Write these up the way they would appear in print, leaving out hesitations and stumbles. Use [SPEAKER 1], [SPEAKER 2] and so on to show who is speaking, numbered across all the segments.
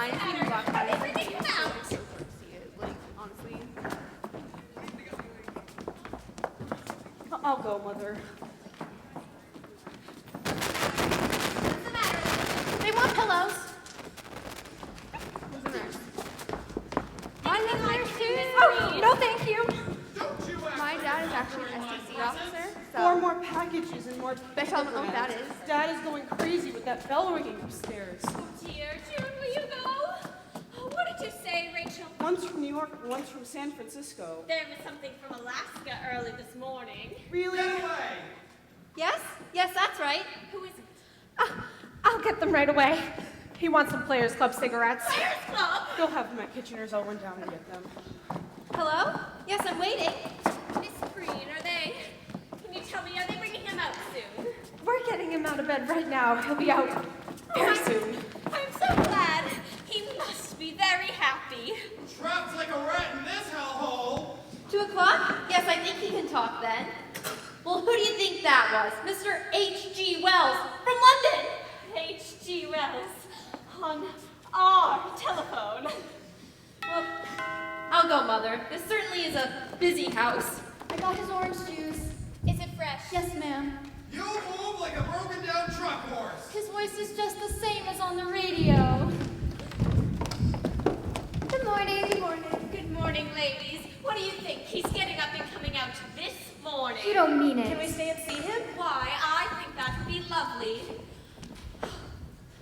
[SPEAKER 1] fine. You can walk by.
[SPEAKER 2] Everything out.
[SPEAKER 1] See it, like, honestly. I'll go, Mother.
[SPEAKER 2] What's the matter? They want pillows.
[SPEAKER 1] Who's the nurse?
[SPEAKER 2] My name too.
[SPEAKER 1] Oh, no, thank you.
[SPEAKER 3] My dad is actually an STC officer,
[SPEAKER 1] Four
[SPEAKER 3] so
[SPEAKER 1] more packages and more
[SPEAKER 3] bet you all don't know what that
[SPEAKER 1] programs.
[SPEAKER 3] is.
[SPEAKER 1] Dad is going crazy with that bell ringing upstairs.
[SPEAKER 2] Oh dear, June, will you go? Oh, what did you say, Rachel?
[SPEAKER 1] One's from New York, one's from San Francisco.
[SPEAKER 2] There was something from Alaska early this morning.
[SPEAKER 1] Really?
[SPEAKER 3] Yes? Yes, that's right.
[SPEAKER 2] Who is it?
[SPEAKER 3] I'll get them right away. He wants some Players Club cigarettes.
[SPEAKER 2] Players Club?
[SPEAKER 1] They'll have them at Kitchener's. I'll run down and get them.
[SPEAKER 3] Hello? Yes, I'm waiting.
[SPEAKER 2] Miss Green, are they? Can you tell me, are they bringing him out soon?
[SPEAKER 3] We're getting him out of bed right now. He'll be out very soon.
[SPEAKER 2] I'm so glad. He must be very happy.
[SPEAKER 4] Trapped like a rat in this hellhole.
[SPEAKER 3] 2 o'clock? Yes, I think he can talk then. Well, who do you think that was? Mr. H.G. Wells from London.
[SPEAKER 2] H.G. Wells on our telephone.
[SPEAKER 3] Well, I'll go, Mother. This certainly is a busy house.
[SPEAKER 5] I got his orange juice.
[SPEAKER 2] Is it fresh?
[SPEAKER 5] Yes, ma'am.
[SPEAKER 4] You move like a broken down truck horse.
[SPEAKER 5] His voice is just the same as on the radio. Good morning. Good morning.
[SPEAKER 2] Good morning, ladies. What do you think? He's getting up and coming out this morning.
[SPEAKER 5] You don't mean it.
[SPEAKER 3] Can we stay and see him?
[SPEAKER 2] Why, I think that would be lovely.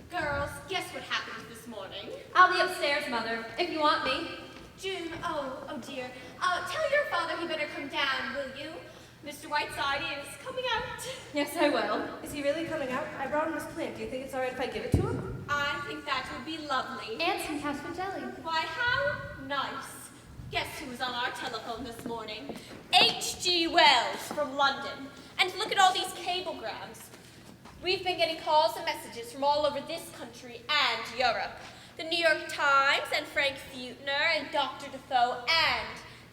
[SPEAKER 2] Girls, guess what happened this morning?
[SPEAKER 3] I'll be upstairs, Mother, if you want me.
[SPEAKER 2] June, oh dear. Tell your father he better come down, will you? Mr. Whiteside is coming out.
[SPEAKER 3] Yes, I will. Is he really coming out? I brought him his plant. Do you think it's all right if I give it to him?
[SPEAKER 2] I think that would be lovely.
[SPEAKER 5] And some castor jelly.
[SPEAKER 2] Why, how nice. Guess who was on our telephone this morning? H.G. Wells from London. And look at all these cablegrams. We've been getting calls and messages from all over this country and Europe. The New York Times and Frank Feutner and Dr. Defoe and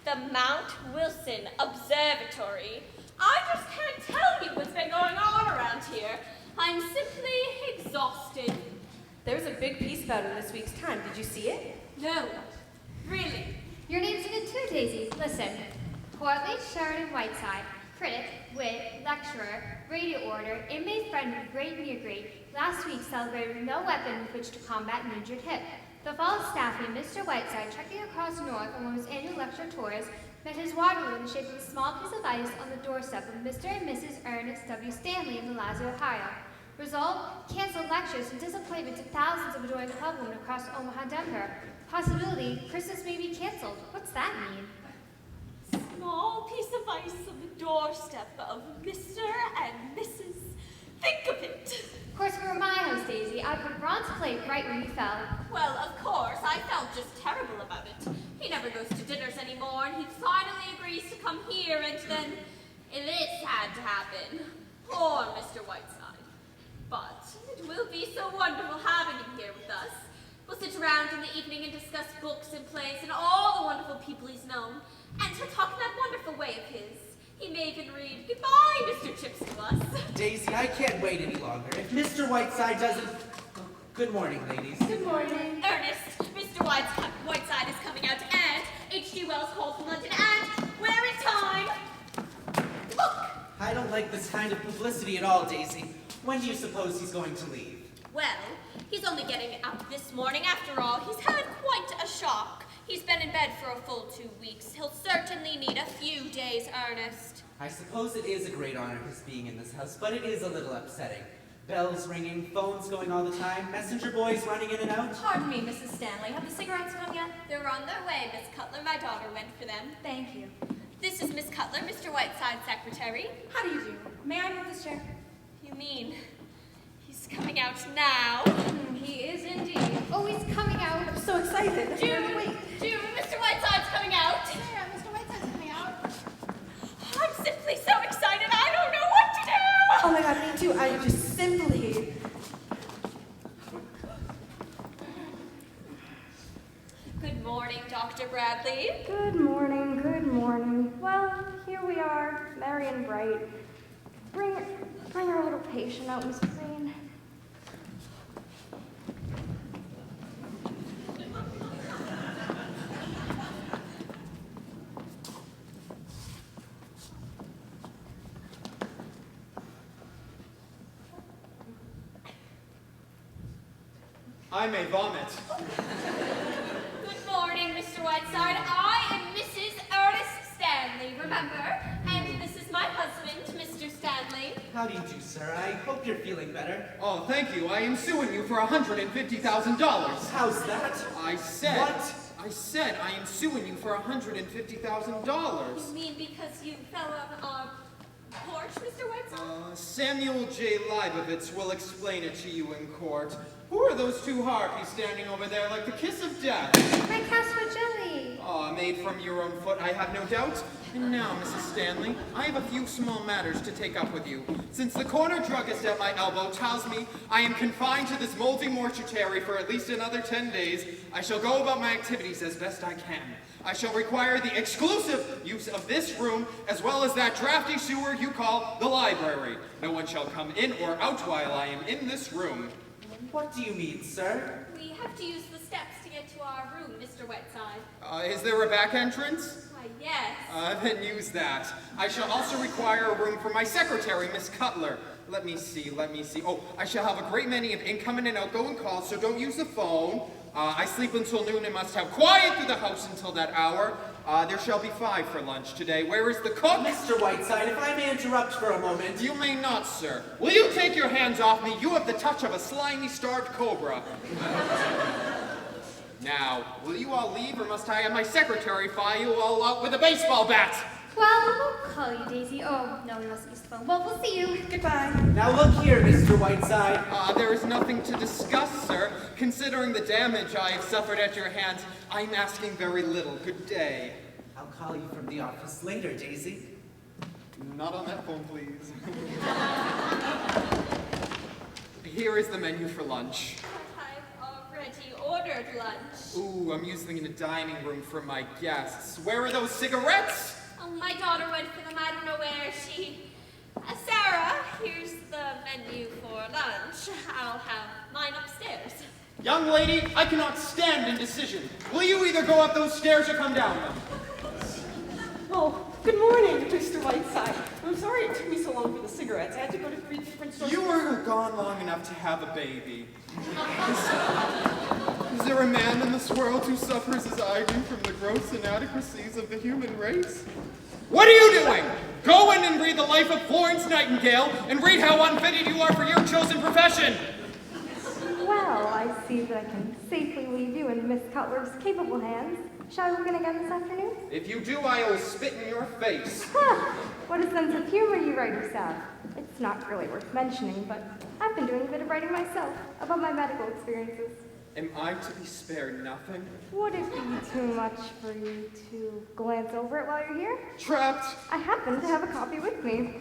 [SPEAKER 2] the Mount Wilson Observatory. I just can't tell you what's been going on around here. I'm simply exhausted.
[SPEAKER 3] There was a big piece about it in this week's Time. Did you see it?
[SPEAKER 2] No, really.
[SPEAKER 5] Your name's in it too, Daisy. Listen. Portly Sheridan Whiteside, critic, wit, lecturer, radio orator, inmate friend of great near great, last week celebrated no weapon with which to combat an injured hip. The fall staffman, Mr. Whiteside, trekking across the north on one of his annual lecture tours, met his Waterloo in the shape of a small piece of ice on the doorstep of Mr. and Mrs. Ernest W. Stanley of Malazzo, Ohio. Result, canceled lectures and disappointment to thousands of adoring clubwomen across Omaha, Denver. Possibility, Christmas may be canceled. What's that mean?
[SPEAKER 2] Small piece of ice on the doorstep of Mr. and Mrs. Think of it.
[SPEAKER 5] Of course, we were my host, Daisy. I put a bronze plate right where you fell.
[SPEAKER 2] Well, of course, I felt just terrible about it. He never goes to dinners anymore, and he finally agrees to come here, and then this had to happen. Poor Mr. Whiteside. But it will be so wonderful having him here with us. We'll sit around in the evening and discuss books and plays and all the wonderful people he's known. And he'll talk in that wonderful way of his. He may even read Goodbye, Mr. Chips to us.
[SPEAKER 6] Daisy, I can't wait any longer. If Mr. Whiteside doesn't... Good morning, ladies.
[SPEAKER 5] Good morning.
[SPEAKER 2] Ernest, Mr. Whiteside is coming out, and H.G. Wells called from London, and we're in time. Look!
[SPEAKER 6] I don't like this kind of publicity at all, Daisy. When do you suppose he's going to leave?
[SPEAKER 2] Well, he's only getting out this morning. After all, he's had quite a shock. He's been in bed for a full 2 weeks. He'll certainly need a few days, Ernest.
[SPEAKER 6] I suppose it is a great honor his being in this house, but it is a little upsetting. Bells ringing, phones going all the time, messenger boys running in and out.
[SPEAKER 3] Pardon me, Mrs. Stanley. Have the cigarettes come yet?
[SPEAKER 2] They're on their way, Miss Cutler. My daughter went for them.
[SPEAKER 3] Thank you.
[SPEAKER 2] This is Miss Cutler, Mr. Whiteside's secretary.
[SPEAKER 3] How do you do? May I move this chair?
[SPEAKER 2] You mean he's coming out now?
[SPEAKER 3] He is indeed.
[SPEAKER 5] Oh, he's coming out.
[SPEAKER 3] I'm so excited.
[SPEAKER 2] June,
[SPEAKER 3] Wait.
[SPEAKER 2] June, Mr. Whiteside's coming out.
[SPEAKER 5] Yeah, Mr. Whiteside's coming out.
[SPEAKER 2] I'm simply so excited, I don't know what to do.
[SPEAKER 3] Oh my God, me too. I just simply...
[SPEAKER 2] Good morning, Dr. Bradley.
[SPEAKER 7] Good morning, good morning. Well, here we are, merry and bright. Bring our little patient out, Miss Green.
[SPEAKER 4] I may vomit.
[SPEAKER 2] Good morning, Mr. Whiteside. I am Mrs. Ernest Stanley, remember? And this is my husband, Mr. Stanley.
[SPEAKER 6] How do you do, sir? I hope you're feeling better.
[SPEAKER 4] Oh, thank you. I am suing you for $150,000.
[SPEAKER 6] How's that?
[SPEAKER 4] I said.
[SPEAKER 6] What?
[SPEAKER 4] I said I am suing you for $150,000.
[SPEAKER 2] You mean because you fell on our porch, Mr. Whiteside?
[SPEAKER 4] Samuel J. Leibovitz will explain it to you in court. Who are those two harpies standing over there like the kiss of death?
[SPEAKER 5] My castor jelly.
[SPEAKER 4] Made from your own foot, I have no doubt. And now, Mrs. Stanley, I have a few small matters to take up with you. Since the corner druggist at my elbow tells me I am confined to this moldy mortuary for at least another 10 days, I shall go about my activities as best I can. I shall require the exclusive use of this room, as well as that drafty sewer you call the library. No one shall come in or out while I am in this room.
[SPEAKER 6] What do you mean, sir?
[SPEAKER 2] We have to use the steps to get to our room, Mr. Whiteside.
[SPEAKER 4] Is there a back entrance?
[SPEAKER 2] Why, yes.
[SPEAKER 4] Then use that. I shall also require a room for my secretary, Miss Cutler. Let me see. Oh, I shall have a great many of incoming and outgoing calls, so don't use the phone. I sleep until noon and must have quiet through the house until that hour. There shall be 5 for lunch today. Where is the cook?
[SPEAKER 6] Mr. Whiteside, if I may interrupt for a moment.
[SPEAKER 4] You may not, sir. Will you take your hands off me? You have the touch of a slimy, starved cobra. Now, will you all leave, or must I have my secretary file you all out with a baseball bat?
[SPEAKER 5] Well, we'll call you, Daisy. Oh, no, we must use the phone. Well, we'll see you.
[SPEAKER 1] Goodbye.
[SPEAKER 6] Now look here, Mr. Whiteside.
[SPEAKER 4] There is nothing to discuss, sir. Considering the damage I have suffered at your hands, I'm asking very little. Good day.
[SPEAKER 6] I'll call you from the office later, Daisy.
[SPEAKER 4] Not on that phone, please. Here is the menu for lunch.
[SPEAKER 2] I've already ordered lunch.
[SPEAKER 4] Ooh, I'm using the dining room for my guests. Where are those cigarettes?
[SPEAKER 2] Oh, my daughter went for them. I don't know where she... Sarah, here's the menu for lunch. I'll have mine upstairs.
[SPEAKER 4] Young lady, I cannot stand indecision. Will you either go up those stairs or come down them?
[SPEAKER 1] Oh, good morning, Mr. Whiteside. I'm sorry it took me so long for the cigarettes. I had to go to 3 different stores.
[SPEAKER 4] You were gone long enough to have a baby. Is there a man in this world who suffers as I do from the gross inadequacies of the human race? What are you doing? Go in and read the life of Florence Nightingale and read how unfitted you are for your chosen profession.
[SPEAKER 7] Well, I see that I can safely leave you in Miss Cutler's capable hands. Shall we begin again this afternoon?
[SPEAKER 4] If you do, I will spit in your face.
[SPEAKER 7] Huh, what a sense of humor you writers have. It's not really worth mentioning, but I've been doing a bit of writing myself about my medical experiences.
[SPEAKER 4] Am I to be spared nothing?
[SPEAKER 7] Would it be too much for you to glance over it while you're here?
[SPEAKER 4] Trapped.
[SPEAKER 7] I happen to have a copy with me.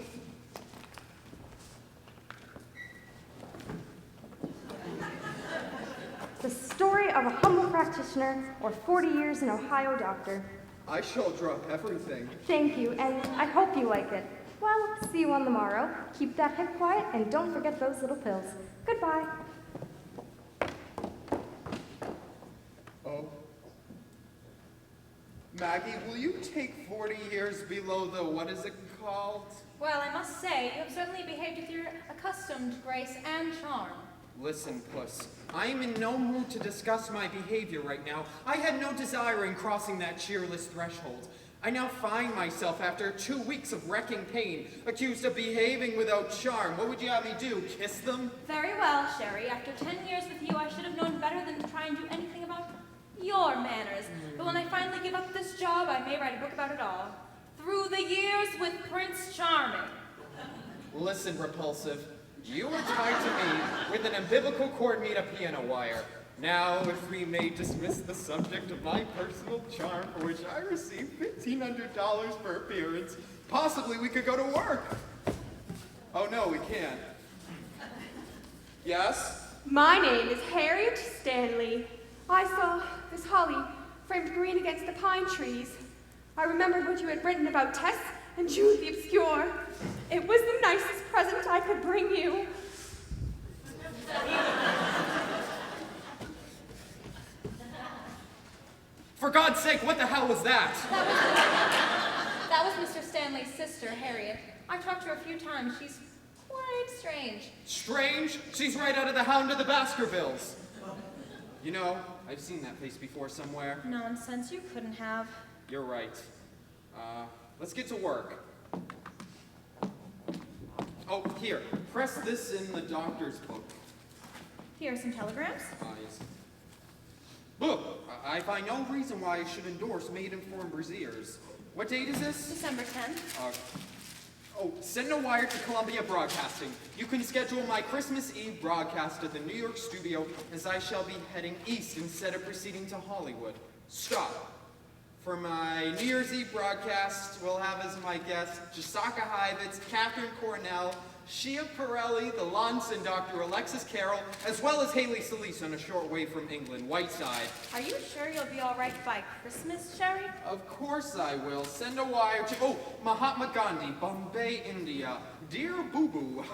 [SPEAKER 7] The story of a humble practitioner or 40 years an Ohio doctor.
[SPEAKER 4] I shall drop everything.
[SPEAKER 7] Thank you, and I hope you like it. Well, see you on the morrow. Keep that head quiet, and don't forget those little pills. Goodbye.
[SPEAKER 4] Oh. Maggie, will you take 40 years below the, what is it called?
[SPEAKER 8] Well, I must say, you have certainly behaved with your accustomed grace and charm.
[SPEAKER 4] Listen, Puss, I am in no mood to discuss my behavior right now. I had no desire in crossing that cheerless threshold. I now find myself, after 2 weeks of wrecking pain, accused of behaving without charm. What would you have me do, kiss them?
[SPEAKER 8] Very well, Sherry. After 10 years with you, I should have known better than to try and do anything about your manners. But when I finally give up this job, I may write a book about it all. Through the Years with Prince Charming.
[SPEAKER 4] Listen, Repulsive, you were tied to me with an umbilical cord made of piano wire. Now, if we may dismiss the subject of my personal charm, for which I receive $1,500 per appearance, possibly we could go to work. Oh no, we can't. Yes?
[SPEAKER 9] My name is Harriet Stanley. I saw this holly framed green against the pine trees. I remembered what you had written about Tess and Jude the Obscure. It was the nicest present I could bring you.
[SPEAKER 4] For God's sake, what the hell was that?
[SPEAKER 8] That was Mr. Stanley's sister, Harriet. I've talked to her a few times. She's quite strange.
[SPEAKER 4] Strange? She's right out of the Hound of the Baskervilles. You know, I've seen that face before somewhere.
[SPEAKER 8] Nonsense, you couldn't have.
[SPEAKER 4] You're right. Let's get to work. Oh, here. Press this in the doctor's book.
[SPEAKER 8] Here are some telegrams.
[SPEAKER 4] Yes. Look, I find no reason why I should endorse maid-informed braziers. What date is this?
[SPEAKER 8] December 10th.
[SPEAKER 4] Send a wire to Columbia Broadcasting. You can schedule my Christmas Eve broadcast at the New York studio, as I shall be heading east instead of proceeding to Hollywood. Stop. For my New Year's Eve broadcast, we'll have as my guests Jasaka Hivitz, Catherine Cornell, Shia Pirelli, the Luntz, and Dr. Alexis Carroll, as well as Haley Solis on a short way from England, Whiteside.
[SPEAKER 8] Are you sure you'll be all right by Christmas, Sherry?
[SPEAKER 4] Of course I will. Send a wire to, Mahatma Gandhi, Bombay, India. Dear Boo Boo,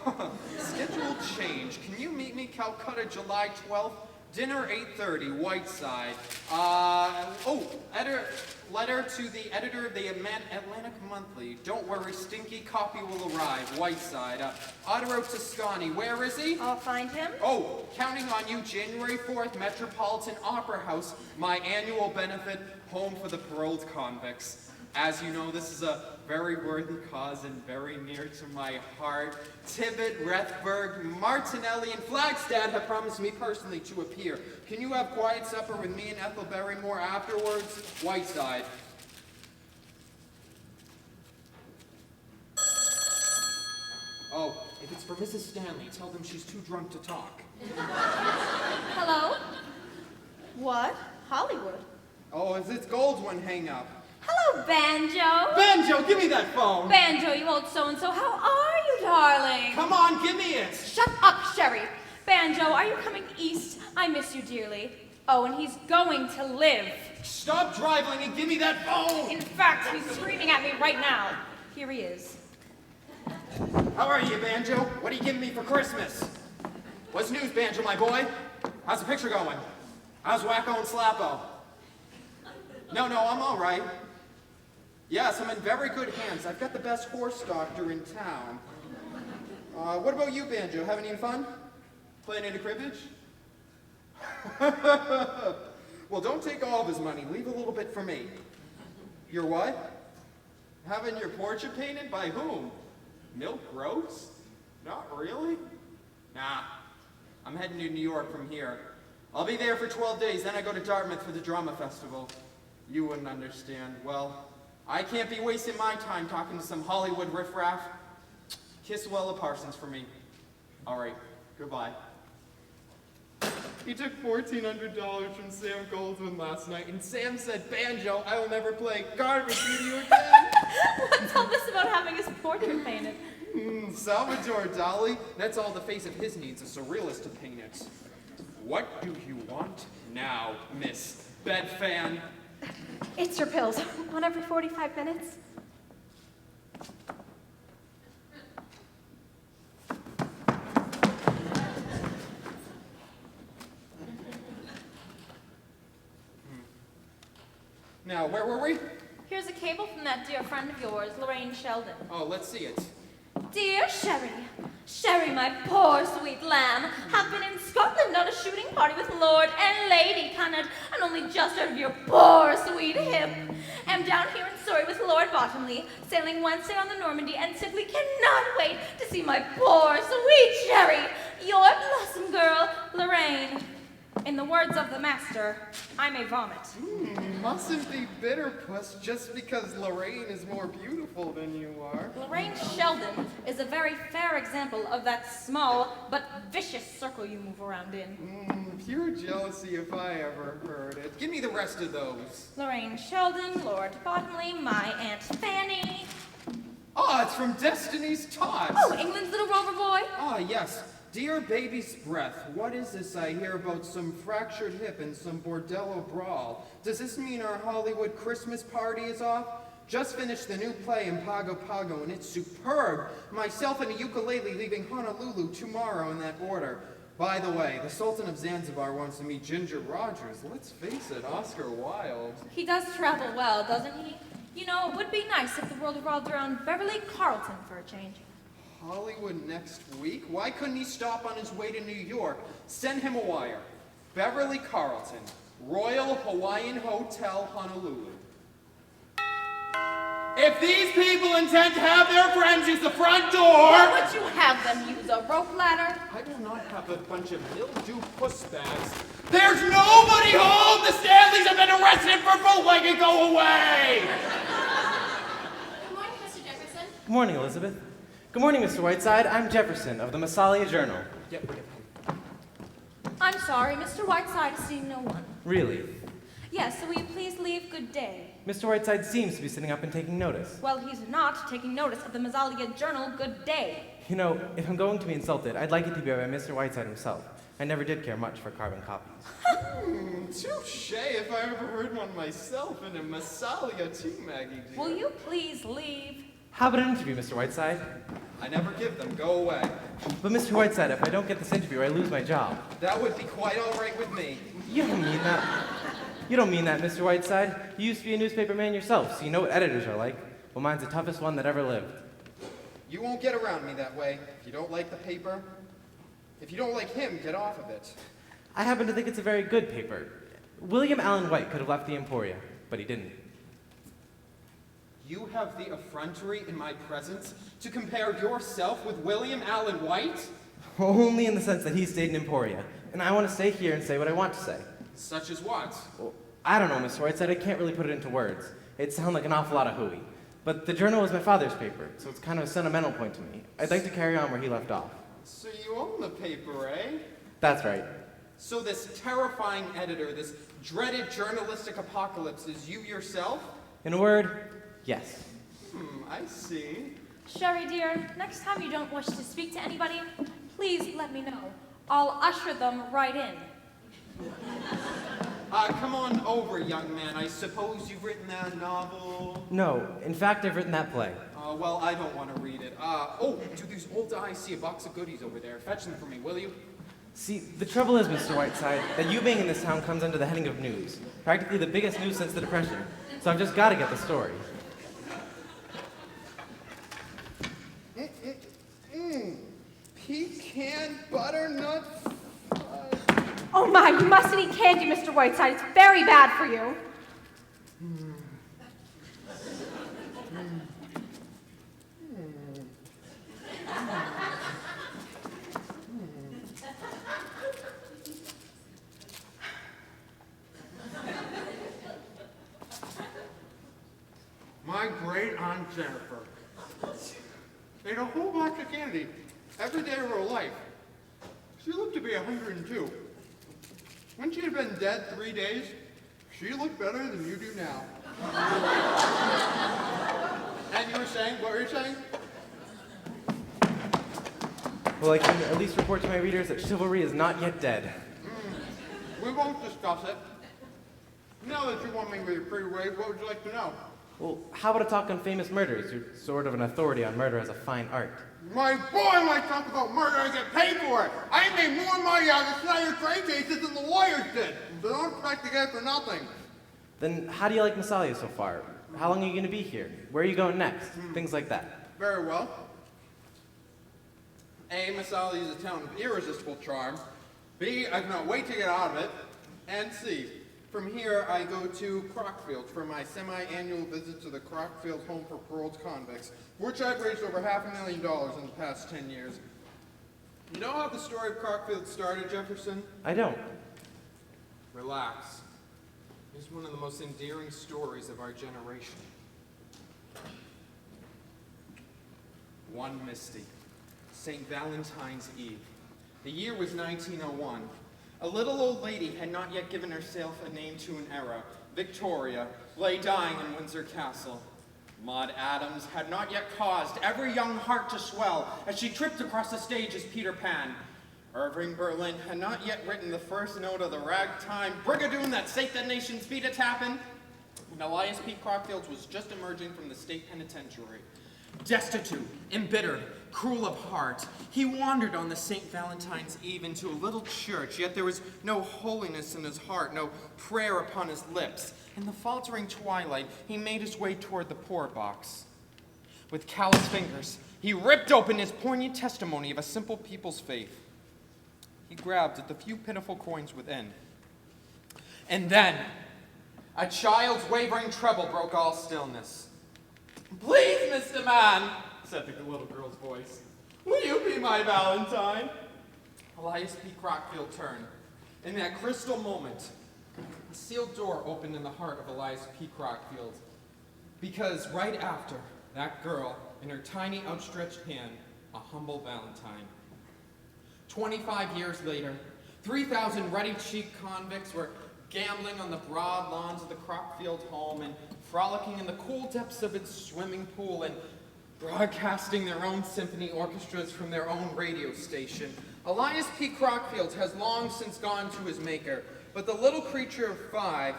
[SPEAKER 4] schedule change. Can you meet me Calcutta, July 12th? Dinner 8:30, Whiteside. Letter to the editor of the Atlantic Monthly. Don't worry, stinky copy will arrive, Whiteside. Ottero Toscani, where is he?
[SPEAKER 8] I'll find him.
[SPEAKER 4] Counting on you, January 4th, Metropolitan Opera House, my annual benefit, home for the paroled convicts. As you know, this is a very worthy cause and very near to my heart. Tibbet, Rethberg, Martinelli, and Flagstad have promised me personally to appear. Can you have quiet supper with me and Ethel Barrymore afterwards? Whiteside. If it's for Mrs. Stanley, tell them she's too drunk to talk.
[SPEAKER 8] Hello? What? Hollywood?
[SPEAKER 4] Is this Goldwyn hang up?
[SPEAKER 8] Hello, Banjo.
[SPEAKER 4] Banjo, give me that phone!
[SPEAKER 8] Banjo, you old so-and-so, how are you, darling?
[SPEAKER 4] Come on, give me it!
[SPEAKER 8] Shut up, Sherry. Banjo, are you coming east? I miss you dearly. And he's going to live.
[SPEAKER 4] Stop driving and give me that phone!
[SPEAKER 8] In fact, he's screaming at me right now. Here he is.
[SPEAKER 4] How are you, Banjo? What are you giving me for Christmas? What's news, Banjo, my boy? How's the picture going? How's Wacko and Slappo? No, I'm all right. Yes, I'm in very good hands. I've got the best horse doctor in town. What about you, Banjo? Having any fun? Playing any cribbage? Well, don't take all of his money. Leave a little bit for me. Your what? Having your portrait painted? By whom? Milk Gross? Not really? Nah. I'm heading to New York from here. I'll be there for 12 days, then I go to Dartmouth for the drama festival. You wouldn't understand. Well, I can't be wasting my time talking to some Hollywood riffraff. Kiss Wella Parsons for me. All right, goodbye. He took $1,400 from Sam Goldwyn last night, and Sam said, Banjo, I will never play garbage with you again.
[SPEAKER 8] What's all this about having his portrait painted?
[SPEAKER 4] Salvador Dali, that's all the face of his needs, a surrealist to paint it. What do you want now, Miss Bedfan?
[SPEAKER 9] It's your pills. One every 45 minutes.
[SPEAKER 4] Now, where were we?
[SPEAKER 8] Here's a cable from that dear friend of yours, Lorraine Sheldon.
[SPEAKER 4] Let's see it.
[SPEAKER 8] Dear Sherry, Sherry, my poor sweet lamb, have been in Scotland on a shooting party with Lord and Lady Cunard, and only just out of your poor sweet hip. Am down here in Surrey with Lord Bottomley, sailing Wednesday on the Normandy, and simply cannot wait to see my poor sweet Sherry, your blossom girl, Lorraine. In the words of the master, I may vomit.
[SPEAKER 4] Mustn't be bitter, Puss, just because Lorraine is more beautiful than you are.
[SPEAKER 8] Lorraine Sheldon is a very fair example of that small but vicious circle you move around in.
[SPEAKER 4] Pure jealousy if I ever heard it. Give me the rest of those.
[SPEAKER 8] Lorraine Sheldon, Lord Bottomley, my Aunt Fanny.
[SPEAKER 4] It's from Destiny's Tots.
[SPEAKER 8] England's little rover boy.
[SPEAKER 4] Yes. Dear baby's breath, what is this I hear about some fractured hip and some bordello brawl? Does this mean our Hollywood Christmas party is off? Just finished the new play in Pago Pago and it's superb. Myself and a ukulele leaving Honolulu tomorrow in that order. By the way, the Sultan of Zanzibar wants to meet Ginger Rogers. Let's face it, Oscar Wilde.
[SPEAKER 8] He does travel well, doesn't he? You know, it would be nice if the world revolved around Beverly Carlton for a change.
[SPEAKER 4] Hollywood next week? Why couldn't he stop on his way to New York? Send him a wire. Beverly Carlton, Royal Hawaiian Hotel, Honolulu. If these people intend to have their friends use the front door...
[SPEAKER 8] Why would you have them use a rope ladder?
[SPEAKER 4] I will not have a bunch of mildew pussbags. There's nobody home! The Stanleys have been arrested for bootlegging! Go away!
[SPEAKER 2] Good morning, Mr. Jefferson.
[SPEAKER 10] Good morning, Elizabeth. Good morning, Mr. Whiteside. I'm Jefferson of the Massalia Journal.
[SPEAKER 4] Yep, bring it home.
[SPEAKER 8] I'm sorry, Mr. Whiteside has seen no one.
[SPEAKER 10] Really?
[SPEAKER 8] Yes, so will you please leave good day?
[SPEAKER 10] Mr. Whiteside seems to be sitting up and taking notice.
[SPEAKER 8] Well, he's not taking notice of the Massalia Journal good day.
[SPEAKER 10] You know, if I'm going to be insulted, I'd like it to be by Mr. Whiteside himself. I never did care much for carbon copies.
[SPEAKER 4] Touche if I ever heard one myself in a Massalia tea magazine.
[SPEAKER 8] Will you please leave?
[SPEAKER 10] How about an interview, Mr. Whiteside?
[SPEAKER 4] I never give them. Go away.
[SPEAKER 10] But Mr. Whiteside, if I don't get this interview, I lose my job.
[SPEAKER 4] That would be quite all right with me.
[SPEAKER 10] You don't mean that. You don't mean that, Mr. Whiteside. You used to be a newspaper man yourself, so you know what editors are like. Well, mine's the toughest one that ever lived.
[SPEAKER 4] You won't get around me that way. If you don't like the paper, if you don't like him, get off of it.
[SPEAKER 10] I happen to think it's a very good paper. William Allen White could have left the Emporia, but he didn't.
[SPEAKER 4] You have the effrontery in my presence to compare yourself with William Allen White?
[SPEAKER 10] Only in the sense that he stayed in Emporia, and I want to stay here and say what I want to say.
[SPEAKER 4] Such as what?
[SPEAKER 10] Well, I don't know, Mr. Whiteside. I can't really put it into words. It sounds like an awful lot of hooey. But the Journal was my father's paper, so it's kind of a sentimental point to me. I'd like to carry on where he left off.
[SPEAKER 4] So you own the paper, eh?
[SPEAKER 10] That's right.
[SPEAKER 4] So this terrifying editor, this dreaded journalistic apocalypse is you yourself?
[SPEAKER 10] In a word, yes.
[SPEAKER 4] I see.
[SPEAKER 8] Sherry, dear, next time you don't wish to speak to anybody, please let me know. I'll usher them right in.
[SPEAKER 4] Come on over, young man. I suppose you've written that novel?
[SPEAKER 10] No, in fact, I've written that play.
[SPEAKER 4] Well, I don't want to read it. Do these old eyes see a box of goodies over there? Fetch them for me, will you?
[SPEAKER 10] See, the trouble is, Mr. Whiteside, that you being in this town comes under the heading of news. Practically the biggest news since the Depression. So I've just got to get the story.
[SPEAKER 4] Pecan butternut fudge.
[SPEAKER 9] Oh my, you mustn't eat candy, Mr. Whiteside. It's very bad for you.
[SPEAKER 4] My great aunt Jennifer ate a whole box of candy every day of her life. She lived to be 102. When she had been dead 3 days, she looked better than you do now. And you were saying, what were you saying?
[SPEAKER 10] Well, I can at least report to my readers that chivalry is not yet dead.
[SPEAKER 4] We won't discuss it. Now that you want me with your pretty ways, what would you like to know?
[SPEAKER 10] Well, how about a talk on famous murders? You're sort of an authority on murder as a fine art.
[SPEAKER 4] My boy might talk about murder and get paid for it. I made more money out of the Snyder train cases than the lawyers did. So don't expect to get it for nothing.
[SPEAKER 10] Then how do you like Massalia so far? How long are you going to be here? Where are you going next? Things like that.
[SPEAKER 4] Very well. A, Massalia is a town of irresistible charm. B, I cannot wait to get out of it. And C, from here I go to Crockfield for my semi-annual visit to the Crockfield Home for Paroled Convicts, which I've raised over $500,000 in the past 10 years. You know how the story of Crockfield started, Jefferson?
[SPEAKER 10] I don't.
[SPEAKER 4] Relax. It's one of the most endearing stories of our generation. One misty, St. Valentine's Eve. The year was 1901. A little old lady had not yet given herself a name to an era. Victoria lay dying in Windsor Castle. Maud Adams had not yet caused every young heart to swell as she tripped across the stage as Peter Pan. Irving Berlin had not yet written the first note of the ragtime brigadoon that set the nation's feet a-tapping. And Elias P. Crockfield was just emerging from the state penitentiary. Destitute, embittered, cruel of heart, he wandered on the St. Valentine's Eve into a little church, yet there was no holiness in his heart, no prayer upon his lips. In the faltering twilight, he made his way toward the poor box. With callous fingers, he ripped open his poignant testimony of a simple people's faith. He grabbed at the few pitiful coins within. And then, a child's wavering treble broke all stillness. "Please, Mr. Man," said the little girl's voice, "will you be my Valentine?" Elias P. Crockfield turned. In that crystal moment, a sealed door opened in the heart of Elias P. Crockfield. Because right after, that girl, in her tiny outstretched hand, a humble Valentine. 25 years later, 3,000 ruddy-cheeked convicts were gambling on the broad lawns of the Crockfield home and frolicking in the cool depths of its swimming pool and broadcasting their own symphony orchestras from their own radio station. Elias P. Crockfield has long since gone to his maker, but the little creature of 5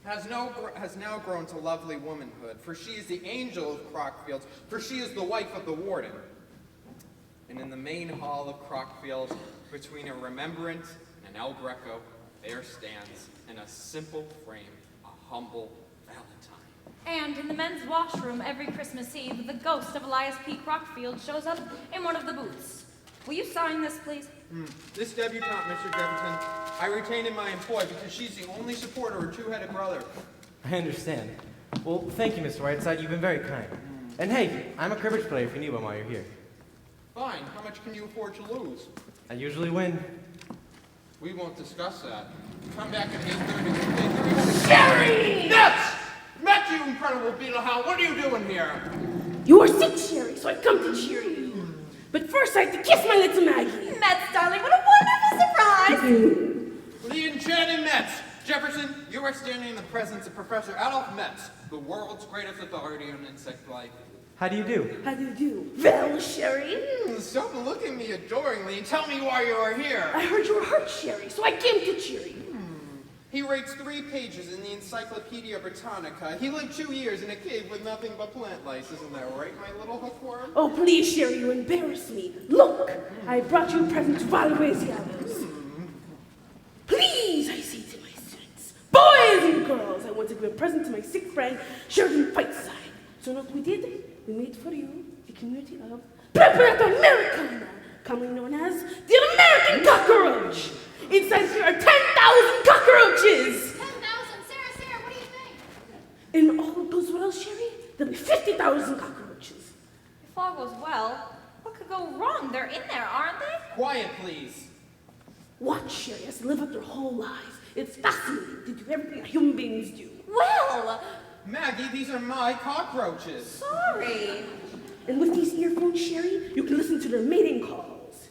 [SPEAKER 4] has now grown to lovely womanhood, for she is the angel of Crockfield, for she is the wife of the warden. And in the main hall of Crockfield, between a Remembrance and an El Greco, there stands, in a simple frame, a humble Valentine.
[SPEAKER 8] And in the men's washroom every Christmas Eve, the ghost of Elias P. Crockfield shows up in one of the booths. Will you sign this, please?
[SPEAKER 4] This debutante, Mr. Jefferson, I retained in my employ because she's the only supporter of her two-headed brother.
[SPEAKER 10] I understand. Well, thank you, Mr. Whiteside. You've been very kind. And hey, I'm a cribbage player if you need one while you're here.
[SPEAKER 4] Fine. How much can you afford to lose?
[SPEAKER 10] I usually win.
[SPEAKER 4] We won't discuss that. Come back at 8:30. Sherry! Nuts! Met you, incredible beetlehound. What are you doing here?
[SPEAKER 11] You are sick, Sherry, so I come to cheer you. But first I have to kiss my little Maggie.
[SPEAKER 2] Metz, darling, what a wonderful surprise!
[SPEAKER 4] The enchanted Metz. Jefferson, you are standing in the presence of Professor Adolf Metz, the world's greatest authority on insect life.
[SPEAKER 10] How do you do?
[SPEAKER 11] How do you do? Well, Sherry.
[SPEAKER 4] Stop looking at me adoringly and tell me why you are here.
[SPEAKER 11] I heard you were hurt, Sherry, so I came to cheer you.
[SPEAKER 4] He rates 3 pages in the Encyclopedia Britannica. He lived 2 years in a cave with nothing but plant lice. Isn't that right, my little hookworm?
[SPEAKER 11] Oh, please, Sherry, you embarrass me. Look, I brought you a present to Valvazianos. Please, I say to my students, boys and girls, I want to give a present to my sick friend, Sheridan Whiteside. So what we did? We made for you the community of Preparata Americana, commonly known as the American cockroach. Inside here are 10,000 cockroaches.
[SPEAKER 5] 10,000? Sarah, what do you think?
[SPEAKER 11] And all goes well, Sherry, there'll be 50,000 cockroaches.
[SPEAKER 8] If all goes well, what could go wrong? They're in there, aren't they?
[SPEAKER 4] Quiet, please.
[SPEAKER 11] Watch, Sherry, as they live out their whole lives. It's fascinating to do everything human beings do.
[SPEAKER 2] Well,
[SPEAKER 4] Maggie, these are my cockroaches.
[SPEAKER 2] sorry.
[SPEAKER 11] And with these earphones, Sherry, you can listen to their mating calls.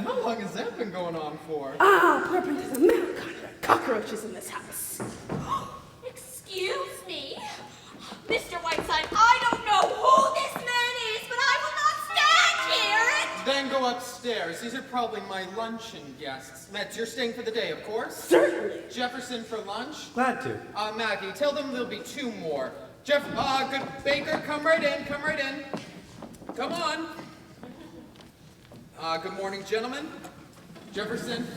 [SPEAKER 4] How long has that been going on for?
[SPEAKER 11] Ah, poor Princess Americana. There are cockroaches in this house.
[SPEAKER 2] Excuse me. Mr. Whiteside, I don't know who this man is, but I will not stand here
[SPEAKER 4] Then go upstairs. These are probably my luncheon guests. Metz, you're staying for the day, of course?
[SPEAKER 11] Certainly.
[SPEAKER 4] Jefferson for lunch?
[SPEAKER 10] Glad to.
[SPEAKER 4] Maggie, tell them there'll be 2 more. Good Baker, come right in, come right in. Come on. Good morning, gentlemen. Jefferson,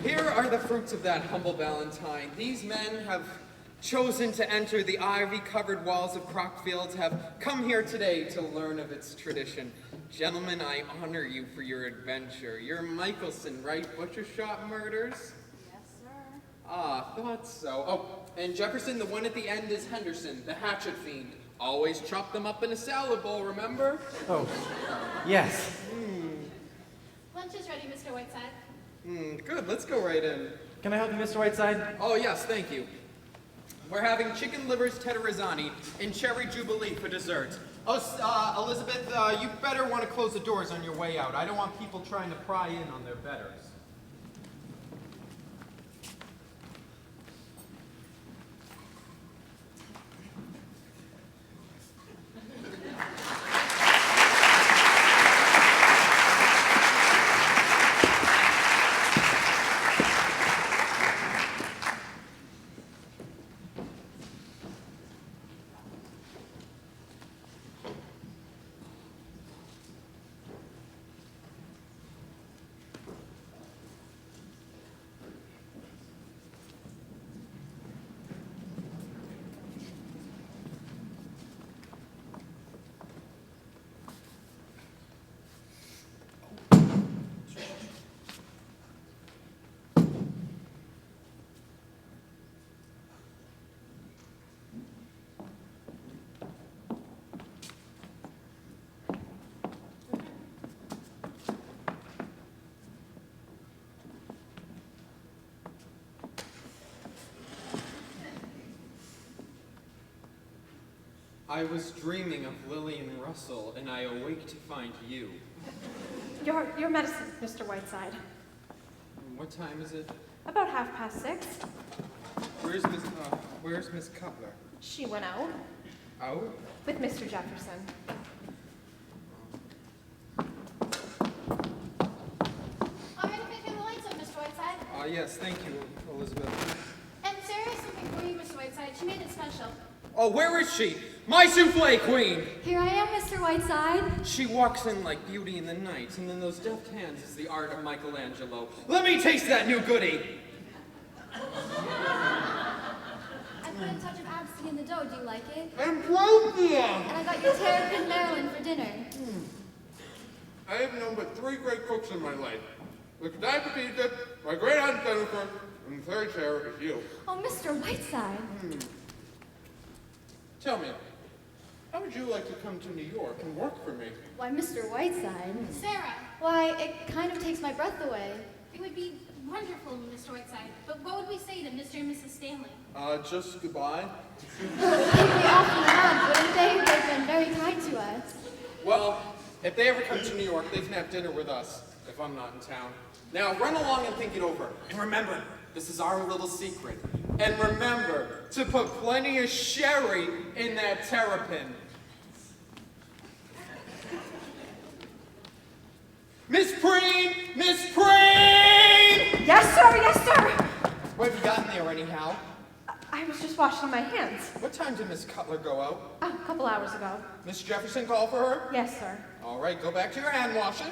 [SPEAKER 4] here are the fruits of that humble Valentine. These men have chosen to enter the ivy-covered walls of Crockfield, have come here today to learn of its tradition. Gentlemen, I honor you for your adventure. You're Michelson, right? Butcher shop murders?
[SPEAKER 2] Yes, sir.
[SPEAKER 4] Thought so. Oh, and Jefferson, the one at the end is Henderson, the hatchet fiend. Always chop them up in a salad bowl, remember?
[SPEAKER 10] Oh, yes.
[SPEAKER 5] Lunch is ready, Mr. Whiteside.
[SPEAKER 4] Good, let's go right in.
[SPEAKER 10] Can I help you, Mr. Whiteside?
[SPEAKER 4] Oh, yes, thank you. We're having chicken livers teterizani and cherry jubilee for dessert. Oh, Elizabeth, you better want to close the doors on your way out. I don't want people trying to pry in on their betters. I was dreaming of Lillian Russell, and I awake to find you.
[SPEAKER 9] Your medicine, Mr. Whiteside.
[SPEAKER 4] What time is it?
[SPEAKER 9] About 6:30.
[SPEAKER 4] Where's Miss Cutler?
[SPEAKER 9] She went out
[SPEAKER 4] Out?
[SPEAKER 9] with Mr. Jefferson.
[SPEAKER 3] I'm ready to make the lights up, Mr. Whiteside.
[SPEAKER 4] Yes, thank you, Elizabeth.
[SPEAKER 3] And Sarah has something for you, Mr. Whiteside. She made it special.
[SPEAKER 4] Oh, where is she? My souffle queen!
[SPEAKER 3] Here I am, Mr. Whiteside.
[SPEAKER 4] She walks in like Beauty in the Night, and in those deft hands is the art of Michelangelo. Let me taste that new goodie!
[SPEAKER 3] I put a touch of absinthe in the dough. Do you like it?
[SPEAKER 4] Ambrosia!
[SPEAKER 3] And I got your terrapin Maryland for dinner.
[SPEAKER 12] I have known but 3 great cooks in my life. The Godiva pizza, my great aunt Jennifer, and the third chair is you.
[SPEAKER 3] Oh, Mr. Whiteside.
[SPEAKER 12] Tell me, how would you like to come to New York and work for me?
[SPEAKER 3] Why, Mr. Whiteside. Sarah. Why, it kind of takes my breath away. It would be wonderful, Mr. Whiteside. But what would we say to Mr. and Mrs. Stanley?
[SPEAKER 12] Just goodbye.
[SPEAKER 3] They'd be awfully mad, wouldn't they? They've been very kind to us.
[SPEAKER 4] Well, if they ever come to New York, they can have dinner with us, if I'm not in town. Now, run along and think it over. And remember, this is our little secret. And remember to put plenty of sherry in that terrapin. Miss Preen! Miss Preen!
[SPEAKER 9] Yes, sir, yes, sir.
[SPEAKER 4] What have you gotten there anyhow?
[SPEAKER 9] I was just washing my hands.
[SPEAKER 4] What time did Miss Cutler go out?
[SPEAKER 9] Oh, a couple hours ago.
[SPEAKER 4] Miss Jefferson call for her?
[SPEAKER 9] Yes, sir.
[SPEAKER 4] All right, go back to your hand washing.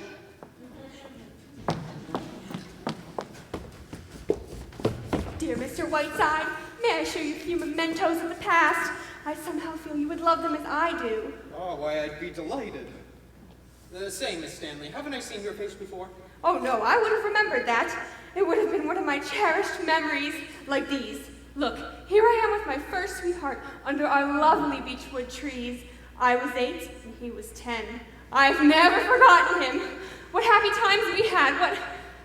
[SPEAKER 9] Dear Mr. Whiteside, may I show you a few mementos of the past? I somehow feel you would love them as I do.
[SPEAKER 4] Oh, why, I'd be delighted. Say, Miss Stanley, haven't I seen your face before?
[SPEAKER 9] Oh no, I would have remembered that. It would have been one of my cherished memories, like these. Look, here I am with my first sweetheart under our lovely beechwood trees. I was 8 and he was 10. I've never forgotten him. What happy times we had, what...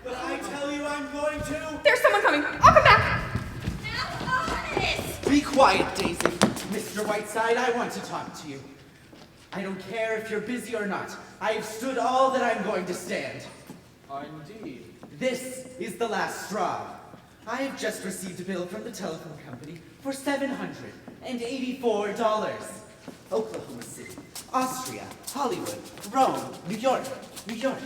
[SPEAKER 6] But I tell you I'm going to...
[SPEAKER 9] There's someone coming. I'll come back.
[SPEAKER 2] Now, honest!
[SPEAKER 6] Be quiet, Daisy. Mr. Whiteside, I want to talk to you. I don't care if you're busy or not. I've stood all that I'm going to stand.
[SPEAKER 4] Indeed.
[SPEAKER 6] This is the last straw. I have just received a bill from the telephone company for $784. Oklahoma City, Austria, Hollywood, Rome, New York, New York,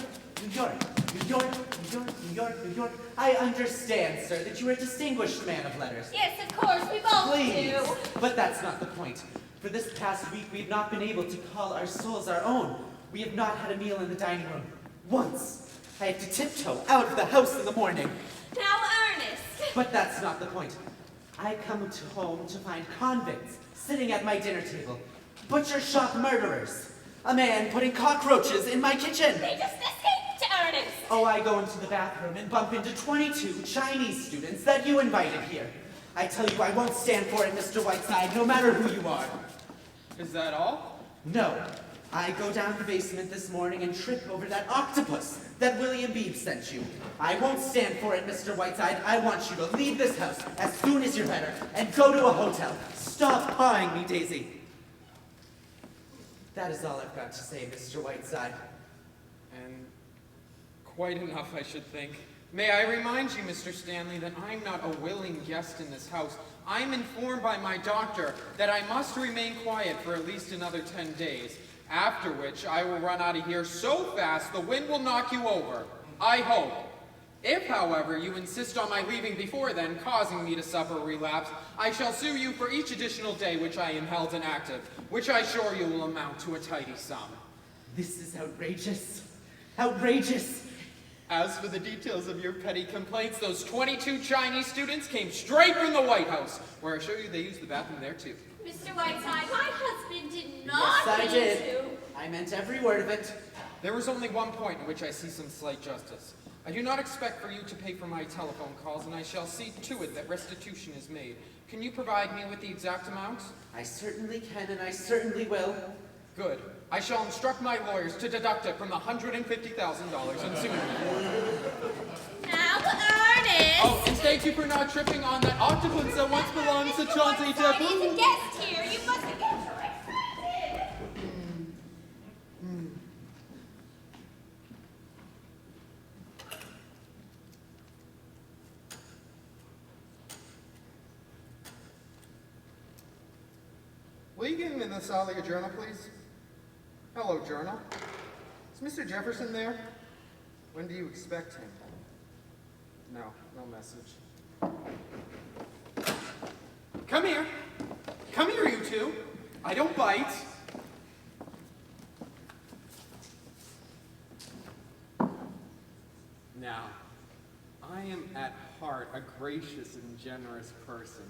[SPEAKER 6] New York, New York, New York, New York, New York. I understand, sir, that you are a distinguished man of letters.
[SPEAKER 2] Yes, of course, we both
[SPEAKER 6] Please,
[SPEAKER 2] do.
[SPEAKER 6] but that's not the point. For this past week, we've not been able to call our souls our own. We have not had a meal in the dining room. Once. I have to tiptoe out of the house in the morning.
[SPEAKER 2] Now, Ernest.
[SPEAKER 6] But that's not the point. I come to home to find convicts sitting at my dinner table. Butcher shop murderers. A man putting cockroaches in my kitchen.
[SPEAKER 2] They just escaped, Ernest.
[SPEAKER 6] Oh, I go into the bathroom and bump into 22 Chinese students that you invited here. I tell you, I won't stand for it, Mr. Whiteside, no matter who you are.
[SPEAKER 4] Is that all?
[SPEAKER 6] No. I go down the basement this morning and trip over that octopus that William Beebe sent you. I won't stand for it, Mr. Whiteside. I want you to leave this house as soon as you're better and go to a hotel. Stop pawing me, Daisy. That is all I've got to say, Mr. Whiteside.
[SPEAKER 4] And quite enough, I should think. May I remind you, Mr. Stanley, that I'm not a willing guest in this house. I'm informed by my doctor that I must remain quiet for at least another 10 days, after which I will run out of here so fast the wind will knock you over. I hope. If, however, you insist on my leaving before then, causing me to suffer a relapse, I shall sue you for each additional day which I am held inactive, which I assure you will amount to a tidy sum.
[SPEAKER 6] This is outrageous. Outrageous.
[SPEAKER 4] As for the details of your petty complaints, those 22 Chinese students came straight from the White House, where I assure you they used the bathroom there too.
[SPEAKER 2] Mr. Whiteside, my husband did not
[SPEAKER 6] Yes, I
[SPEAKER 2] mean
[SPEAKER 6] did.
[SPEAKER 2] to.
[SPEAKER 6] I meant every word of it.
[SPEAKER 4] There was only one point in which I see some slight justice. I do not expect for you to pay for my telephone calls, and I shall see to it that restitution is made. Can you provide me with the exact amount?
[SPEAKER 6] I certainly can, and I certainly will.
[SPEAKER 4] Good. I shall instruct my lawyers to deduct it from the $150,000 ensuing.
[SPEAKER 2] Now, Ernest.
[SPEAKER 4] Oh, and thank you for not tripping on that octopus that once belonged to Chauncey
[SPEAKER 2] Whiteside is
[SPEAKER 4] Taboo.
[SPEAKER 2] a guest here. You mustn't get too excited.
[SPEAKER 4] Will you give me the side of your journal, please? Hello, journal. Is Mr. Jefferson there? When do you expect him? No message. Come here. Come here, you two. I don't bite. Now, I am at heart a gracious and generous person.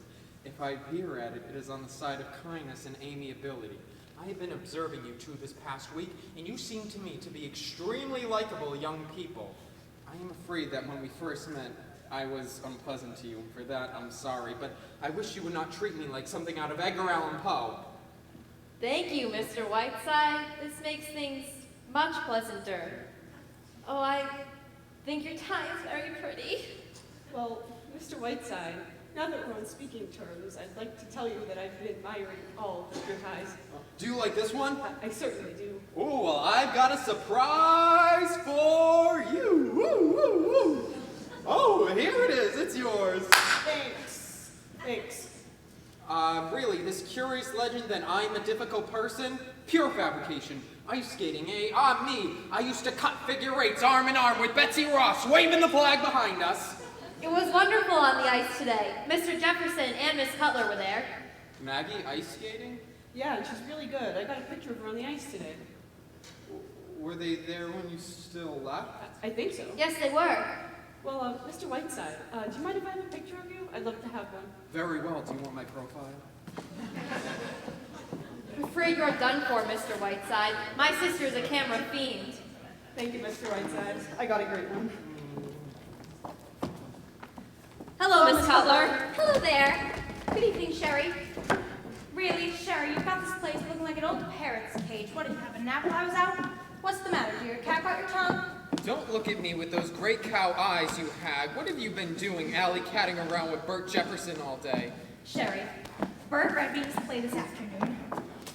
[SPEAKER 4] If I veer at it, it is on the side of kindness and amiability. I have been observing you two this past week, and you seem to me to be extremely likable young people. I am afraid that when we first met, I was unpleasant to you, and for that I'm sorry, but I wish you would not treat me like something out of Edgar Allan Poe.
[SPEAKER 13] Thank you, Mr. Whiteside. This makes things much pleasanter. Oh, I think your tie is very pretty.
[SPEAKER 1] Well, Mr. Whiteside, now that we're on speaking terms, I'd like to tell you that I've been admiring all of your ties.
[SPEAKER 4] Do you like this one?
[SPEAKER 1] I certainly do.
[SPEAKER 4] Oh, well, I've got a surprise for you. Woo, woo, woo. Oh, here it is. It's yours.
[SPEAKER 1] Thanks.
[SPEAKER 4] Really, this curious legend that I'm a difficult person? Pure fabrication. Ice skating, eh? Me. I used to cut figure eights arm in arm with Betsy Ross, waving the flag behind us.
[SPEAKER 13] It was wonderful on the ice today. Mr. Jefferson and Miss Cutler were there.
[SPEAKER 4] Maggie, ice skating?
[SPEAKER 1] Yeah, and she's really good. I got a picture of her on the ice today.
[SPEAKER 4] Were they there when you still left?
[SPEAKER 1] I think so.
[SPEAKER 13] Yes, they were.
[SPEAKER 1] Well, Mr. Whiteside, do you mind if I have a picture of you? I'd love to have one.
[SPEAKER 4] Very well. Do you want my profile?
[SPEAKER 13] I'm afraid you're done for, Mr. Whiteside. My sister's a camera fiend.
[SPEAKER 1] Thank you, Mr. Whiteside. I got a great one.
[SPEAKER 13] Hello, Miss Cutler.
[SPEAKER 2] Hello there. Good evening, Sherry. Really, Sherry, you've got this place looking like an old parrot's cage. What, did you have a nap while I was out? What's the matter, dear? Cat got your tongue?
[SPEAKER 4] Don't look at me with those great cow eyes you had. What have you been doing, alley-catting around with Bert Jefferson all day?
[SPEAKER 2] Sherry, Bert read me his play this afternoon.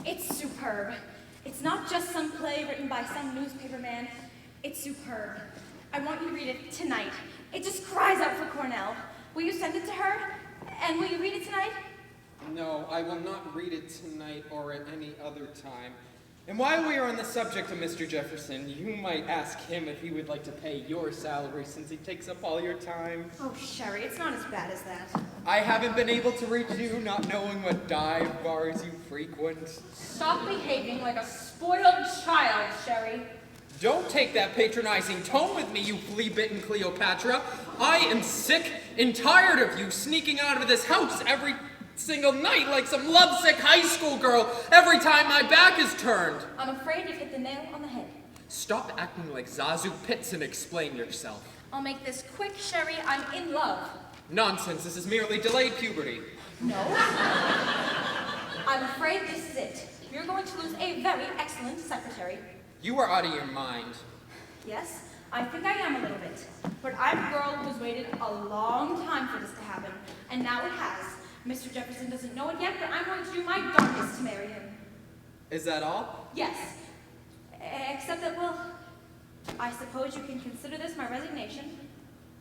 [SPEAKER 2] It's superb. It's not just some play written by some newspaper man. It's superb. I want you to read it tonight. It just cries out for Cornell. Will you send it to her? And will you read it tonight?
[SPEAKER 4] No, I will not read it tonight or at any other time. And while we are on the subject of Mr. Jefferson, you might ask him if he would like to pay your salary since he takes up all your time.
[SPEAKER 2] Oh, Sherry, it's not as bad as that.
[SPEAKER 4] I haven't been able to reach you, not knowing what dive bars you frequent.
[SPEAKER 2] Stop behaving like a spoiled child, Sherry.
[SPEAKER 4] Don't take that patronizing tone with me, you flea-bitten Cleopatra. I am sick and tired of you sneaking out of this house every single night like some lovesick high school girl every time my back is turned.
[SPEAKER 2] I'm afraid you've hit the nail on the head.
[SPEAKER 4] Stop acting like Zazu Pitts and explain yourself.
[SPEAKER 2] I'll make this quick, Sherry. I'm in love.
[SPEAKER 4] Nonsense, this is merely delayed puberty.
[SPEAKER 2] No. I'm afraid this is it. You're going to lose a very excellent secretary.
[SPEAKER 4] You are out of your mind.
[SPEAKER 2] Yes, I think I am a little bit. But I'm a girl who's waited a long time for this to happen, and now it has. Mr. Jefferson doesn't know it yet, but I'm going to do my darndest to marry him.
[SPEAKER 4] Is that all?
[SPEAKER 2] Yes. Except that, well, I suppose you can consider this my resignation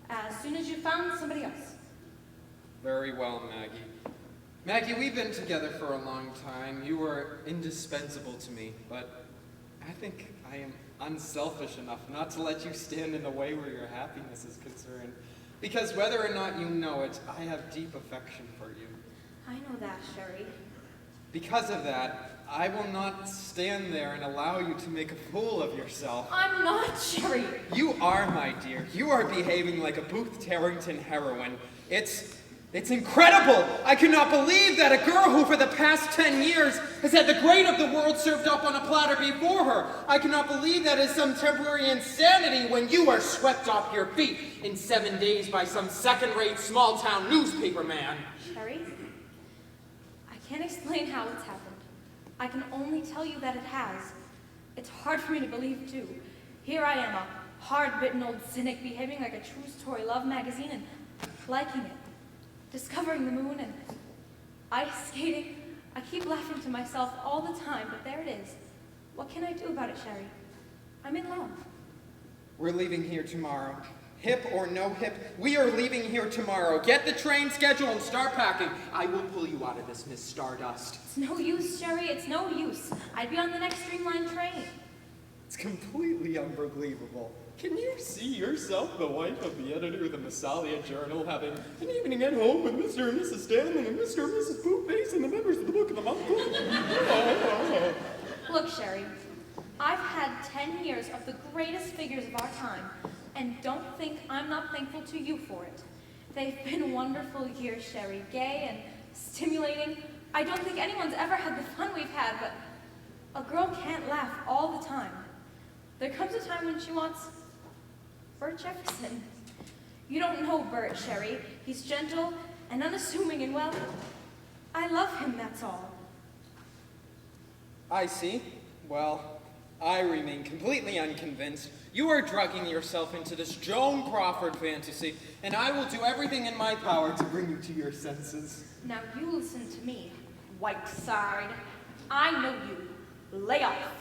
[SPEAKER 2] as soon as you found somebody else.
[SPEAKER 4] Very well, Maggie. Maggie, we've been together for a long time. You were indispensable to me, but I think I am unselfish enough not to let you stand in the way where your happiness is concerned. Because whether or not you know it, I have deep affection for you.
[SPEAKER 2] I know that, Sherry.
[SPEAKER 4] Because of that, I will not stand there and allow you to make a fool of yourself.
[SPEAKER 2] I'm not, Sherry.
[SPEAKER 4] You are, my dear. You are behaving like a Booth Tarrington heroine. It's incredible! I cannot believe that a girl who for the past 10 years has had the great of the world served up on a platter before her. I cannot believe that is some temporary insanity when you are swept off your feet in 7 days by some second-rate small-town newspaper man.
[SPEAKER 2] Sherry, I can't explain how it's happened. I can only tell you that it has. It's hard for me to believe, too. Here I am, a hard-bitten old cynic behaving like a true story love magazine and liking it. Discovering the moon and ice skating. I keep laughing to myself all the time, but there it is. What can I do about it, Sherry? I'm in love.
[SPEAKER 4] We're leaving here tomorrow. Hip or no hip, we are leaving here tomorrow. Get the train schedule and start packing. I will pull you out of this, Miss Stardust.
[SPEAKER 8] It's no use, Sherry. It's no use. I'd be on the next streamlined train.
[SPEAKER 4] It's completely unbelievable. Can you see yourself, the wife of the editor of the Massalia Journal, having an evening at home with Mr. and Mrs. Stanley and Mr. and Mrs. Poopface and the members of the Book of the Month?
[SPEAKER 8] Look, Sherry, I've had 10 years of the greatest figures of our time, and don't think I'm not thankful to you for it. They've been wonderful years, Sherry, gay and stimulating. I don't think anyone's ever had the fun we've had, but a girl can't laugh all the time. There comes a time when she wants Bert Jefferson. You don't know Bert, Sherry. He's gentle and unassuming and, well, I love him, that's all.
[SPEAKER 4] I see. Well, I remain completely unconvinced. You are drugging yourself into this Joan Crawford fantasy, and I will do everything in my power to bring you to your senses.
[SPEAKER 8] Now you listen to me, Whiteside. I know you. Lay off.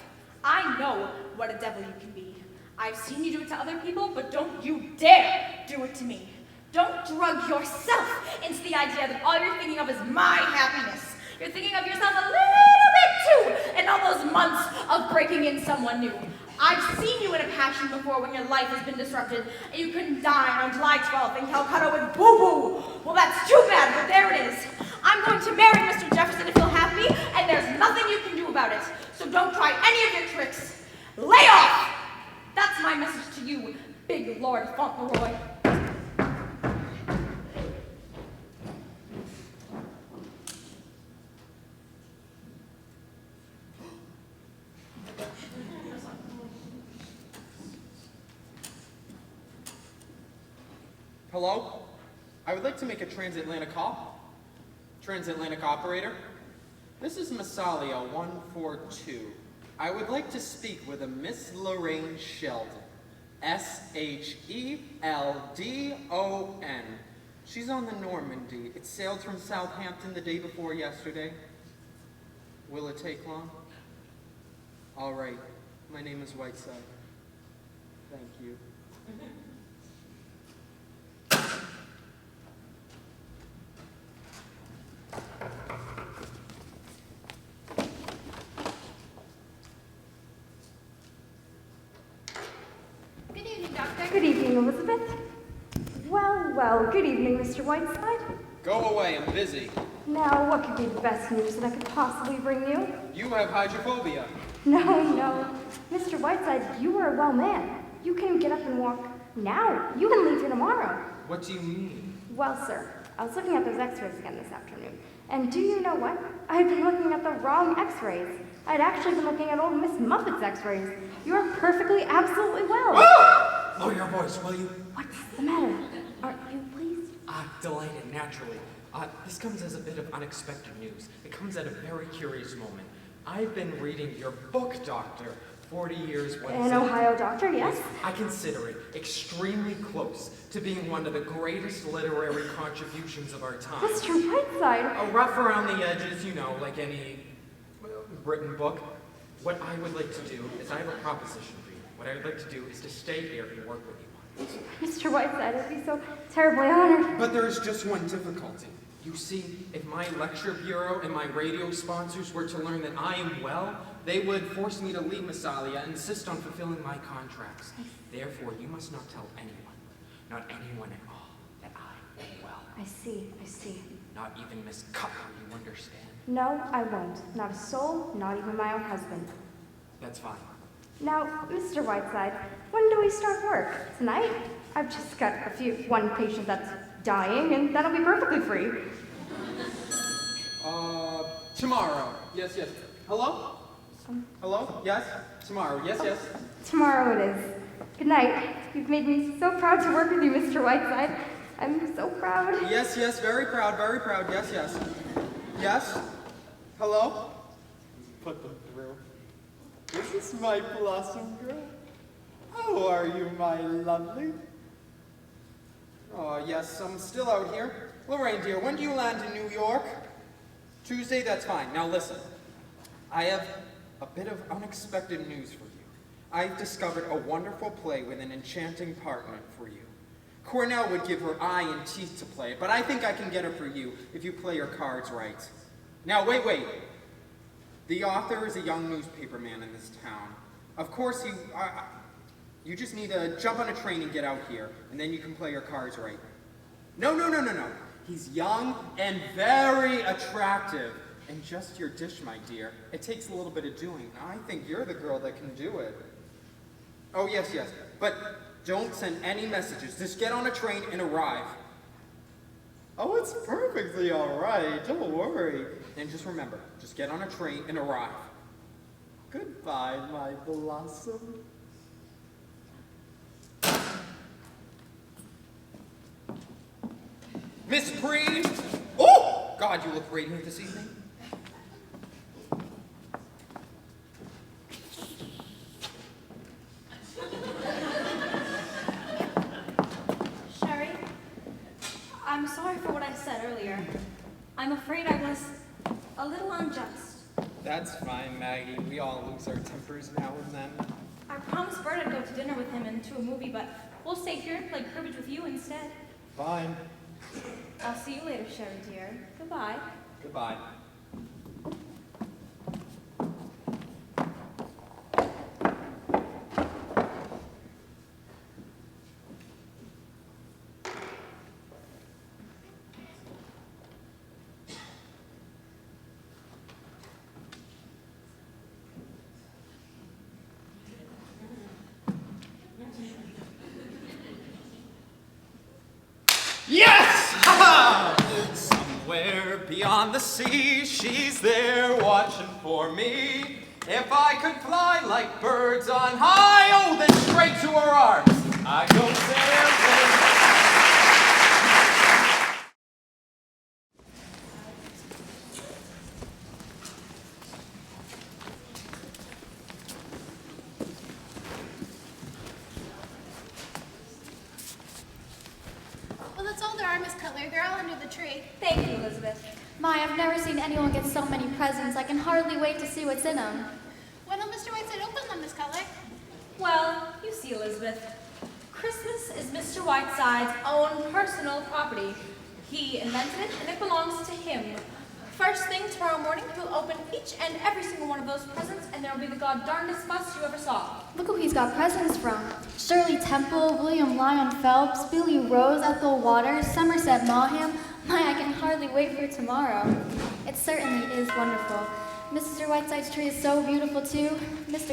[SPEAKER 8] I know what a devil you can be. I've seen you do it to other people, but don't you dare do it to me. Don't drug yourself into the idea that all you're thinking of is my happiness. You're thinking of yourself a little bit too, in all those months of breaking in someone new. I've seen you in a passion before when your life has been disrupted and you couldn't dine on July 12th in Calcutta with boo-boo. Well, that's too bad, but there it is. I'm going to marry Mr. Jefferson if he'll have me, and there's nothing you can do about it. So don't try any of your tricks. Lay off! That's my message to you, big Lord Fauntleroy.
[SPEAKER 4] Hello? I would like to make a transatlantic call. Transatlantic operator? This is Massalia 142. I would like to speak with a Miss Lorraine Sheldon. S-H-E-L-D-O-N. She's on the Normandy. It sailed from Southampton the day before yesterday. Will it take long? All right. My name is Whiteside. Thank you.
[SPEAKER 7] Good evening, Doctor. Good evening, Elizabeth. Well, well, good evening, Mr. Whiteside.
[SPEAKER 4] Go away, I'm busy.
[SPEAKER 7] Now, what could be the best news that I could possibly bring you?
[SPEAKER 4] You have hydrophobia.
[SPEAKER 7] No, no. Mr. Whiteside, you are a well man. You can get up and walk now. You can leave here tomorrow.
[SPEAKER 4] What do you mean?
[SPEAKER 7] Well, sir, I was looking at those x-rays again this afternoon. And do you know what? I had been looking at the wrong x-rays. I'd actually been looking at old Miss Muffet's x-rays. You are perfectly, absolutely well.
[SPEAKER 14] Lower your voice, will you?
[SPEAKER 7] What's the matter? Aren't you pleased?
[SPEAKER 14] Delighted, naturally. This comes as a bit of unexpected news. It comes at a very curious moment. I've been reading your book, Doctor. 40 years.
[SPEAKER 7] An Ohio doctor, yes?
[SPEAKER 14] I consider it extremely close to being one of the greatest literary contributions of our time.
[SPEAKER 7] Mr. Whiteside.
[SPEAKER 14] Rough around the edges, you know, like any written book. What I would like to do is I have a proposition for you. What I would like to do is to stay here and work with you.
[SPEAKER 7] Mr. Whiteside, I'd be so terribly honored.
[SPEAKER 4] But there is just one difficulty.
[SPEAKER 14] You see, if my lecture bureau and my radio sponsors were to learn that I am well, they would force me to leave Massalia and insist on fulfilling my contracts. Therefore, you must not tell anyone, not anyone at all, that I am well.
[SPEAKER 7] I see.
[SPEAKER 14] Not even Miss Cutler, you understand?
[SPEAKER 7] No, I won't. Not a soul, not even my own husband.
[SPEAKER 14] That's fine.
[SPEAKER 7] Now, Mr. Whiteside, when do we start work? Tonight? I've just got one patient that's dying, and that'll be perfectly free.
[SPEAKER 4] Tomorrow. Yes. Hello? Hello? Yes? Tomorrow. Yes.
[SPEAKER 7] Tomorrow it is. Good night. You've made me so proud to work with you, Mr. Whiteside. I'm so proud.
[SPEAKER 4] Yes, very proud, yes. Yes? Hello? Put them through. This is my blossom girl. How are you, my lovely? Oh, yes, I'm still out here. Lorraine, dear, when do you land in New York? Tuesday? That's fine. Now listen. I have a bit of unexpected news for you. I've discovered a wonderful play with an enchanting partner for you. Cornell would give her eye and teeth to play it, but I think I can get her for you if you play your cards right. Now, wait. The author is a young newspaper man in this town. Of course, you just need to jump on a train and get out here, and then you can play your cards right. No. He's young and very attractive. And just your dish, my dear. It takes a little bit of doing. I think you're the girl that can do it. Oh, yes. But don't send any messages. Just get on a train and arrive. Oh, it's perfectly all right. Don't worry. And just remember, just get on a train and arrive. Goodbye, my blossom. Miss Bree! Oh! God, you look radiant this evening.
[SPEAKER 8] Sherry, I'm sorry for what I said earlier. I'm afraid I was a little unjust.
[SPEAKER 4] That's fine, Maggie. We all lose our tempers now and then.
[SPEAKER 8] I promised Bert I'd go to dinner with him and to a movie, but we'll stay here and play cribbage with you instead.
[SPEAKER 4] Fine.
[SPEAKER 8] I'll see you later, Sherry dear. Goodbye.
[SPEAKER 4] Goodbye. Yes! Ha! Somewhere beyond the sea, she's there watching for me. If I could fly like birds on high, oh, then straight to her arms I go sailing.
[SPEAKER 3] Well, that's all there are, Miss Cutler. They're all under the tree.
[SPEAKER 8] Thank you, Elizabeth.
[SPEAKER 3] My, I've never seen anyone get so many presents. I can hardly wait to see what's in them.
[SPEAKER 15] When will Mr. Whiteside open them, Miss Cutler?
[SPEAKER 8] Well, you see, Elizabeth, Christmas is Mr. Whiteside's own personal property. He invented it, and it belongs to him. First thing tomorrow morning, he'll open each and every single one of those presents, and there'll be the god-darndest fuss you ever saw.
[SPEAKER 3] Look who he's got presents from. Shirley Temple, William Lyon Phelps, Billy Rose, Ethel Waters, Somerset Maugham. My, I can hardly wait for tomorrow. It certainly is wonderful. Mr. Whiteside's tree is so beautiful, too. Mr.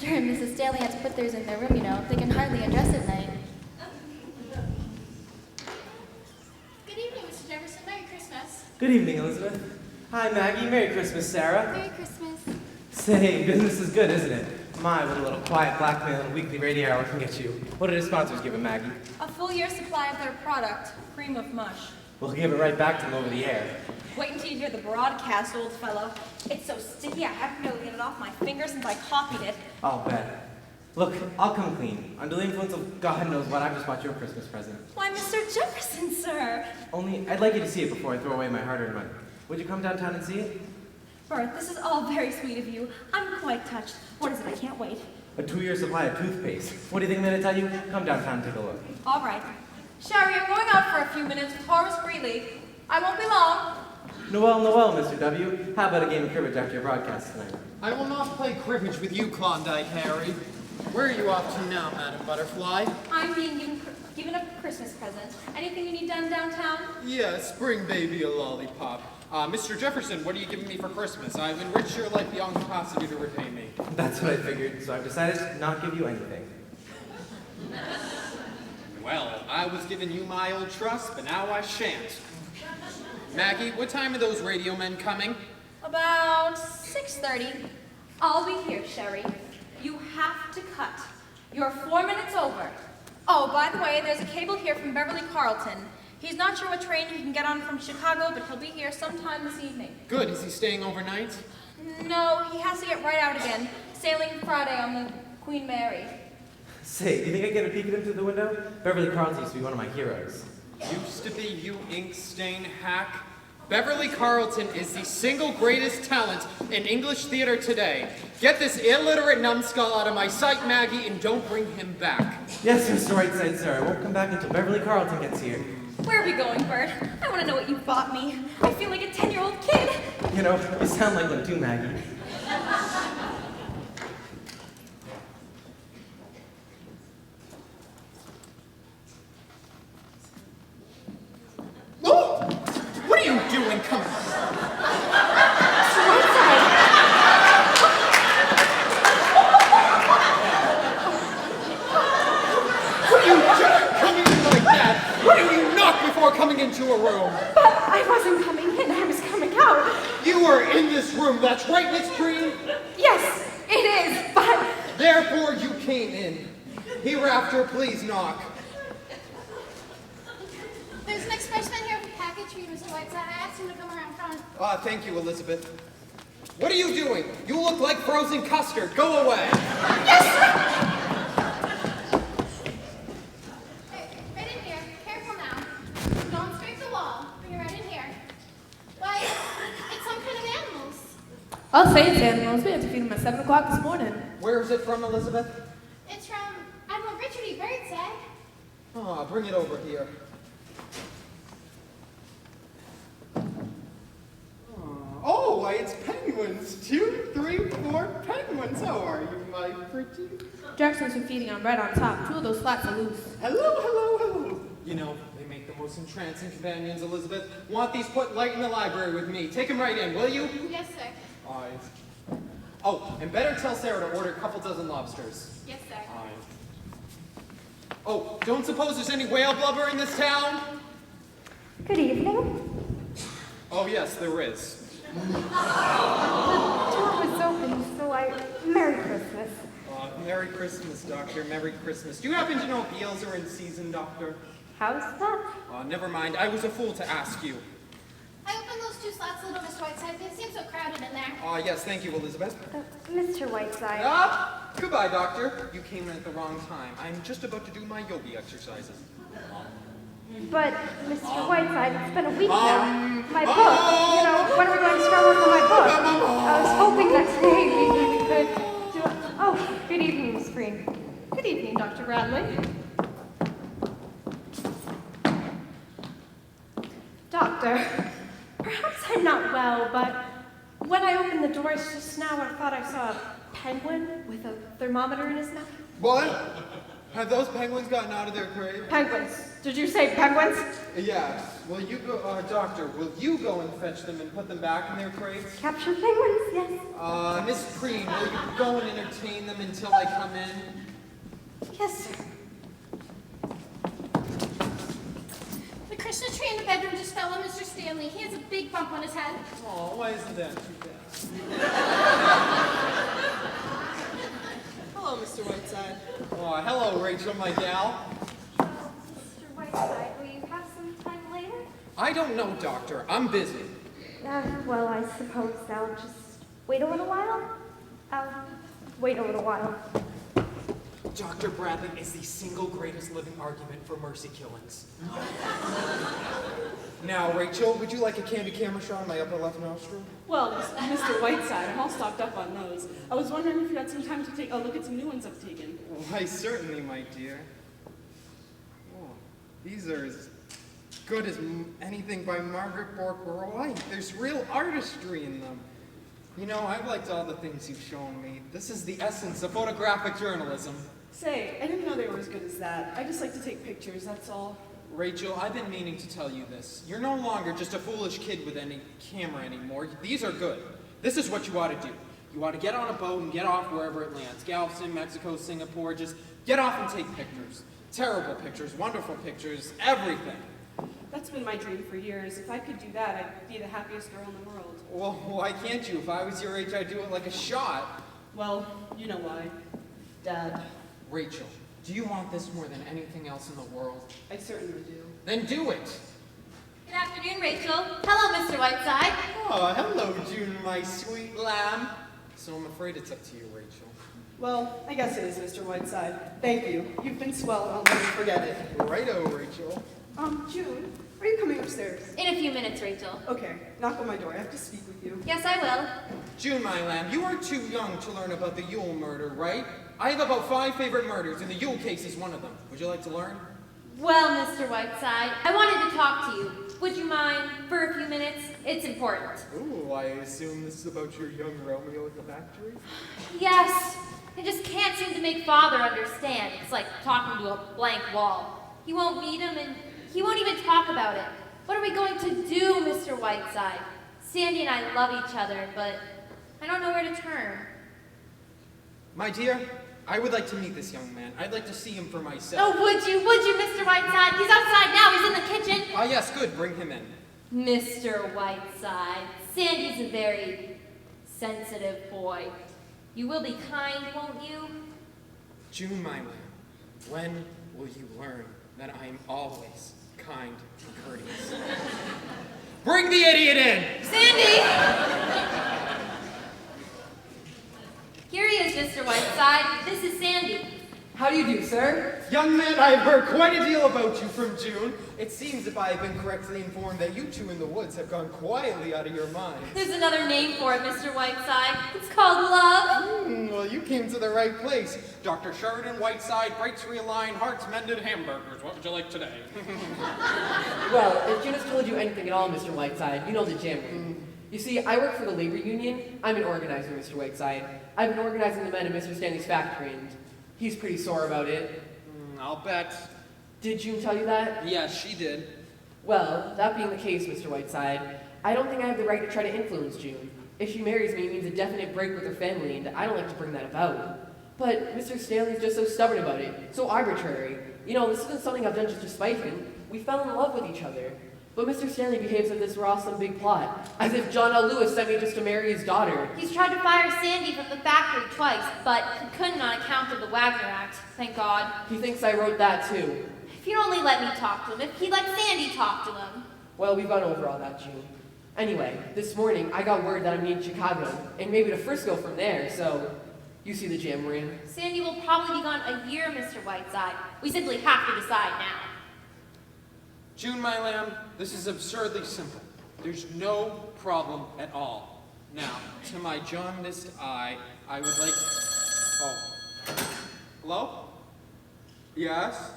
[SPEAKER 3] and Mrs. Stanley had to put theirs in their room, you know. They can hardly undress at night.
[SPEAKER 15] Good evening, Mr. Jefferson. Merry Christmas.
[SPEAKER 10] Good evening, Elizabeth. Hi, Maggie. Merry Christmas, Sarah.
[SPEAKER 3] Merry Christmas.
[SPEAKER 10] Say, business is good, isn't it? My, what a little quiet blackmail and weekly radio hour can get you. What did his sponsors give him, Maggie?
[SPEAKER 8] A full year's supply of their product, cream of mush.
[SPEAKER 10] We'll give it right back to him over the air.
[SPEAKER 8] Wait until you hear the broadcast, old fellow. It's so sticky, I haven't been able to get it off my finger since I copied it.
[SPEAKER 10] I'll bet. Look, I'll come clean. Under the influence of God knows what, I've just bought you a Christmas present.
[SPEAKER 8] Why, Mr. Jefferson, sir.
[SPEAKER 10] Only, I'd like you to see it before I throw away my hard-earned money. Would you come downtown and see it?
[SPEAKER 8] Bert, this is all very sweet of you. I'm quite touched. What is it? I can't wait.
[SPEAKER 10] A 2-year supply of toothpaste. What do you think I'm going to tell you? Come downtown and take a look.
[SPEAKER 8] All right. Sherry, I'm going out for a few minutes with Horace Greeley. I won't be long.
[SPEAKER 10] Noel, Mr. W. How about a game of cribbage after your broadcast tonight?
[SPEAKER 4] I will not play cribbage with you, Klondike Harry. Where are you off to now, Madam Butterfly?
[SPEAKER 8] I'm being given a Christmas present. Anything you need done downtown?
[SPEAKER 4] Yes, bring baby a lollipop. Mr. Jefferson, what are you giving me for Christmas? I've enriched your life beyond capacity to repay me.
[SPEAKER 10] That's what I figured, so I've decided to not give you anything.
[SPEAKER 4] Well, I was giving you my old trust, but now I shan't. Maggie, what time are those radio men coming?
[SPEAKER 8] About 6:30. I'll be here, Sherry. You have to cut. You're 4 minutes over. Oh, by the way, there's a cable here from Beverly Carlton. He's not sure what train he can get on from Chicago, but he'll be here sometime this evening.
[SPEAKER 4] Good. Is he staying overnight?
[SPEAKER 8] No, he has to get right out again. Sailing Friday on the Queen Mary.
[SPEAKER 10] Say, do you think I get a peek at him through the window? Beverly Carlton used to be one of my heroes.
[SPEAKER 4] Used to be, you ink-stained hack. Beverly Carlton is the single greatest talent in English theater today. Get this illiterate numbskull out of my sight, Maggie, and don't bring him back.
[SPEAKER 10] Yes, Mr. Whiteside, sir. I won't come back until Beverly Carlton gets here.
[SPEAKER 8] Where are we going, Bert? I want to know what you bought me. I feel like a 10-year-old kid.
[SPEAKER 10] You know, you sound like them too, Maggie.
[SPEAKER 4] Oh! What are you doing? Come on. What are you doing coming in like that? Why do you knock before coming into a room?
[SPEAKER 9] But I wasn't coming in, I was coming out.
[SPEAKER 4] You were in this room, that's right, Miss Green?
[SPEAKER 9] Yes, it is, but...
[SPEAKER 4] Therefore you came in. Hereafter, please knock.
[SPEAKER 15] There's an expressman here with a package for you, Mr. Whiteside. I asked him to come around front.
[SPEAKER 4] Thank you, Elizabeth. What are you doing? You look like frozen custard. Go away.
[SPEAKER 15] Yes, sir! Hey, right in here. Careful now. Don't scrape the wall. Bring it right in here. Why, it's some kind of animals.
[SPEAKER 7] I'll say it's animals. We had to feed them at 7 o'clock this morning.
[SPEAKER 4] Where is it from, Elizabeth?
[SPEAKER 15] It's from Admiral Richard E. Birdseye.
[SPEAKER 4] Oh, bring it over here. Oh, why, it's penguins. 2, 3, 4 penguins. How are you, my pretty?
[SPEAKER 7] Jackson's been feeding on right on top. 2 of those slats are loose.
[SPEAKER 4] Hello, hello, hello. You know, they make the most entrancing companions, Elizabeth. Want these put light in the library with me. Take them right in, will you?
[SPEAKER 15] Yes, sir.
[SPEAKER 4] Aye. Oh, and better tell Sarah to order a couple dozen lobsters.
[SPEAKER 15] Yes, sir.
[SPEAKER 4] Aye. Oh, don't suppose there's any whale blubber in this town?
[SPEAKER 7] Good evening.
[SPEAKER 4] Oh, yes, there is.
[SPEAKER 7] The door was open, so Merry Christmas.
[SPEAKER 4] Merry Christmas, Doctor. Merry Christmas. Do you happen to know if eels are in season, Doctor?
[SPEAKER 7] How's that?
[SPEAKER 4] Never mind. I was a fool to ask you.
[SPEAKER 15] I opened those 2 slots a little, Mr. Whiteside. They seem so crowded in there.
[SPEAKER 4] Yes, thank you, Elizabeth.
[SPEAKER 7] Mr. Whiteside.
[SPEAKER 4] Goodbye, Doctor. You came in at the wrong time. I'm just about to do my yogi exercises.
[SPEAKER 7] But, Mr. Whiteside, it's been a week now. My book, you know, when are we going to start working on my book? I was hoping that today we could do it. Oh, good evening, Miss Green.
[SPEAKER 1] Good evening, Dr. Bradley.
[SPEAKER 8] Doctor, perhaps I'm not well, but when I opened the doors just now, I thought I saw a penguin with a thermometer in his mouth.
[SPEAKER 4] What? Have those penguins gotten out of their crate?
[SPEAKER 8] Penguins. Did you say penguins?
[SPEAKER 4] Yeah. Will you go, Doctor, will you go and fetch them and put them back in their crates?
[SPEAKER 7] Capture penguins, yes.
[SPEAKER 4] Miss Green, will you go and entertain them until I come in?
[SPEAKER 8] Yes, sir.
[SPEAKER 15] The Christmas tree in the bedroom just fell on Mr. Stanley. He has a big bump on his head.
[SPEAKER 4] Oh, why isn't that too bad?
[SPEAKER 1] Hello, Mr. Whiteside.
[SPEAKER 4] Oh, hello, Rachel, my gal.
[SPEAKER 7] Mr. Whiteside, will you have some time later?
[SPEAKER 4] I don't know, Doctor. I'm busy.
[SPEAKER 7] Well, I suppose I'll just wait a little while. I'll wait a little while.
[SPEAKER 14] Dr. Bradley is the single greatest living argument for mercy killings.
[SPEAKER 4] Now, Rachel, would you like a candy camera shot on my upper left nostril?
[SPEAKER 1] Well, Mr. Whiteside, I'm all stocked up on those. I was wondering if you had some time to take a look at some new ones I've taken.
[SPEAKER 4] Why, certainly, my dear. Oh, these are as good as anything by Margaret Bork White. There's real artistry in them. You know, I've liked all the things you've shown me. This is the essence of photographic journalism.
[SPEAKER 1] Say, I didn't know they were as good as that. I just like to take pictures, that's all.
[SPEAKER 4] Rachel, I've been meaning to tell you this. You're no longer just a foolish kid with any camera anymore. These are good. This is what you ought to do. You ought to get on a boat and get off wherever it lands. Galveston, Mexico, Singapore. Just get off and take pictures. Terrible pictures, wonderful pictures, everything.
[SPEAKER 1] That's been my dream for years. If I could do that, I'd be the happiest girl in the world.
[SPEAKER 4] Well, why can't you? If I was your age, I'd do it like a shot.
[SPEAKER 1] Well, you know why. Dad.
[SPEAKER 4] Rachel, do you want this more than anything else in the world?
[SPEAKER 1] I certainly do.
[SPEAKER 4] Then do it.
[SPEAKER 2] Good afternoon, Rachel. Hello, Mr. Whiteside.
[SPEAKER 4] Oh, hello, June, my sweet lamb. So I'm afraid it's up to you, Rachel.
[SPEAKER 1] Well, I guess it is, Mr. Whiteside. Thank you. You've been swell, and I'll never forget it.
[SPEAKER 4] Righto, Rachel.
[SPEAKER 1] June, are you coming upstairs?
[SPEAKER 13] In a few minutes, Rachel.
[SPEAKER 1] Okay, knock on my door. I have to speak with you.
[SPEAKER 13] Yes, I will.
[SPEAKER 4] June, my lamb, you are too young to learn about the Yule murder, right? I have about 5 favorite murders, and the Yule case is one of them. Would you like to learn?
[SPEAKER 13] Well, Mr. Whiteside, I wanted to talk to you. Would you mind for a few minutes? It's important.
[SPEAKER 4] Ooh, I assume this is about your young Romeo at the factory?
[SPEAKER 13] Yes. I just can't seem to make Father understand. It's like talking to a blank wall. He won't meet him, and he won't even talk about it. What are we going to do, Mr. Whiteside? Sandy and I love each other, but I don't know where to turn.
[SPEAKER 4] My dear, I would like to meet this young man. I'd like to see him for myself.
[SPEAKER 13] Oh, would you, Mr. Whiteside? He's outside now. He's in the kitchen.
[SPEAKER 4] Ah, yes, good. Bring him in.
[SPEAKER 13] Mr. Whiteside, Sandy's a very sensitive boy. You will be kind, won't you?
[SPEAKER 4] June, my lamb, when will you learn that I am always kind and courteous? Bring the idiot in!
[SPEAKER 13] Sandy! Here he is, Mr. Whiteside. This is Sandy.
[SPEAKER 16] How do you do, sir?
[SPEAKER 4] Young man, I have heard quite a deal about you from June. It seems, if I have been correctly informed, that you two in the woods have gone quietly out of your minds.
[SPEAKER 13] There's another name for it, Mr. Whiteside. It's called love.
[SPEAKER 4] Well, you came to the right place. Dr. Sheridan Whiteside, Brights Realigned, Hearts Mended, Hamburgers. What would you like today?
[SPEAKER 16] Well, if June has told you anything at all, Mr. Whiteside, you know the jam room. You see, I work for the labor union. I'm an organizer, Mr. Whiteside. I've been organizing the men at Mr. Stanley's factory, and he's pretty sore about it.
[SPEAKER 4] I'll bet.
[SPEAKER 16] Did June tell you that?
[SPEAKER 4] Yes, she did.
[SPEAKER 16] Well, that being the case, Mr. Whiteside, I don't think I have the right to try to influence June. If she marries me, it means a definite break with her family, and I don't like to bring that about. But Mr. Stanley's just so stubborn about it, so arbitrary. You know, this isn't something I've done just to spite him. We fell in love with each other. But Mr. Stanley behaves as if this were all some big plot, as if John L. Lewis sent me just to marry his daughter.
[SPEAKER 13] He's tried to fire Sandy from the factory twice, but he couldn't on account of the Wagner Act, thank God.
[SPEAKER 16] He thinks I wrote that too.
[SPEAKER 13] If you'd only let me talk to him, if he'd let Sandy talk to him.
[SPEAKER 16] Well, we've gone over all that, June. Anyway, this morning I got word that I'm in Chicago, and maybe to Frisco from there, so you see the jam we're in.
[SPEAKER 13] Sandy will probably be gone a year, Mr. Whiteside. We simply have to decide now.
[SPEAKER 14] June, my lamb, this is absurdly simple. There's no problem at all. Now, to my jaundiced eye, I would like... Oh. Hello? Yes?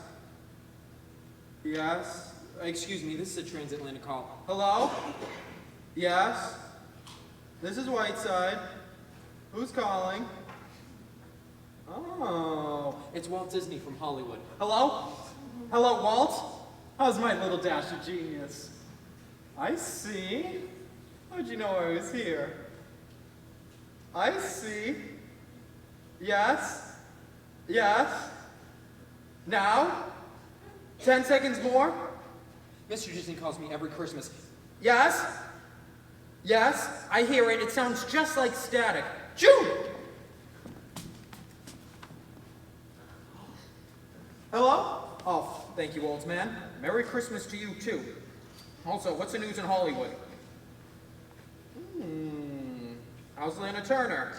[SPEAKER 14] Yes? Excuse me, this is a transatlantic call. Hello? Yes? This is Whiteside. Who's calling? Oh, it's Walt Disney from Hollywood. Hello? Hello, Walt? How's my little dash of genius? I see. How'd you know I was here? I see. Yes? Yes? Now? 10 seconds more? Mr. Disney calls me every Christmas. Yes? Yes? I hear it. It sounds just like static. June! Hello? Oh, thank you, old man. Merry Christmas to you, too. Also, what's the news in Hollywood? How's Lana Turner?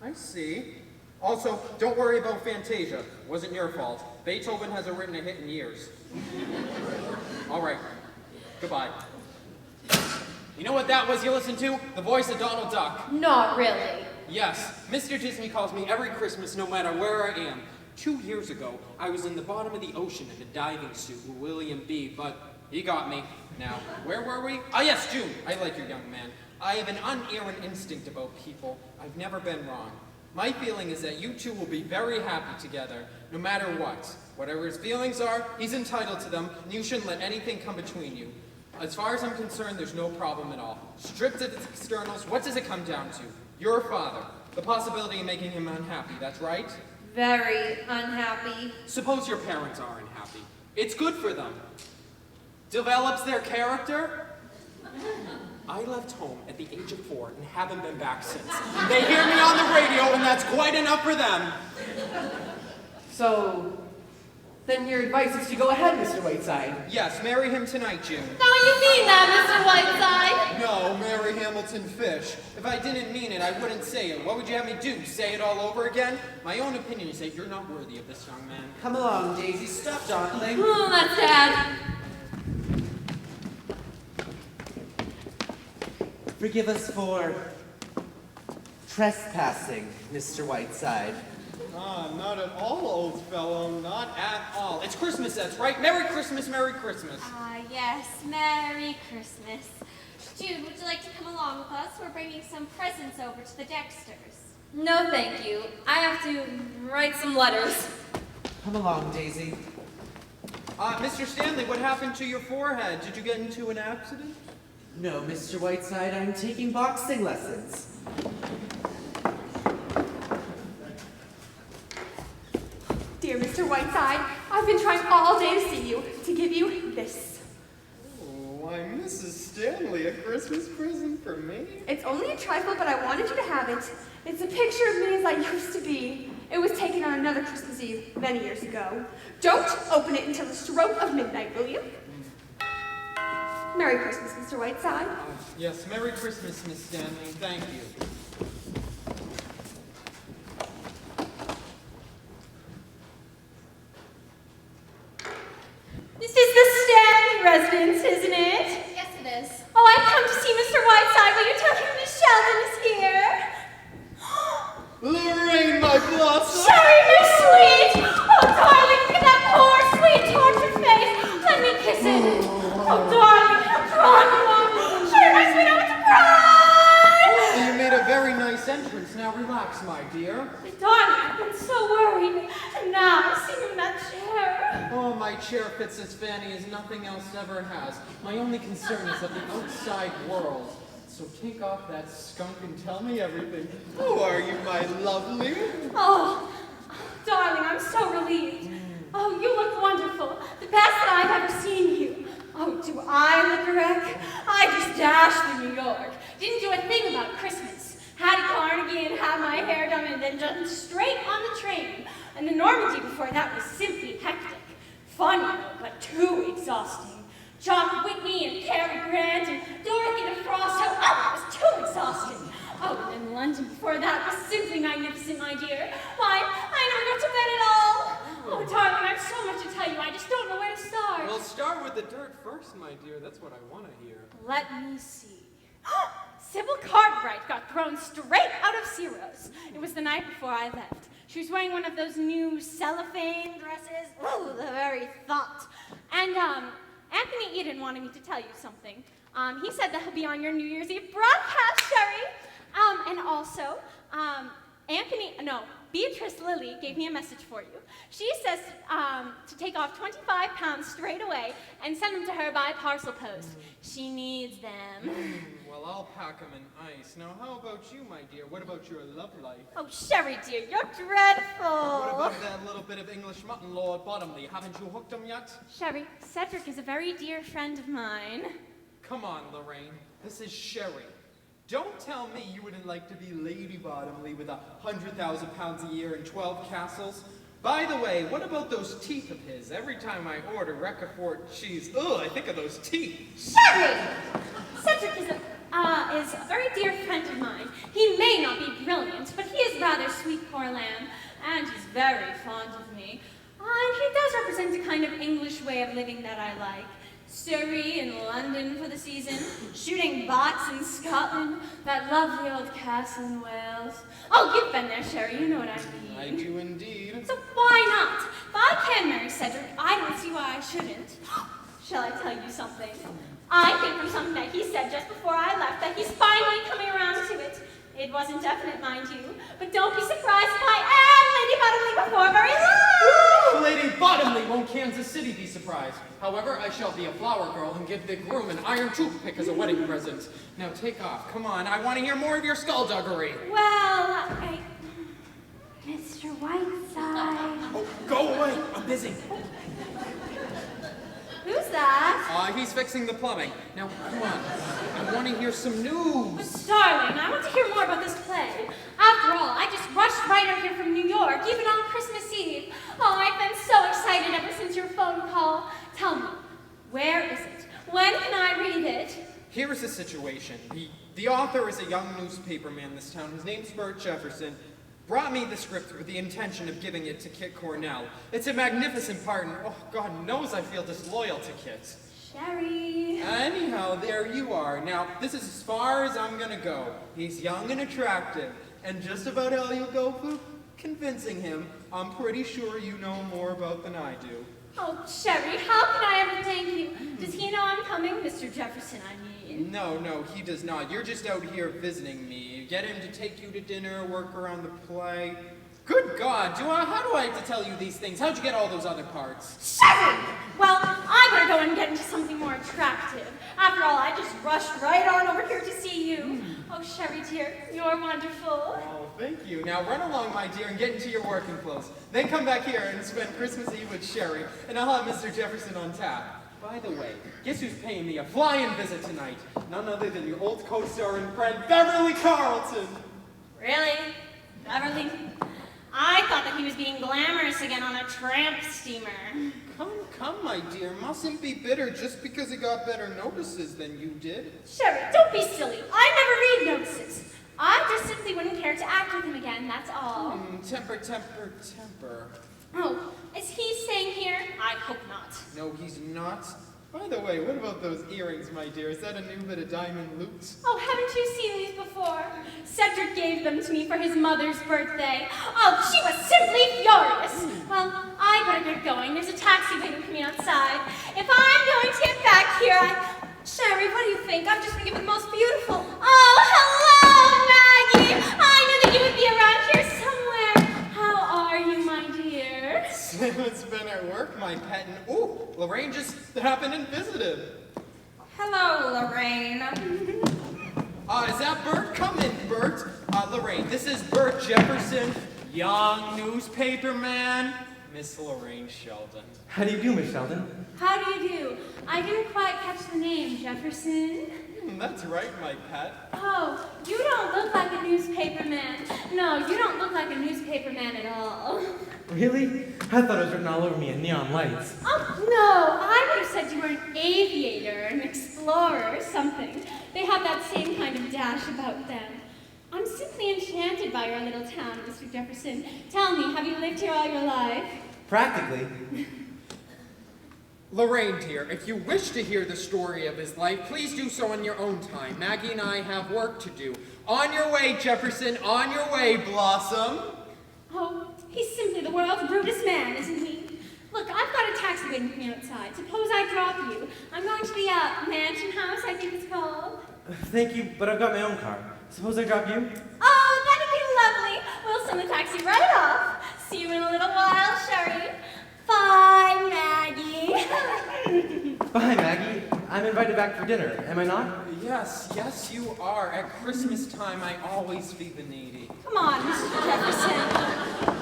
[SPEAKER 14] I see. Also, don't worry about Fantasia. Wasn't your fault. Beethoven hasn't written a hit in years. All right. Goodbye. You know what that was you listened to? The voice of Donald Duck.
[SPEAKER 13] Not really.
[SPEAKER 14] Yes, Mr. Disney calls me every Christmas no matter where I am. 2 years ago, I was in the bottom of the ocean in a diving suit with William B., but he got me. Now, where were we? Ah, yes, June. I like your young man. I have an unerring instinct about people. I've never been wrong. My feeling is that you two will be very happy together, no matter what. Whatever his feelings are, he's entitled to them, and you shouldn't let anything come between you. As far as I'm concerned, there's no problem at all. Stripped of its externals, what does it come down to? Your father. The possibility of making him unhappy, that's right?
[SPEAKER 13] Very unhappy.
[SPEAKER 14] Suppose your parents are unhappy. It's good for them. Develops their character. I left home at the age of 4 and haven't been back since. They hear me on the radio and that's quite enough for them.
[SPEAKER 16] So, Then your advice is to go ahead, Mr. Whiteside.
[SPEAKER 4] Yes, marry him tonight, June.
[SPEAKER 13] Now you mean that, Mr. Whiteside?
[SPEAKER 4] No, marry Hamilton Fish. If I didn't mean it, I wouldn't say it. What would you have me do? Say it all over again? My own opinion is that you're not worthy of this young man.
[SPEAKER 6] Come along, Daisy. Stop dawdling.
[SPEAKER 13] Oh, that's Dad.
[SPEAKER 6] Forgive us for trespassing, Mr. Whiteside.
[SPEAKER 4] Ah, not at all, old fellow. Not at all. It's Christmas, that's right. Merry Christmas, Merry Christmas.
[SPEAKER 2] Ah, yes, Merry Christmas. Jude, would you like to come along with us? We're bringing some presents over to the Dexters.
[SPEAKER 13] No, thank you. I have to write some letters.
[SPEAKER 6] Come along, Daisy.
[SPEAKER 4] Mr. Stanley, what happened to your forehead? Did you get into an accident?
[SPEAKER 6] No, Mr. Whiteside, I'm taking boxing lessons.
[SPEAKER 9] Dear Mr. Whiteside, I've been trying all day to see you, to give you this.
[SPEAKER 4] Oh, why, Mrs. Stanley, a Christmas present for me?
[SPEAKER 9] It's only a trifle, but I wanted you to have it. It's a picture of me as I used to be. It was taken on another Christmas Eve many years ago. Don't open it until the stroke of midnight, will you? Merry Christmas, Mr. Whiteside.
[SPEAKER 4] Yes, Merry Christmas, Miss Stanley. Thank you.
[SPEAKER 8] This is the Stanley residence, isn't it?
[SPEAKER 2] Yes, it is.
[SPEAKER 8] Oh, I've come to see Mr. Whiteside. Will you tell him Miss Sheldon is here?
[SPEAKER 4] Lorraine, my blossom!
[SPEAKER 8] Sherry, Miss Sweet! Oh, darling, look at that poor, sweet, tortured face. Let me kiss it. Oh, darling, how drawn you are. Sherry, my sweet, I want to cry!
[SPEAKER 4] You made a very nice entrance. Now relax, my dear.
[SPEAKER 8] Darling, I've been so worried. And now I see you in that chair.
[SPEAKER 4] Oh, my chair fits as Fanny as nothing else ever has. My only concern is of the outside world. So take off that skunk and tell me everything. Who are you, my lovely?
[SPEAKER 8] Oh, darling, I'm so relieved. Oh, you look wonderful. The best that I've ever seen you. Oh, do I look a wreck? I just dashed through New York. Didn't do a thing about Christmas. Had a Carnegie and had my hair done and then jumped straight on the train. And the Normandy before that was simply hectic. Fun, you know, but too exhausting. John Whitney and Cary Grant and Dorothy DeFrost, oh, it was too exhausting. Oh, and then London before that was simply magnificent, my dear. Why, I never got to bed at all. Oh, darling, I have so much to tell you. I just don't know where to start.
[SPEAKER 4] Well, start with the dirt first, my dear. That's what I want to hear.
[SPEAKER 8] Let me see. Sybil Cartwright got thrown straight out of Ciro's. It was the night before I left. She was wearing one of those new cellophane dresses. Oh, the very thought. And, Anthony Eden wanted me to tell you something. He said that he'll be on your New Year's Eve broadcast, Sherry. And also, Beatrice Lilly gave me a message for you. She says to take off 25 pounds straight away and send them to her by parcel post. She needs them.
[SPEAKER 4] Well, I'll pack them in ice. Now, how about you, my dear? What about your love life?
[SPEAKER 8] Oh, Sherry, dear, you're dreadful.
[SPEAKER 4] What about that little bit of English mutton, Lord Bottomley? Haven't you hooked him yet?
[SPEAKER 8] Sherry, Cedric is a very dear friend of mine.
[SPEAKER 4] Come on, Lorraine. This is Sherry. Don't tell me you wouldn't like to be Lady Bottomley with 100,000 pounds a year and 12 castles. By the way, what about those teeth of his? Every time I order Roquefort cheese, I think of those teeth.
[SPEAKER 8] Sherry! Cedric is a very dear friend of mine. He may not be brilliant, but he is rather sweet, poor lamb, and he's very fond of me. And he does represent a kind of English way of living that I like. Surrey and London for the season, shooting bots in Scotland, that lovely old castle in Wales. Oh, you've been there, Sherry, you know what I mean.
[SPEAKER 4] I do indeed.
[SPEAKER 8] So why not? If I can marry Cedric, I don't see why I shouldn't. Shall I tell you something? I think from something that he said just before I left that he's finally coming around to it. It wasn't definite, mind you, but don't be surprised if I am Lady Bottomley before very long!
[SPEAKER 4] Lady Bottomley won't Kansas City be surprised. However, I shall be a flower girl and give the groom an iron toothpick as a wedding present. Now take off, come on, I want to hear more of your skullduggery.
[SPEAKER 8] Well, Mr. Whiteside.
[SPEAKER 4] Oh, go away, I'm busy.
[SPEAKER 8] Who's that?
[SPEAKER 4] He's fixing the plumbing. Now, come on, I want to hear some news.
[SPEAKER 8] But darling, I want to hear more about this play. After all, I just rushed right out here from New York, even on Christmas Eve.
[SPEAKER 2] Oh, I've been so excited ever since your phone call. Tell me, where is it? When can I read it?
[SPEAKER 4] Here is the situation. The author is a young newspaperman in this town. His name's Bert Jefferson. Brought me the script with the intention of giving it to Kit Cornell. It's a magnificent part, and oh, God knows I feel disloyal to Kit.
[SPEAKER 2] Sherry.
[SPEAKER 4] Anyhow, there you are. Now, this is as far as I'm gonna go. He's young and attractive, and just about all you'll go for convincing him. I'm pretty sure you know more about than I do.
[SPEAKER 2] Oh, Sherry, how can I ever thank you? Does he know I'm coming? Mr. Jefferson, I mean.
[SPEAKER 4] No, he does not. You're just out here visiting me. Get him to take you to dinner, work around the play. Good God, how do I have to tell you these things? How'd you get all those other parts?
[SPEAKER 2] Sherry! Well, I better go and get into something more attractive. After all, I just rushed right on over here to see you. Oh, Sherry, dear, you're wonderful.
[SPEAKER 4] Oh, thank you. Now run along, my dear, and get into your working clothes. Then come back here and spend Christmas Eve with Sherry, and I'll have Mr. Jefferson on tap. By the way, guess who's paying me a flying visit tonight? None other than your old co-star and friend, Beverly Carlton.
[SPEAKER 2] Really? Beverly? I thought that he was being glamorous again on a tramp steamer.
[SPEAKER 4] Come, my dear. Mustn't be bitter just because he got better notices than you did.
[SPEAKER 2] Sherry, don't be silly. I never read notices. I just simply wouldn't care to act with him again, that's all.
[SPEAKER 4] Temper.
[SPEAKER 2] Oh, is he staying here? I hope not.
[SPEAKER 4] No, he's not. By the way, what about those earrings, my dear? Is that a new bit of diamond loops?
[SPEAKER 2] Oh, haven't you seen these before? Cedric gave them to me for his mother's birthday. Oh, she was simply furious. Well, I better get going. There's a taxi waiting for me outside. If I'm going to get back here, Sherry, what do you think? I've just been given the most beautiful... Oh, hello, Maggie! I knew that you would be around here somewhere. How are you, my dear?
[SPEAKER 4] It's been at work, my pet, and ooh, Lorraine just happened and visited.
[SPEAKER 8] Hello, Lorraine.
[SPEAKER 4] Is that Bert? Come in, Bert. Lorraine, this is Bert Jefferson, young newspaperman, Miss Lorraine Sheldon.
[SPEAKER 10] How do you do, Miss Sheldon?
[SPEAKER 2] How do you do? I didn't quite catch the name, Jefferson.
[SPEAKER 4] That's right, my pet.
[SPEAKER 2] Oh, you don't look like a newspaperman. No, you don't look like a newspaperman at all.
[SPEAKER 10] Really? I thought it was written all over me in neon lights.
[SPEAKER 2] Oh, no, I would have said you were an aviator, an explorer, or something. They have that same kind of dash about them. I'm simply enchanted by your little town, Mr. Jefferson. Tell me, have you lived here all your life?
[SPEAKER 10] Practically.
[SPEAKER 4] Lorraine, dear, if you wish to hear the story of his life, please do so on your own time. Maggie and I have work to do. On your way, Jefferson, on your way, Blossom.
[SPEAKER 2] Oh, he's simply the world's rudest man, isn't he? Look, I've got a taxi waiting for me outside. Suppose I drop you. I'm going to the mansion house, I think it's called.
[SPEAKER 10] Thank you, but I've got my own car. Suppose I drop you?
[SPEAKER 2] Oh, that'd be lovely. We'll send the taxi right off. See you in a little while, Sherry. Bye, Maggie.
[SPEAKER 10] Bye, Maggie. I'm invited back for dinner, am I not?
[SPEAKER 4] Yes, you are. At Christmas time, I always feed the needy.
[SPEAKER 2] Come on, Mr. Jefferson.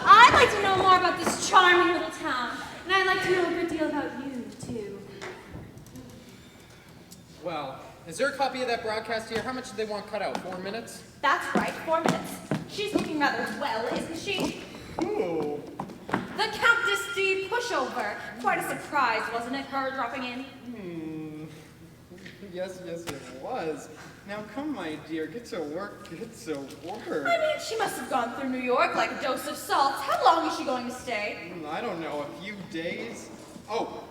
[SPEAKER 2] I'd like to know more about this charming little town, and I'd like to know a good deal about you, too.
[SPEAKER 4] Well, is there a copy of that broadcast here? How much do they want cut out? 4 minutes?
[SPEAKER 8] That's right, 4 minutes. She's looking rather well, isn't she?
[SPEAKER 4] Ooh.
[SPEAKER 8] The Countess D pushover. Quite a surprise, wasn't it, her dropping in?
[SPEAKER 4] Yes, it was. Now come, my dear, get to work.
[SPEAKER 8] I mean, she must have gone through New York like a dose of salt. How long is she going to stay?
[SPEAKER 4] I don't know, a few days. Oh.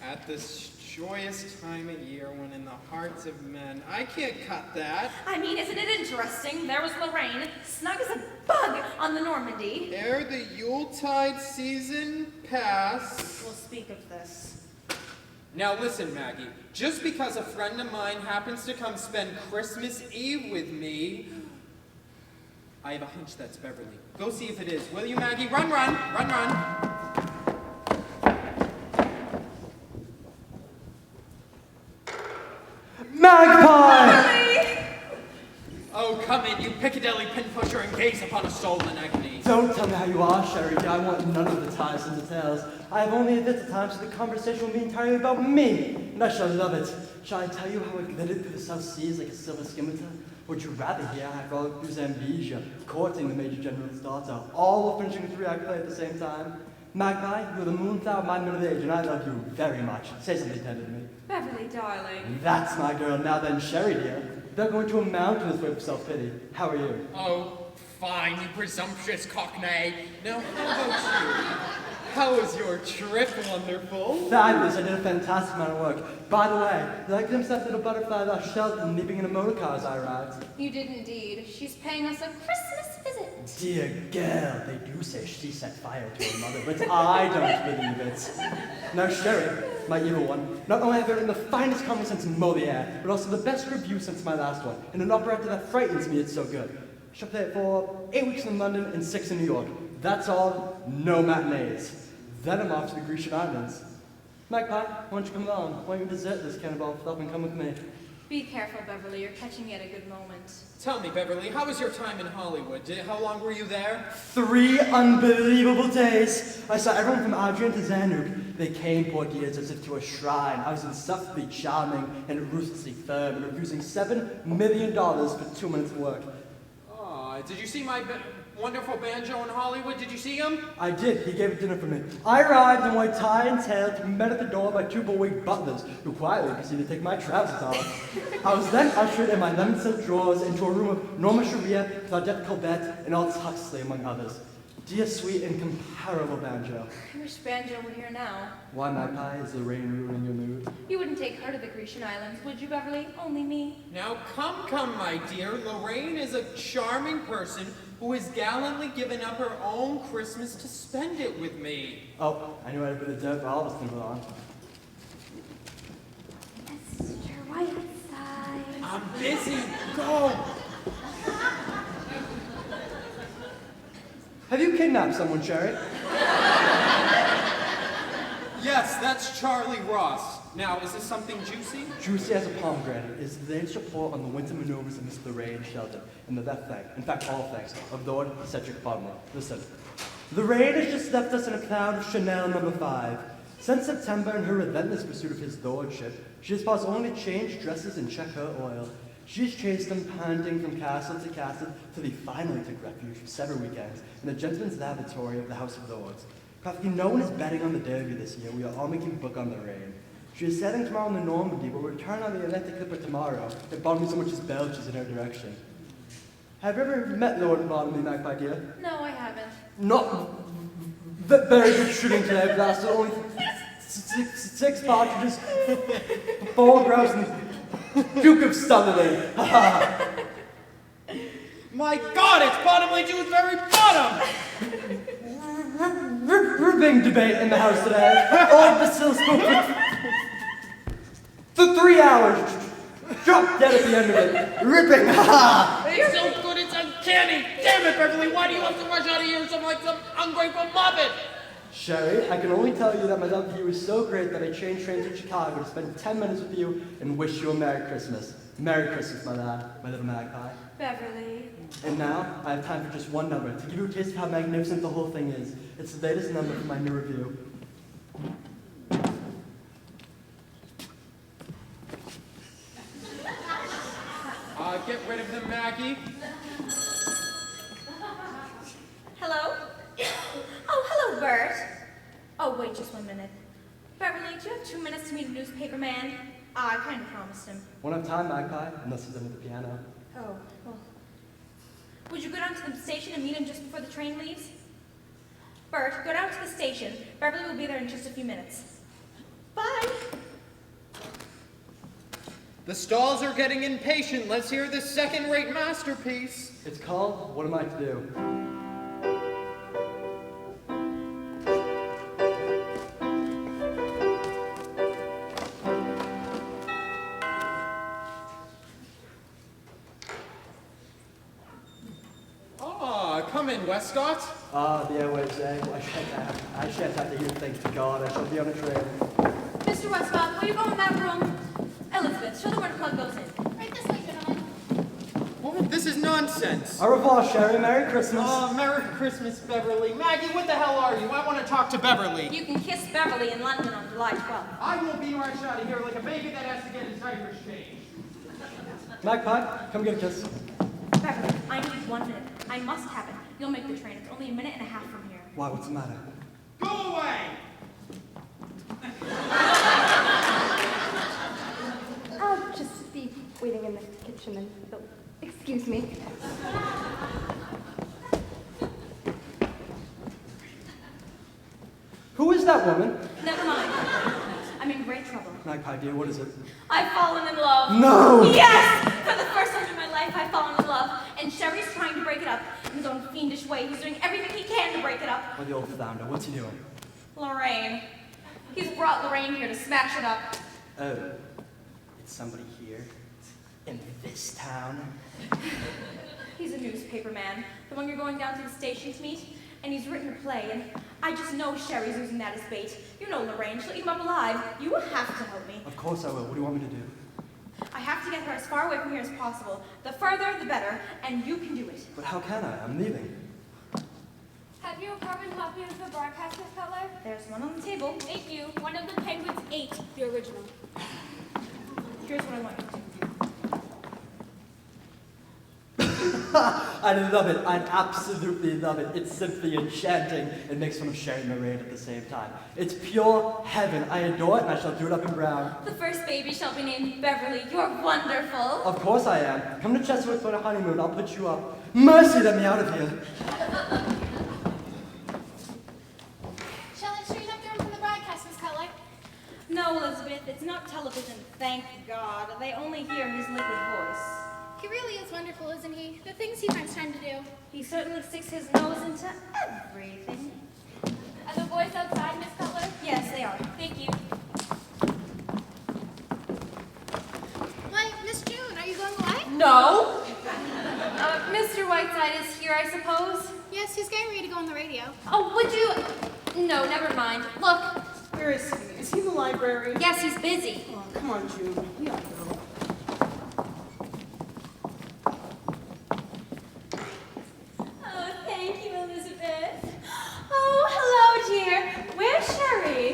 [SPEAKER 4] At this joyous time of year when in the hearts of men, I can't cut that.
[SPEAKER 8] I mean, isn't it interesting? There was Lorraine, snug as a bug on the Normandy.
[SPEAKER 4] Ere the Yuletide season pass.
[SPEAKER 8] We'll speak of this.
[SPEAKER 4] Now listen, Maggie, just because a friend of mine happens to come spend Christmas Eve with me, I have a hunch that's Beverly. Go see if it is. Will you, Maggie? Run!
[SPEAKER 10] Magpie!
[SPEAKER 4] Oh, come in, you Piccadilly pin pusher, and gaze upon a stolen agony.
[SPEAKER 17] Don't tell me how you are, Sherry. I want none of the spice and details. I have only a little time, so the conversation will be entirely about me, and I shall love it. Shall I tell you how I glided through the South Seas like a silver skimitar? Would you rather hear I frolicked through Zambezia, courting the Major General's daughter, all while finishing a 3-act play at the same time? Magpie, you're the moonflower of my middle age, and I love you very much. Say something tender to me.
[SPEAKER 8] Beverly, darling.
[SPEAKER 17] That's my girl. Now then, Sherry, dear, without going to a mountainous way of self-pity, how are you?
[SPEAKER 4] Oh, fine, you presumptuous cockney. Now, how about you? How was your trip, wonderful?
[SPEAKER 17] Fabulous. I did a fantastic amount of work. By the way, did I glimpse that little butterfly that Shelton leaping in a motor car as I arrived?
[SPEAKER 13] You did indeed. She's paying us a Christmas visit.
[SPEAKER 17] Dear girl, they do say she set fire to her mother, but I don't believe it. Now, Sherry, my evil one, not only have I written the finest comedy since Moliere, but also the best review since my last one, in an operetta that frightens me, it's so good. Shall play it for 8 weeks in London and 6 in New York. That's all, no matinees. Then I'm off to the Grecian Islands. Magpie, why don't you come along? Why don't you desert this cannibal fluff and come with me?
[SPEAKER 8] Be careful, Beverly. You're catching me at a good moment.
[SPEAKER 14] Tell me, Beverly, how was your time in Hollywood? How long were you there?
[SPEAKER 17] 3 unbelievable days. I saw everyone from Adrian to Zanuck. They came, poor dears, as if to a shrine. I was insufferably charming and ruthlessly firm, and refusing $7 million for 2 minutes of work.
[SPEAKER 14] Oh, did you see my wonderful banjo in Hollywood? Did you see him?
[SPEAKER 17] I did. He gave a dinner for me. I arrived in white tie and tail to be met at the door by 2 bull-wig butlers, who quietly proceeded to take my trousers off. I was then ushered in my lemon silk drawers into a room of Norma Sharia, Claudette Colbert, and Aldous Huxley, among others. Dear, sweet, incomparable banjo.
[SPEAKER 8] I wish Banjo were here now.
[SPEAKER 17] Why, Magpie? Is the rain ruining your mood?
[SPEAKER 8] You wouldn't take her to the Grecian Islands, would you, Beverly? Only me.
[SPEAKER 14] Now, come, my dear. Lorraine is a charming person who has gallantly given up her own Christmas to spend it with me.
[SPEAKER 17] Oh, I knew I had a bit of dirt for all of us to move on.
[SPEAKER 7] Mr. Whiteside.
[SPEAKER 14] I'm busy. Go.
[SPEAKER 17] Have you kidnapped someone, Sherry?
[SPEAKER 14] Yes, that's Charlie Ross. Now, is this something juicy?
[SPEAKER 17] Juicy as a pomegranate is the latest report on the winter maneuvers of Mr. Lorraine Sheldon and the death flank, in fact all flanks, of Lord Cedric Bodley. Listen. Lorraine has just left us in a cloud of Chanel No. 5. Since September, in her relentless pursuit of his lordship, she has paused only to change dresses and check her oil. She's chased him panting from castle to castle till he finally took refuge for several weekends in the gentleman's lavatory of the House of Lords. Practically no one is betting on the Derby this year. We are all making book on Lorraine. She is sailing tomorrow in the Normandy, but will return on the Atlantic Clipper tomorrow if Bottomley so much as belches in her direction. Have you ever met Lord Bottomley, Magpie dear?
[SPEAKER 8] No, I haven't.
[SPEAKER 17] Not very good shooting today, Blaster. Only 6 partridges, 4 grouse, and Duke of Sutherland.
[SPEAKER 14] My God, it's Bottomley to its very bottom!
[SPEAKER 17] Ripping debate in the house today. Old Basil spoke for 3 hours. Dropped dead at the end of it. Ripping,
[SPEAKER 14] It's so good, it's uncanny! Damn it, Beverly, why do you have to rush out of here like some ungrateful muppet?
[SPEAKER 17] Sherry, I can only tell you that my love for you is so great that I changed trains in Chicago to spend 10 minutes with you and wish you a Merry Christmas. Merry Christmas, my lad, my little magpie.
[SPEAKER 8] Beverly.
[SPEAKER 17] And now, I have time for just one number to give you a taste of how magnificent the whole thing is. It's the latest number from my new review.
[SPEAKER 14] Get rid of them, Maggie.
[SPEAKER 8] Hello? Oh, hello, Bert. Oh, wait just 1 minute. Beverly, do you have 2 minutes to meet a newspaper man? I kind of promised him.
[SPEAKER 17] Won't have time, Magpie, unless he's under the piano.
[SPEAKER 8] Oh, well. Would you go down to the station and meet him just before the train leaves? Bert, go down to the station. Beverly will be there in just a few minutes. Bye.
[SPEAKER 4] The stalls are getting impatient. Let's hear this second-rate masterpiece.
[SPEAKER 17] It's called What Am I to Do?
[SPEAKER 4] Come in, Westcott.
[SPEAKER 17] The airwaves, eh? I shan't have to hear thanks to God. I shall be on a train.
[SPEAKER 8] Mr. Westcott, will you go in that room? Elizabeth, show them where the plug goes in.
[SPEAKER 15] Right this way, gentlemen.
[SPEAKER 4] Oh, This is nonsense.
[SPEAKER 17] Au revoir, Sherry. Merry Christmas.
[SPEAKER 4] Oh, Merry Christmas, Beverly. Maggie, what the hell are you? I want to talk to Beverly.
[SPEAKER 8] You can kiss Beverly in London on July 12th.
[SPEAKER 4] I will be rushed out of here like a baby that has to get his diapers changed.
[SPEAKER 17] Magpie, come get a kiss.
[SPEAKER 8] Beverly, I need 1 minute. I must have it. You'll make the train. It's only a minute and a half from here.
[SPEAKER 17] Why, what's the matter?
[SPEAKER 4] Go away!
[SPEAKER 7] I'll just be waiting in the kitchen and excuse me.
[SPEAKER 17] Who is that woman?
[SPEAKER 8] Never mind. I'm in great trouble.
[SPEAKER 17] Magpie, dear, what is it?
[SPEAKER 8] I've fallen in love.
[SPEAKER 17] No!
[SPEAKER 8] Yes! For the first time in my life, I've fallen in love. And Sherry's trying to break it up in his own fiendish way. He's doing everything he can to break it up.
[SPEAKER 17] Oh, the old flounder. What's he doing?
[SPEAKER 8] Lorraine. He's brought Lorraine here to smash it up.
[SPEAKER 17] Oh, it's somebody here? In this town?
[SPEAKER 8] He's a newspaper man, the one you're going down to the station to meet. And he's written a play, and I just know Sherry's using that as bait. You know Lorraine, she'll eat him up alive. You will have to help me.
[SPEAKER 17] Of course I will. What do you want me to do?
[SPEAKER 8] I have to get her as far away from here as possible. The further, the better, and you can do it.
[SPEAKER 17] But how can I? I'm leaving.
[SPEAKER 5] Have you a carbon copy of the broadcast, Miss Cutler?
[SPEAKER 8] There's one on the table.
[SPEAKER 2] Thank you. One of the Penguins ate the original.
[SPEAKER 8] Here's what I want you to do.
[SPEAKER 17] I love it. I absolutely love it. It's simply enchanting. It makes fun of Sherry and Lorraine at the same time. It's pure heaven. I adore it, and I shall do it up in brown.
[SPEAKER 8] The first baby shall be named Beverly. You're wonderful.
[SPEAKER 17] Of course I am. Come to Chesterwood for a honeymoon. I'll put you up. Mercy, let me out of here.
[SPEAKER 15] Shall I straighten up the room from the broadcast, Miss Cutler?
[SPEAKER 8] No, Elizabeth, it's not television, thank God. They only hear his liquid voice.
[SPEAKER 15] He really is wonderful, isn't he? The things he finds time to do.
[SPEAKER 8] He certainly sticks his nose into everything.
[SPEAKER 5] Are the boys outside, Miss Cutler?
[SPEAKER 8] Yes, they are.
[SPEAKER 5] Thank you.
[SPEAKER 15] Why, Miss June, are you going away?
[SPEAKER 13] No! Mr. Whiteside is here, I suppose?
[SPEAKER 15] Yes, he's getting ready to go on the radio.
[SPEAKER 13] Oh, would you... No, never mind. Look.
[SPEAKER 1] Where is he? Is he in the library?
[SPEAKER 13] Yes, he's busy.
[SPEAKER 1] Oh, come on, June. We ought to go.
[SPEAKER 8] Oh, thank you, Elizabeth. Oh, hello, dear. Where's Sherry?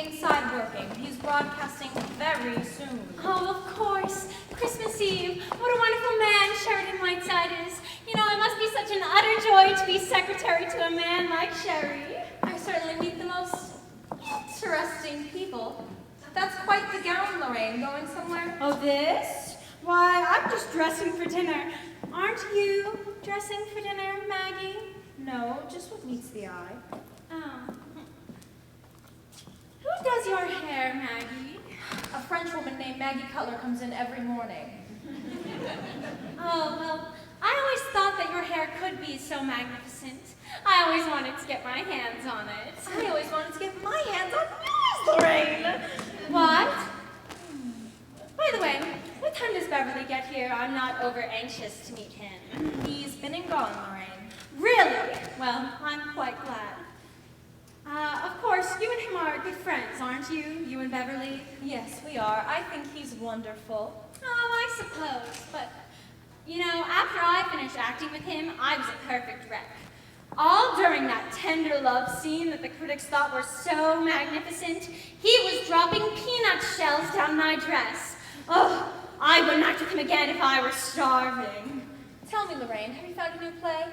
[SPEAKER 8] Inside working. He's broadcasting very soon.
[SPEAKER 2] Oh, of course. Christmas Eve. What a wonderful man Sheridan Whiteside is. You know, it must be such an utter joy to be secretary to a man like Sherry.
[SPEAKER 8] I certainly meet the most interesting people. That's quite the gown, Lorraine. Going somewhere?
[SPEAKER 2] Oh, this? Why, I'm just dressing for dinner. Aren't you dressing for dinner, Maggie?
[SPEAKER 8] No, just what meets the eye.
[SPEAKER 2] Oh. Who does your hair, Maggie?
[SPEAKER 8] A French woman named Maggie Cutler comes in every morning.
[SPEAKER 2] Oh, well, I always thought that your hair could be so magnificent. I always wanted to get my hands on it.
[SPEAKER 8] I always wanted to get my hands on yours, Lorraine.
[SPEAKER 2] What? By the way, what time does Beverly get here? I'm not over anxious to meet him.
[SPEAKER 8] He's been and gone, Lorraine.
[SPEAKER 2] Really? Well, I'm quite glad. Of course, you and him are good friends, aren't you? You and Beverly?
[SPEAKER 8] Yes, we are. I think he's wonderful.
[SPEAKER 2] Oh, I suppose. But, you know, after I finished acting with him, I was a perfect wreck. All during that tender love scene that the critics thought were so magnificent, he was dropping peanut shells down my dress. Oh, I wouldn't act with him again if I were starving.
[SPEAKER 8] Tell me, Lorraine, have you found a new play?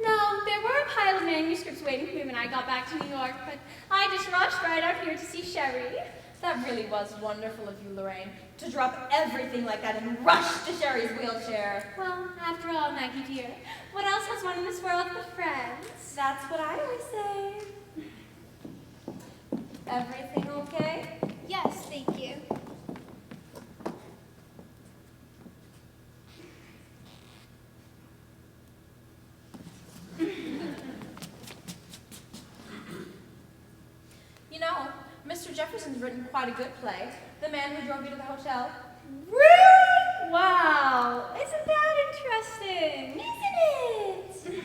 [SPEAKER 2] No, there were a pile of manuscripts waiting for me when I got back to New York, but I just rushed right out here to see Sherry.
[SPEAKER 8] That really was wonderful of you, Lorraine, to drop everything like that and rush to Sherry's wheelchair.
[SPEAKER 2] Well, after all, Maggie dear, what else has one in this world but friends?
[SPEAKER 8] That's what I always say. Everything okay?
[SPEAKER 15] Yes, thank you.
[SPEAKER 8] You know, Mr. Jefferson's written quite a good play. The Man Who Drove You to the Hotel.
[SPEAKER 2] Really? Wow, isn't that interesting? Isn't it?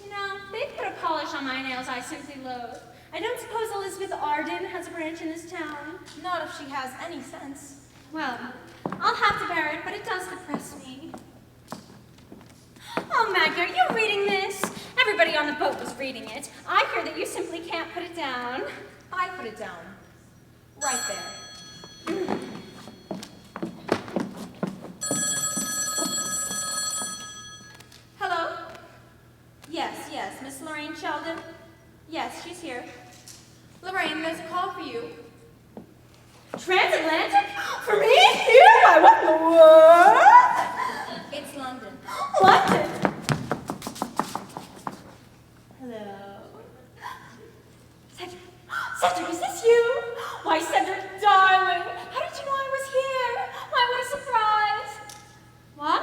[SPEAKER 2] You know, they put a polish on my nails I simply loathe. I don't suppose Elizabeth Arden has a branch in this town.
[SPEAKER 8] Not if she has any sense.
[SPEAKER 2] Well, I'll have to bear it, but it does depress me. Oh, Maggie, are you reading this? Everybody on the boat was reading it. I hear that you simply can't put it down.
[SPEAKER 8] I put it down. Right there. Hello? Yes, Miss Lorraine Sheldon? Yes, she's here. Lorraine, there's a call for you.
[SPEAKER 2] Transatlantic? For me? Here? Why, what in the world?
[SPEAKER 8] It's London.
[SPEAKER 2] London? Hello? Cedric, is this you? Why, Cedric, darling, how did you know I was here? Why, what a surprise. What?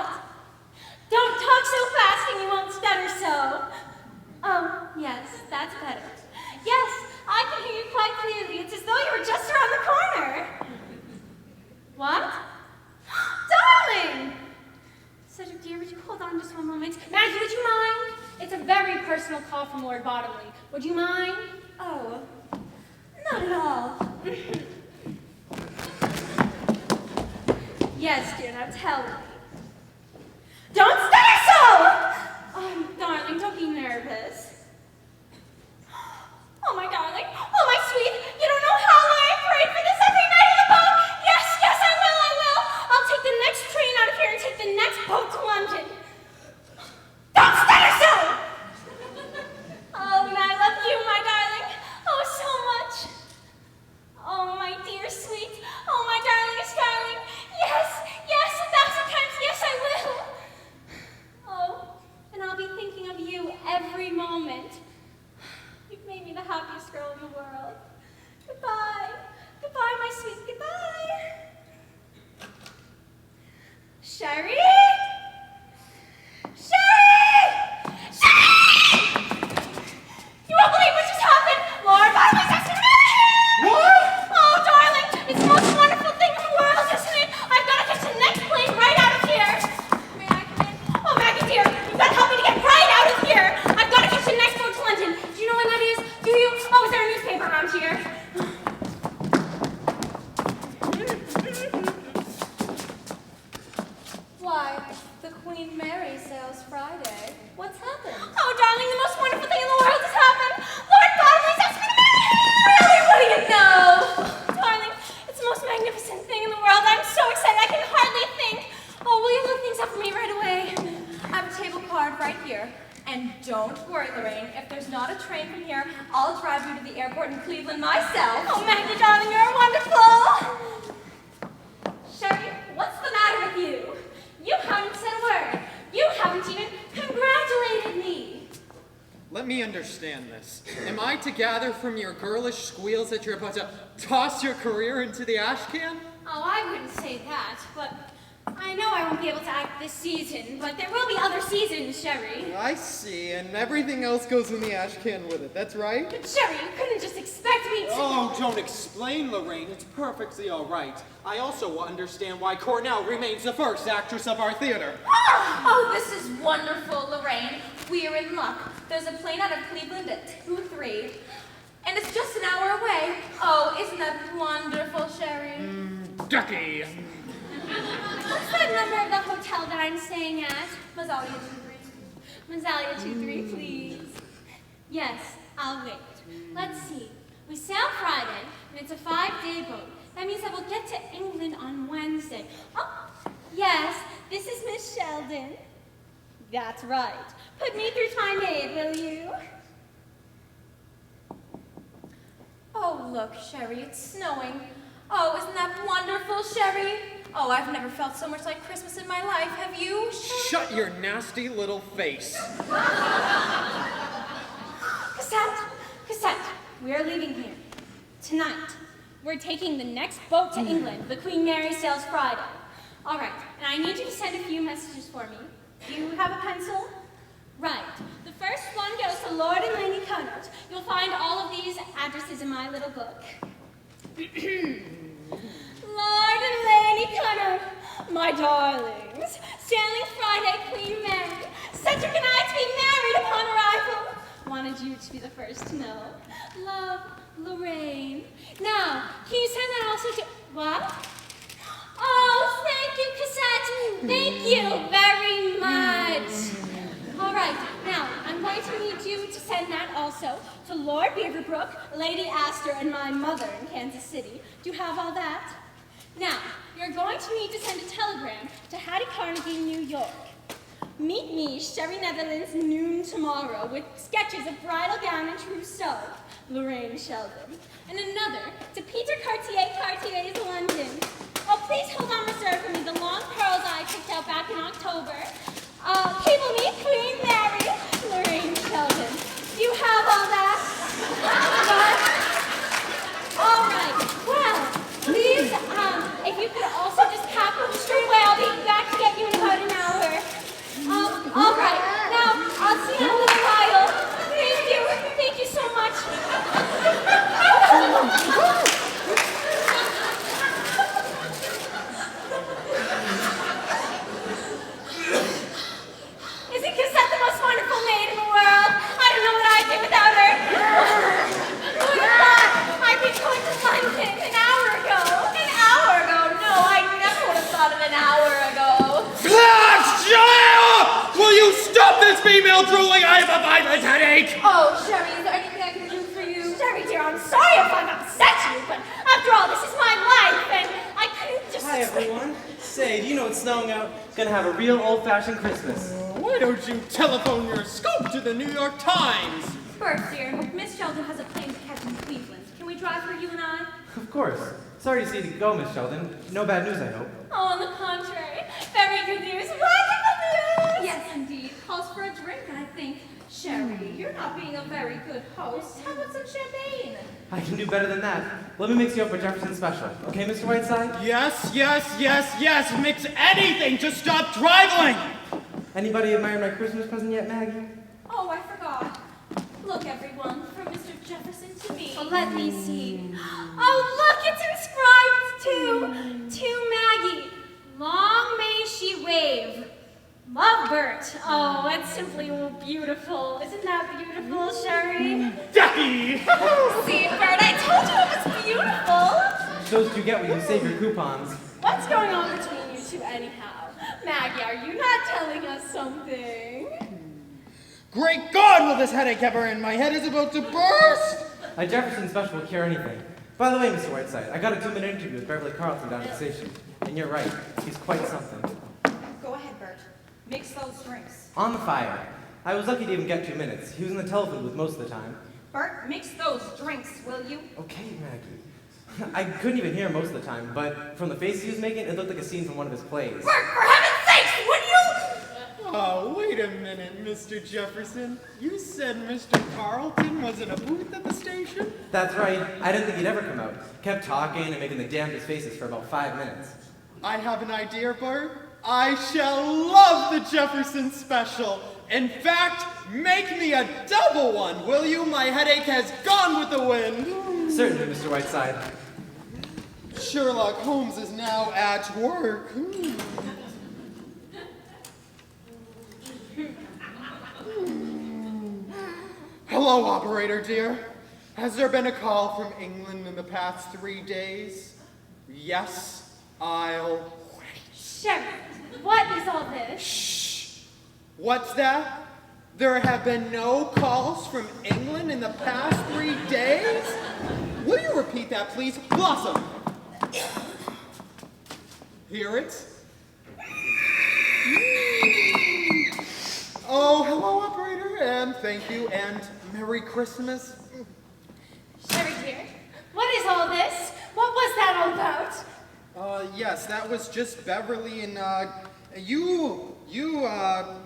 [SPEAKER 2] Don't talk so fast and you won't stutter so. Oh, yes, that's better. Yes, I can hear you quite clearly. It's as though you were just around the corner. What? Darling! Cedric, dear, would you hold on just one moment? Maggie, would you mind? It's a very personal call from Lord Bottomley. Would you mind? Oh, not at all. Yes, dear, now tell me. Don't stutter so! Oh, darling, don't be nervous. Oh, my darling. Oh, my sweet. You don't know how long I prayed for this every night in the boat. Yes, I will. I'll take the next train out of here and take the next boat to London. Don't stutter so! Oh, and I love you, my darling. Oh, so much. Oh, my dear sweet. Oh, my darlingest darling. Yes, 1,000 times yes, I will. Oh, and I'll be thinking of you every moment. You've made me the happiest girl in the world. Goodbye. Goodbye, my sweet. Goodbye. Sherry? Sherry! You won't believe what just happened. Lord Bottomley's asking me to marry him. What? Oh, darling, it's the most wonderful thing in the world, isn't it? I've got to catch the next plane right out of here. May I come in? Oh, Maggie, dear, you've got to help me to get right out of here. I've got to catch the next boat to London. Do you know when that is? Do you? Oh, is there a newspaper around here?
[SPEAKER 8] Why, the Queen Mary sails Friday. What's happened?
[SPEAKER 2] Oh, darling, the most wonderful thing in the world has happened. Lord Bottomley's asked me to marry him. Really? What do you know? Darling, it's the most magnificent thing in the world. I'm so excited I can hardly think. Oh, will you look things up for me right away?
[SPEAKER 8] I have a table card right here. And don't worry, Lorraine, if there's not a train from here, I'll drive you to the airport in Cleveland myself.
[SPEAKER 2] Oh, Maggie, darling, you're wonderful.
[SPEAKER 8] Sherry, what's the matter with you?
[SPEAKER 2] You haven't said a word. You haven't even congratulated me.
[SPEAKER 4] Let me understand this. Am I to gather from your girlish squeals that you're about to toss your career into the ash can?
[SPEAKER 2] Oh, I wouldn't say that, but I know I won't be able to act this season, but there will be other seasons, Sherry.
[SPEAKER 4] I see, and everything else goes in the ash can with it, that's right?
[SPEAKER 2] But Sherry, you couldn't just expect me to—
[SPEAKER 14] Oh, don't explain, Lorraine. It's perfectly all right. I also understand why Cornell remains the first actress of our theater.
[SPEAKER 8] Oh, this is wonderful, Lorraine. We're in luck. There's a plane out of Cleveland at 2:03, and it's just an hour away. Oh, isn't that wonderful, Sherry?
[SPEAKER 4] Ducky!
[SPEAKER 2] What's that number of the hotel that I'm staying at? Mazzalia 23. Mazzalia 23, please. Yes, I'll wait. Let's see. We sail Friday, and it's a 5-day boat. That means I will get to England on Wednesday. Oh, yes, this is Miss Sheldon. That's right. Put me through to my maid, will you?
[SPEAKER 8] Oh, look, Sherry, it's snowing. Oh, isn't that wonderful, Sherry? Oh, I've never felt so much like Christmas in my life. Have you, Sherry?
[SPEAKER 4] Shut your nasty little face.
[SPEAKER 2] Cassette, we're leaving here. Tonight. We're taking the next boat to England. The Queen Mary sails Friday. All right, and I need you to send a few messages for me. Do you have a pencil? Right. The first one goes to Lord and Lady Cunard. You'll find all of these addresses in my little book. Lord and Lady Cunard, my darlings, sailing Friday, Queen Mary. Cedric and I to be married upon arrival. Wanted you to be the first to know. Love, Lorraine. Now, can you send that also to— what? Oh, thank that. Thank you very much. All right, now I'm going to need you to send that also to Lord Beaverbrook, Lady Astor, and my mother in Kansas City. Do you have all that? Now, you're going to need to send a telegram to Hattie Carnegie, New York. Meet me, Sherry Netherlands, noon tomorrow, with sketches of bridal gown and trousseau, Lorraine Sheldon. And another to Peter Cartier's London. Oh, please hold on reserve for me the long pearls I picked out back in October. Cable me, Queen Mary, Lorraine Sheldon. Do you have all that? All right, well, please, if you could also just pack up straight away, I'll be back to get you in about an hour. All right, now, I'll see you in a little while. Thank you so much. Isn't Cassette the most wonderful maid in the world? I don't know what I'd do without her. Who would have thought I'd be going to London an hour ago? An hour ago? No, I never would have thought of an hour ago.
[SPEAKER 4] Will you stop this female drooling? I have a violent headache!
[SPEAKER 2] Oh, Sherry, is there anything I can do for you? Sherry, dear, I'm sorry if I've upset you, but after all, this is my life, and I couldn't just...
[SPEAKER 10] Hi, everyone. Say, do you know it's snowing out? Gonna have a real old-fashioned Christmas.
[SPEAKER 4] Why don't you telephone your scoop to the New York Times?
[SPEAKER 8] Bert, dear, Miss Sheldon has a plane to catch in Cleveland. Can we drive her, you and I?
[SPEAKER 10] Of course. Sorry to see you go, Miss Sheldon. No bad news, I hope.
[SPEAKER 2] Oh, on the contrary, very good news. Wonderful news!
[SPEAKER 8] Yes, indeed. Calls for a drink, I think. Sherry, you're not being a very good host. How about some champagne?
[SPEAKER 10] I can do better than that. Let me mix you up a Jefferson special. Okay, Mr. Whiteside?
[SPEAKER 4] Yes. Mix anything to stop driveling!
[SPEAKER 10] Anybody admire my Christmas present yet, Maggie?
[SPEAKER 8] Oh, I forgot. Look, everyone, from Mr. Jefferson to me.
[SPEAKER 2] Oh, let me see. Oh, look, it's inscribed to Maggie. Long may she wave. Love, Bert. Oh, that's simply beautiful. Isn't that beautiful, Sherry?
[SPEAKER 4] Ducky!
[SPEAKER 2] See, Bert, I told you it was beautiful.
[SPEAKER 10] Shows what you get when you save your coupons.
[SPEAKER 2] What's going on between you two anyhow? Maggie, are you not telling us something?
[SPEAKER 4] Great God, will this headache ever end? My head is about to burst!
[SPEAKER 10] A Jefferson special will cure anything. By the way, Mr. Whiteside, I got a 2-minute interview with Beverly Carlton down at the station. And you're right, he's quite something.
[SPEAKER 8] Go ahead, Bert. Mix those drinks.
[SPEAKER 10] On the fire. I was lucky to even get 2 minutes. He was in the telephone booth most of the time.
[SPEAKER 8] Bert, mix those drinks, will you?
[SPEAKER 10] Okay, Maggie. I couldn't even hear him most of the time, but from the faces he was making, it looked like a scene from one of his plays.
[SPEAKER 2] Bert, for heaven's sakes, would you?
[SPEAKER 4] Oh, wait a minute, Mr. Jefferson. You said Mr. Carlton was in a booth at the station?
[SPEAKER 10] That's right. I didn't think he'd ever come out. Kept talking and making the damnedest faces for about 5 minutes.
[SPEAKER 4] I have an idea, Bert. I shall love the Jefferson special. In fact, make me a double one, will you? My headache has gone with the wind.
[SPEAKER 10] Certainly, Mr. Whiteside.
[SPEAKER 4] Sherlock Holmes is now at work. Hello, operator dear. Has there been a call from England in the past 3 days? Yes, I'll wait.
[SPEAKER 2] Sherry, what is all this?
[SPEAKER 4] Shh. What's that? There have been no calls from England in the past 3 days? Will you repeat that, please? Blossom. Hear it? Oh, hello, operator, and thank you, and Merry Christmas.
[SPEAKER 2] Sherry, dear, what is all this? What was that all about?
[SPEAKER 4] Yes, that was just Beverly, and, you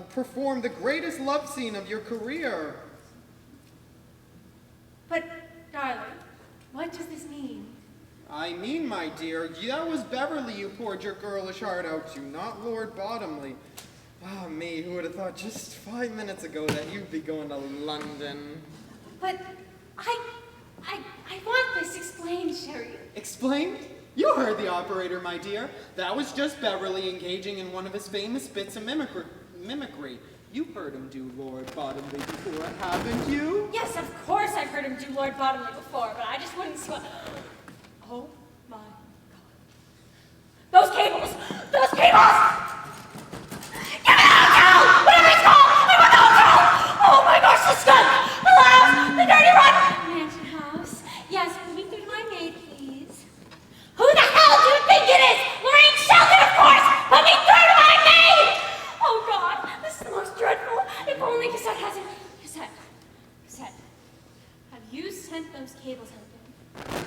[SPEAKER 4] performed the greatest love scene of your career.
[SPEAKER 8] But, darling, what does this mean?
[SPEAKER 4] I mean, my dear, that was Beverly you poured your girlish heart out to, not Lord Bottomley. Ah, me, who would have thought just 5 minutes ago that you'd be going to London?
[SPEAKER 2] But I want this explained, Sherry.
[SPEAKER 4] Explained? You heard the operator, my dear. That was just Beverly engaging in one of his famous bits of mimicry. You heard him do Lord Bottomley before, haven't you?
[SPEAKER 2] Yes, of course I've heard him do Lord Bottomley before, but I just wouldn't see what... Oh my God. Those cables! Those cables! Yes, put me through to my maid, please. Who the hell do you think it is? Lorraine Sheldon, of course! Put me through to my maid! Oh, God, this is the most dreadful. If only Cassette hasn't... Cassette, have you sent those cables out there?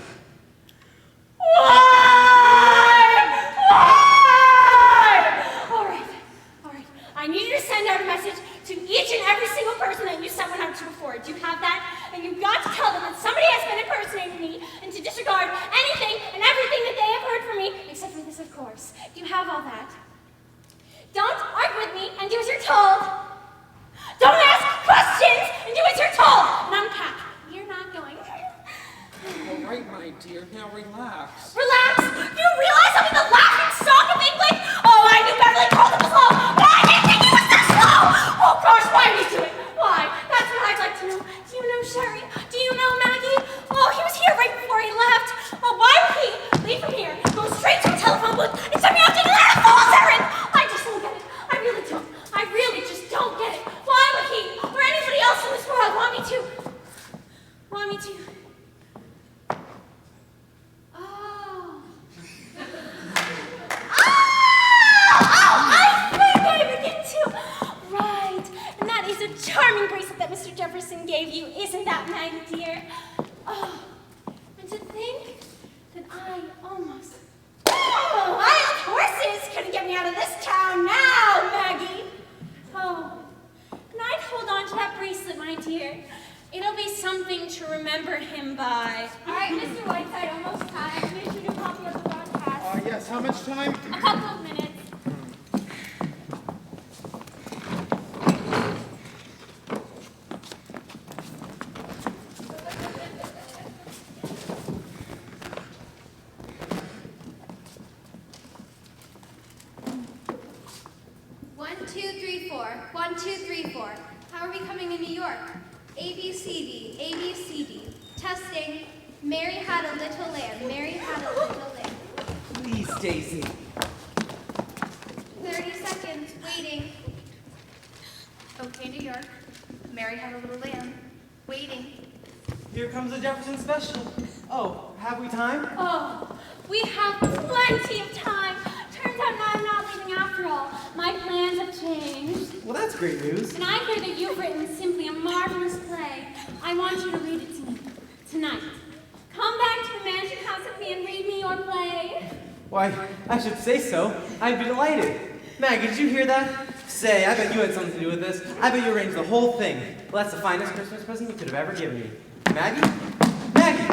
[SPEAKER 2] Why? All right. I need you to send out a message to each and every single person that you sent one out to before. Do you have that? And you've got to tell them that somebody has been impersonating me and to disregard anything and everything that they have heard from me, except for this, of course. Do you have all that? Don't argue with me and do as you're told. Don't ask questions and do as you're told. And unpack. You're not going.
[SPEAKER 14] All right, my dear, now relax.
[SPEAKER 2] Relax? Do you realize I'm in the laughing stock of England? Oh, I knew Beverly told him to slow, but I didn't think he was this slow! Oh gosh, why did he do it? Why? That's what I'd like to know. Do you know Sherry? Do you know Maggie? Oh, he was here right before he left. Oh, why would he leave from here, go straight to a telephone booth, and send me out to learn a fool's errand? I just don't get it. I really don't. I really just don't get it. Why would he, or anybody else in this world, want me to... Charming bracelet that Mr. Jefferson gave you, isn't that, Maggie dear? Oh, and to think that I almost... Oh, wild horses couldn't get me out of this town now, Maggie. Oh, and I'd hold on to that bracelet, my dear. It'll be something to remember him by.
[SPEAKER 15] All right, Mr. Whiteside, almost time. Make sure you copy of the broadcast.
[SPEAKER 4] Yes, how much time?
[SPEAKER 2] A couple of minutes.
[SPEAKER 15] 1, 2, 3, 4. How are we coming in New York? A, B, C, D, A, B, C, D. Testing. Mary had a little lamb. Mary had a little lamb.
[SPEAKER 6] Please, Daisy.
[SPEAKER 15] 30 seconds. Waiting. Okay, New York. Mary had a little lamb. Waiting.
[SPEAKER 10] Here comes the Jefferson special. Oh, have we time?
[SPEAKER 2] Oh, we have plenty of time. Turns out now I'm not leaving after all. My plans have changed.
[SPEAKER 10] Well, that's great news.
[SPEAKER 2] And I hear that you've written simply a marvelous play. I want you to read it to me tonight. Come back to the mansion house with me and read me your play.
[SPEAKER 10] Why, I should say so. I'd be delighted. Maggie, did you hear that? Say, I bet you had something to do with this. I bet you arranged the whole thing. Well, that's the finest Christmas present you could have ever given me. Maggie? Maggie!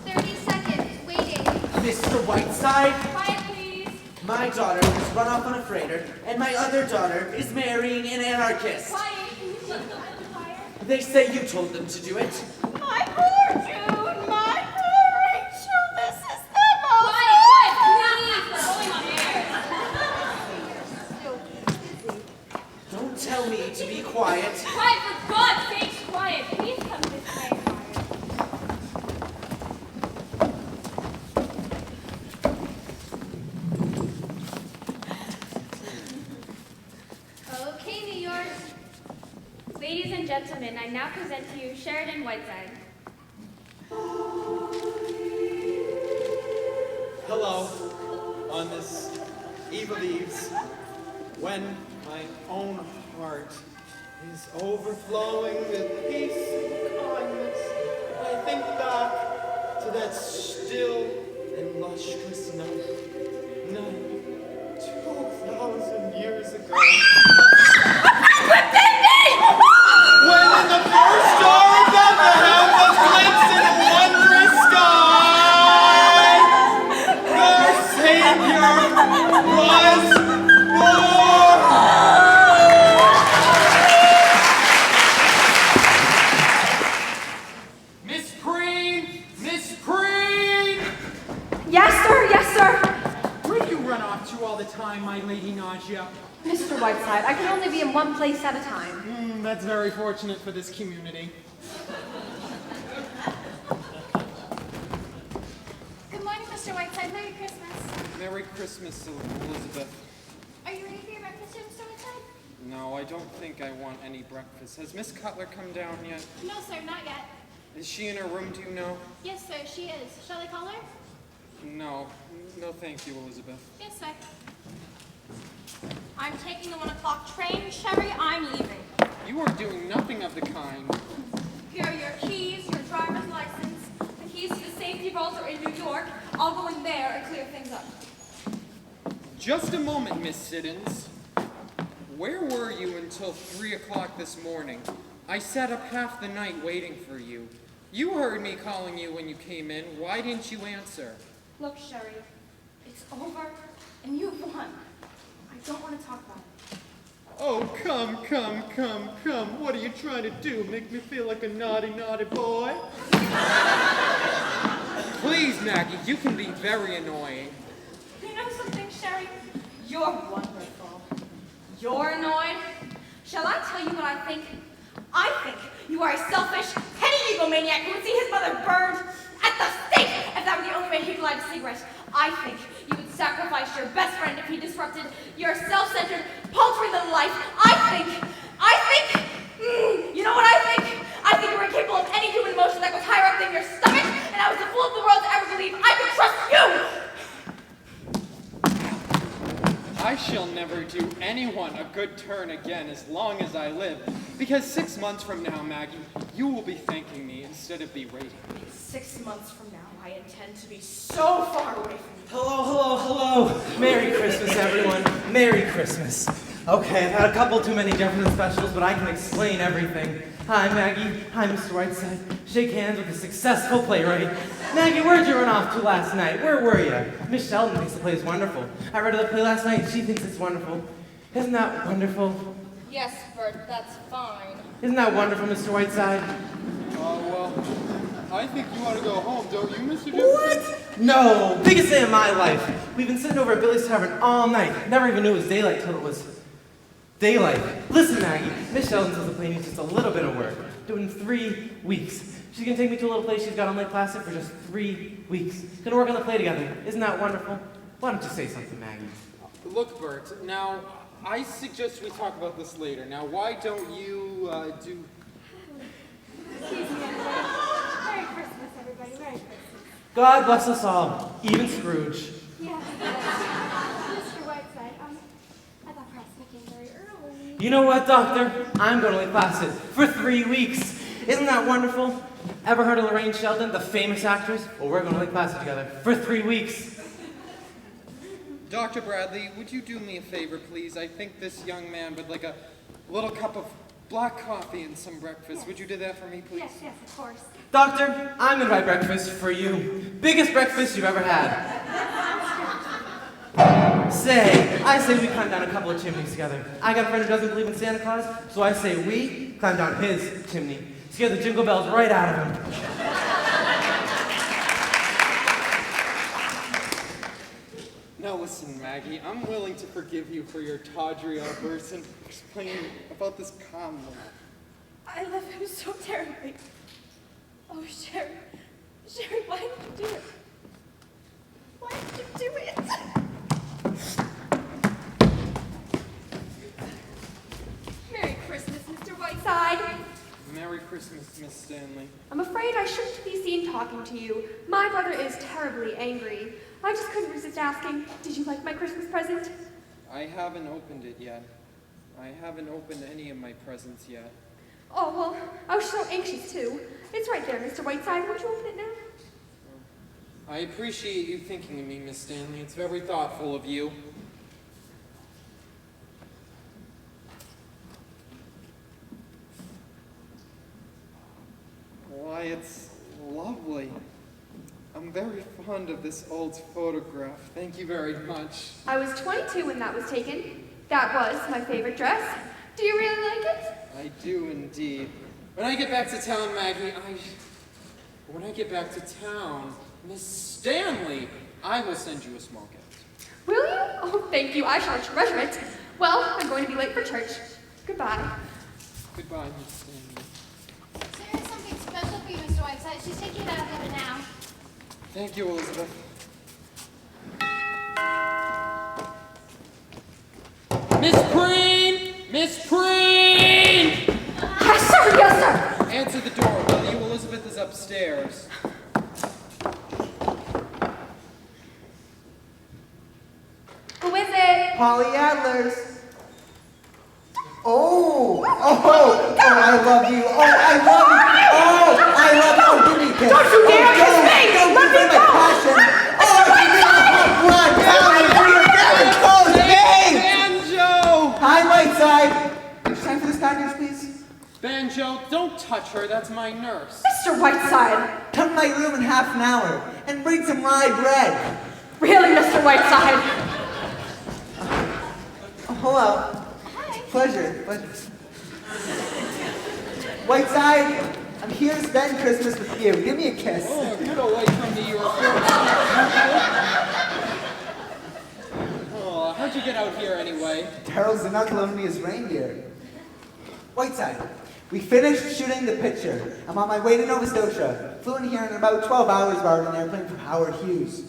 [SPEAKER 15] 30 seconds. Waiting.
[SPEAKER 6] Mr. Whiteside?
[SPEAKER 2] Quiet, please.
[SPEAKER 6] My daughter has run off on a freighter, and my other daughter is marrying an anarchist.
[SPEAKER 2] Quiet. Can you shut the fire?
[SPEAKER 6] They say you told them to do it.
[SPEAKER 2] My poor June. My poor Rachel. This is the most...
[SPEAKER 13] Quiet, please. We're going on air.
[SPEAKER 6] Don't tell me to be quiet.
[SPEAKER 13] Quiet, for God's sake, quiet. Please come this way.
[SPEAKER 5] Okay, New York. Ladies and gentlemen, I now present to you Sheridan Whiteside.
[SPEAKER 4] Hello, on this eve of eves, when my own heart is overflowing with peace and kindness, I think back to that still and lustrous night 2,000 years ago. When in the first star of Bethlehem was glimpsed in a wondrous sky, the Savior was born. Miss Preen! Miss Preen!
[SPEAKER 9] Yes, sir, yes, sir.
[SPEAKER 4] Where do you run off to all the time, my Lady Nausea?
[SPEAKER 9] Mr. Whiteside, I can only be in one place at a time.
[SPEAKER 4] That's very fortunate for this community.
[SPEAKER 15] Good morning, Mr. Whiteside. Merry Christmas.
[SPEAKER 4] Merry Christmas, Elizabeth.
[SPEAKER 15] Are you ready for your breakfast, Mr. Whiteside?
[SPEAKER 4] No, I don't think I want any breakfast. Has Miss Cutler come down yet?
[SPEAKER 15] No, sir, not yet.
[SPEAKER 4] Is she in her room, do you know?
[SPEAKER 15] Yes, sir, she is. Shall I call her?
[SPEAKER 4] No. No, thank you, Elizabeth.
[SPEAKER 2] Yes, sir. I'm taking the 1 o'clock train, Sherry. I'm leaving.
[SPEAKER 4] You are doing nothing of the kind.
[SPEAKER 8] Here are your keys, your driver's license, the keys to the safety vaults are in New York. I'll go in there and clear things up.
[SPEAKER 4] Just a moment, Miss Siddons. Where were you until 3 o'clock this morning? I sat up half the night waiting for you. You heard me calling you when you came in. Why didn't you answer?
[SPEAKER 8] Look, Sherry, it's over and you've won. I don't want to talk about it.
[SPEAKER 4] Oh, come. What are you trying to do? Make me feel like a naughty, naughty boy? Please, Maggie, you can be very annoying.
[SPEAKER 8] You know something, Sherry? You're wonderful. You're annoyed? Shall I tell you what I think? I think you are a selfish, petty egomaniac who would see his mother burned at the stake if that were the only way he could light a cigarette. I think you would sacrifice your best friend if he disrupted your self-centered, paltry little life. You know what I think? I think you were incapable of any human emotion that goes higher up than your stomach, and I was the fool of the world to ever believe I could trust you!
[SPEAKER 4] I shall never do anyone a good turn again as long as I live, because 6 months from now, Maggie, you will be thanking me instead of berating me.
[SPEAKER 8] 6 months from now, I intend to be so far away from you.
[SPEAKER 10] Hello. Merry Christmas, everyone. Merry Christmas. Okay, I've had a couple too many Jefferson specials, but I can explain everything. Hi, Maggie. Hi, Mr. Whiteside. Shake hands with a successful playwright. Maggie, where'd you run off to last night? Where were you? Miss Sheldon thinks the play is wonderful. I read the play last night. She thinks it's wonderful. Isn't that wonderful?
[SPEAKER 2] Yes, Bert, that's fine.
[SPEAKER 10] Isn't that wonderful, Mr. Whiteside?
[SPEAKER 4] Well, I think you ought to go home, don't you, Mr. Jefferson?
[SPEAKER 10] What? No, biggest day of my life. We've been sitting over at Billy's Tavern all night. Never even knew it was daylight till it was daylight. Listen, Maggie, Miss Sheldon says the play needs just a little bit of work. Do it in 3 weeks. She's gonna take me to a little place she's got on Lake Placid for just 3 weeks. Gonna work on the play together. Isn't that wonderful? Why don't you say something, Maggie?
[SPEAKER 4] Look, Bert, now, I suggest we talk about this later. Now, why don't you, do...
[SPEAKER 7] Excuse me, everybody. Merry Christmas, everybody. Merry Christmas.
[SPEAKER 10] God bless us all, even Scrooge.
[SPEAKER 7] Yeah. Mr. Whiteside, I thought perhaps we came very early.
[SPEAKER 10] You know what, Doctor? I'm going to Lake Placid for 3 weeks. Isn't that wonderful? Ever heard of Lorraine Sheldon, the famous actress? Well, we're going to Lake Placid together for 3 weeks.
[SPEAKER 4] Dr. Bradley, would you do me a favor, please? I think this young man would like a little cup of black coffee and some breakfast.
[SPEAKER 7] Yes.
[SPEAKER 4] Would you do that for me, please?
[SPEAKER 7] Yes, of course.
[SPEAKER 10] Doctor, I'm going to buy breakfast for you. Biggest breakfast you've ever had. I say we climb down a couple of chimneys together. I got a friend who doesn't believe in Santa Claus, so I say we climb down his chimney. Scare the jingle bells right out of him.
[SPEAKER 4] Now listen, Maggie, I'm willing to forgive you for your tawdry outbursts and explain about this condom.
[SPEAKER 8] I love him so terribly. Oh, Sherry, why did you do it? Why did you do it? Merry Christmas, Mr. Whiteside.
[SPEAKER 4] Merry Christmas, Miss Stanley.
[SPEAKER 9] I'm afraid I shouldn't be seen talking to you. My brother is terribly angry. I just couldn't resist asking, did you like my Christmas present?
[SPEAKER 4] I haven't opened it yet. I haven't opened any of my presents yet.
[SPEAKER 9] Oh, well, I was so anxious too. It's right there, Mr. Whiteside. Won't you open it now?
[SPEAKER 4] I appreciate you thinking of me, Miss Stanley. It's very thoughtful of you. Why, it's lovely. I'm very fond of this old photograph. Thank you very much.
[SPEAKER 9] I was 22 when that was taken. That was my favorite dress. Do you really like it?
[SPEAKER 4] I do indeed. When I get back to town, Maggie, when I get back to town, Miss Stanley, I will send you a small gift.
[SPEAKER 9] Will you? Oh, thank you. I shall treasure it. Well, I'm going to be late for church. Goodbye.
[SPEAKER 4] Goodbye, Miss Stanley.
[SPEAKER 15] Sarah's something special for you, Mr. Whiteside. She's taking it out of there now.
[SPEAKER 4] Thank you, Elizabeth. Miss Preen! Miss Preen!
[SPEAKER 9] Yes, sir! Yes, sir!
[SPEAKER 4] Answer the door, will you, Elizabeth? Elizabeth is upstairs.
[SPEAKER 13] Who is it?
[SPEAKER 18] Polly Adler's. I love you. Oh, I love you. Oh, I love you. Oh, give me a kiss.
[SPEAKER 11] Don't you dare kiss me!
[SPEAKER 18] Don't
[SPEAKER 11] Let
[SPEAKER 18] give
[SPEAKER 11] me
[SPEAKER 18] my
[SPEAKER 11] go!
[SPEAKER 18] passion. Oh, give me the hot blood. You're very close, babe.
[SPEAKER 4] Banjo!
[SPEAKER 18] Hi, Whiteside. It's time for this package, please.
[SPEAKER 4] Banjo, don't touch her. That's my nurse.
[SPEAKER 7] Mr. Whiteside.
[SPEAKER 18] Come to my room in half an hour and bring some rye bread.
[SPEAKER 7] Really, Mr. Whiteside?
[SPEAKER 18] Oh, hello. Pleasure. Whiteside, I'm here to spend Christmas with you. Give me a kiss.
[SPEAKER 4] Oh, get away from me, you're a Oh, how'd you get out here anyway?
[SPEAKER 18] Daryl's not loaning me his reindeer. Whiteside, we finished shooting the picture. I'm on my way to Nova Scotia. Flew in here in about 12 hours borrowed an airplane from Howard Hughes.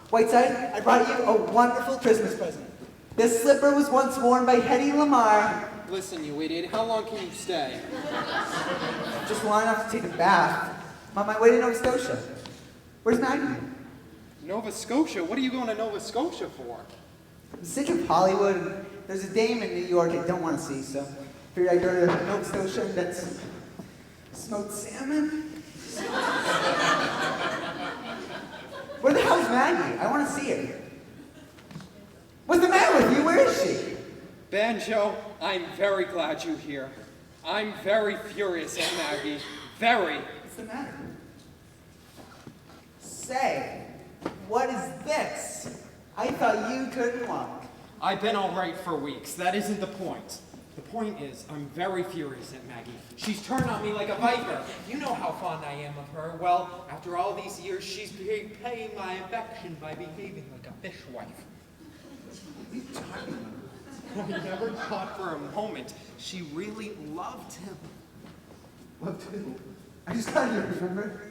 [SPEAKER 18] Whiteside, I brought you a wonderful Christmas present. This slipper was once worn by Hedy Lamarr.
[SPEAKER 4] Listen, you idiot, how long can you stay?
[SPEAKER 18] Just long enough to take a bath. I'm on my way to Nova Scotia. Where's Maggie?
[SPEAKER 4] Nova Scotia? What are you going to Nova Scotia for?
[SPEAKER 18] I'm sick of Hollywood. There's a dame in New York I don't want to see, so figured I'd go to Nova Scotia and get some smoked salmon. Where the hell's Maggie? I want to see her. What's the matter with you? Where is she?
[SPEAKER 4] Banjo, I'm very glad you're here. I'm very furious at Maggie. Very.
[SPEAKER 18] What's the matter? Say, what is this? I thought you couldn't walk.
[SPEAKER 14] I've been all right for weeks. That isn't the point. The point is, I'm very furious at Maggie. She's turned on me like a viper. You know how fond I am of her. Well, after all these years, she's paying my affection by behaving like a fishwife.
[SPEAKER 18] What are you talking about?
[SPEAKER 14] I never thought for a moment she really loved him.
[SPEAKER 18] Loved who? I just thought you remember.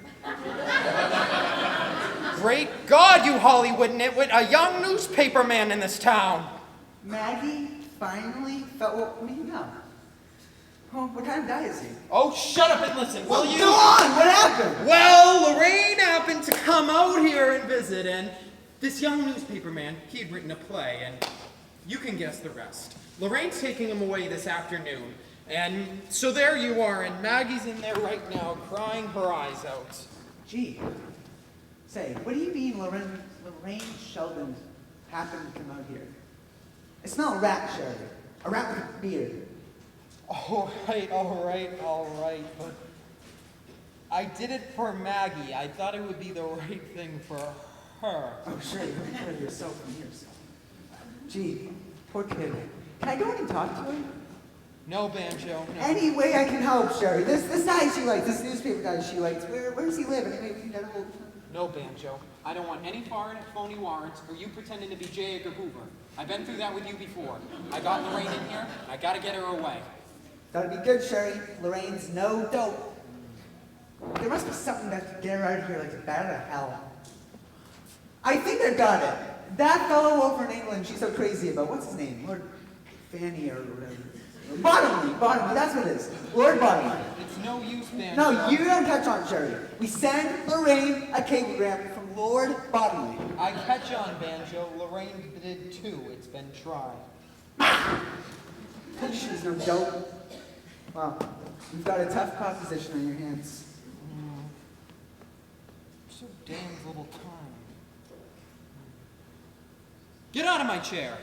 [SPEAKER 4] Great God, you Hollywood nitwit, a young newspaper man in this town.
[SPEAKER 18] Maggie finally felt. What do you know? Oh, what kind of guy is he?
[SPEAKER 4] Oh, shut up and listen, will you?
[SPEAKER 18] Go on! What happened?
[SPEAKER 4] Well, Lorraine happened to come out here and visit, and this young newspaper man, he had written a play, and you can guess the rest. Lorraine's taking him away this afternoon, and so there you are, and Maggie's in there right now, crying her eyes out.
[SPEAKER 18] Gee. Say, what do you mean Lorraine Sheldon happened to come out here? It's not a rat, Sherry. A rat with a beard.
[SPEAKER 4] All right, but I did it for Maggie. I thought it would be the right thing for her.
[SPEAKER 18] Oh, Sherry, look at yourself from yourself. Gee, poor kid. Can I go in and talk to him?
[SPEAKER 4] No, Banjo. No.
[SPEAKER 18] Any way I can help, Sherry. This guy she likes, this newspaper guy she likes. Where does he live? Anyway, we can get a hold of him.
[SPEAKER 4] No, Banjo. I don't want any foreign phony warrants or you pretending to be J. Edgar Hoover. I've been through that with you before. I got Lorraine in here. I gotta get her away.
[SPEAKER 18] That'd be good, Sherry. Lorraine's no dope. There must be something that could get her out of here like a bat out of hell. I think I got it. That fellow over in England she's so crazy about. What's his name? Lord Fanny or whatever. Bottomley, that's what it is. Lord Bottomley.
[SPEAKER 4] It's no use, Banjo.
[SPEAKER 18] No, you don't catch on, Sherry. We send Lorraine a cablegram from Lord Bottomley.
[SPEAKER 4] I catch on, Banjo. Lorraine did too. It's been tried.
[SPEAKER 18] She's no dope. Well, you've got a tough proposition on your hands.
[SPEAKER 4] So damn little time. Get out of my chair.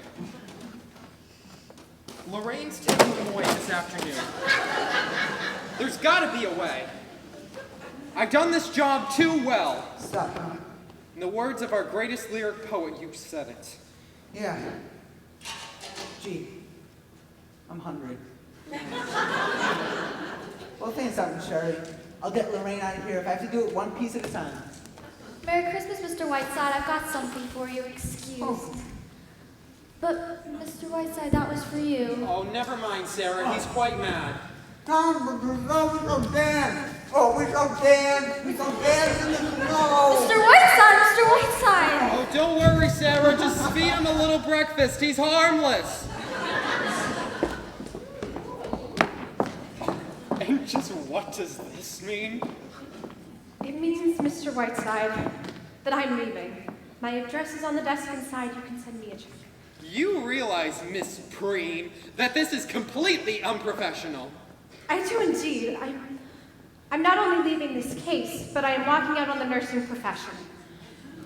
[SPEAKER 4] Lorraine's taking him away this afternoon. There's gotta be a way. I've done this job too well.
[SPEAKER 18] Stop.
[SPEAKER 4] In the words of our greatest lyric poet, you said it.
[SPEAKER 18] Yeah. Gee, I'm hungry. Well, thanks, something, Sherry. I'll get Lorraine out of here if I have to do it one piece at a time.
[SPEAKER 3] Merry Christmas, Mr. Whiteside. I've got something for you. Excuse.
[SPEAKER 18] Oh.
[SPEAKER 3] But, Mr. Whiteside, that was for you.
[SPEAKER 4] Oh, never mind, Sarah. He's quite mad.
[SPEAKER 18] Oh, Dan! Oh, we're so Dan! We're so Dan in the snow!
[SPEAKER 3] Mr. Whiteside! Mr. Whiteside!
[SPEAKER 4] Oh, don't worry, Sarah. Just feed him a little breakfast. He's harmless. And just what does this mean?
[SPEAKER 7] It means, Mr. Whiteside, that I'm leaving. My address is on the desk inside. You can send me a check.
[SPEAKER 4] You realize, Miss Preen, that this is completely unprofessional.
[SPEAKER 7] I do indeed. I'm not only leaving this case, but I am walking out on the nursing profession.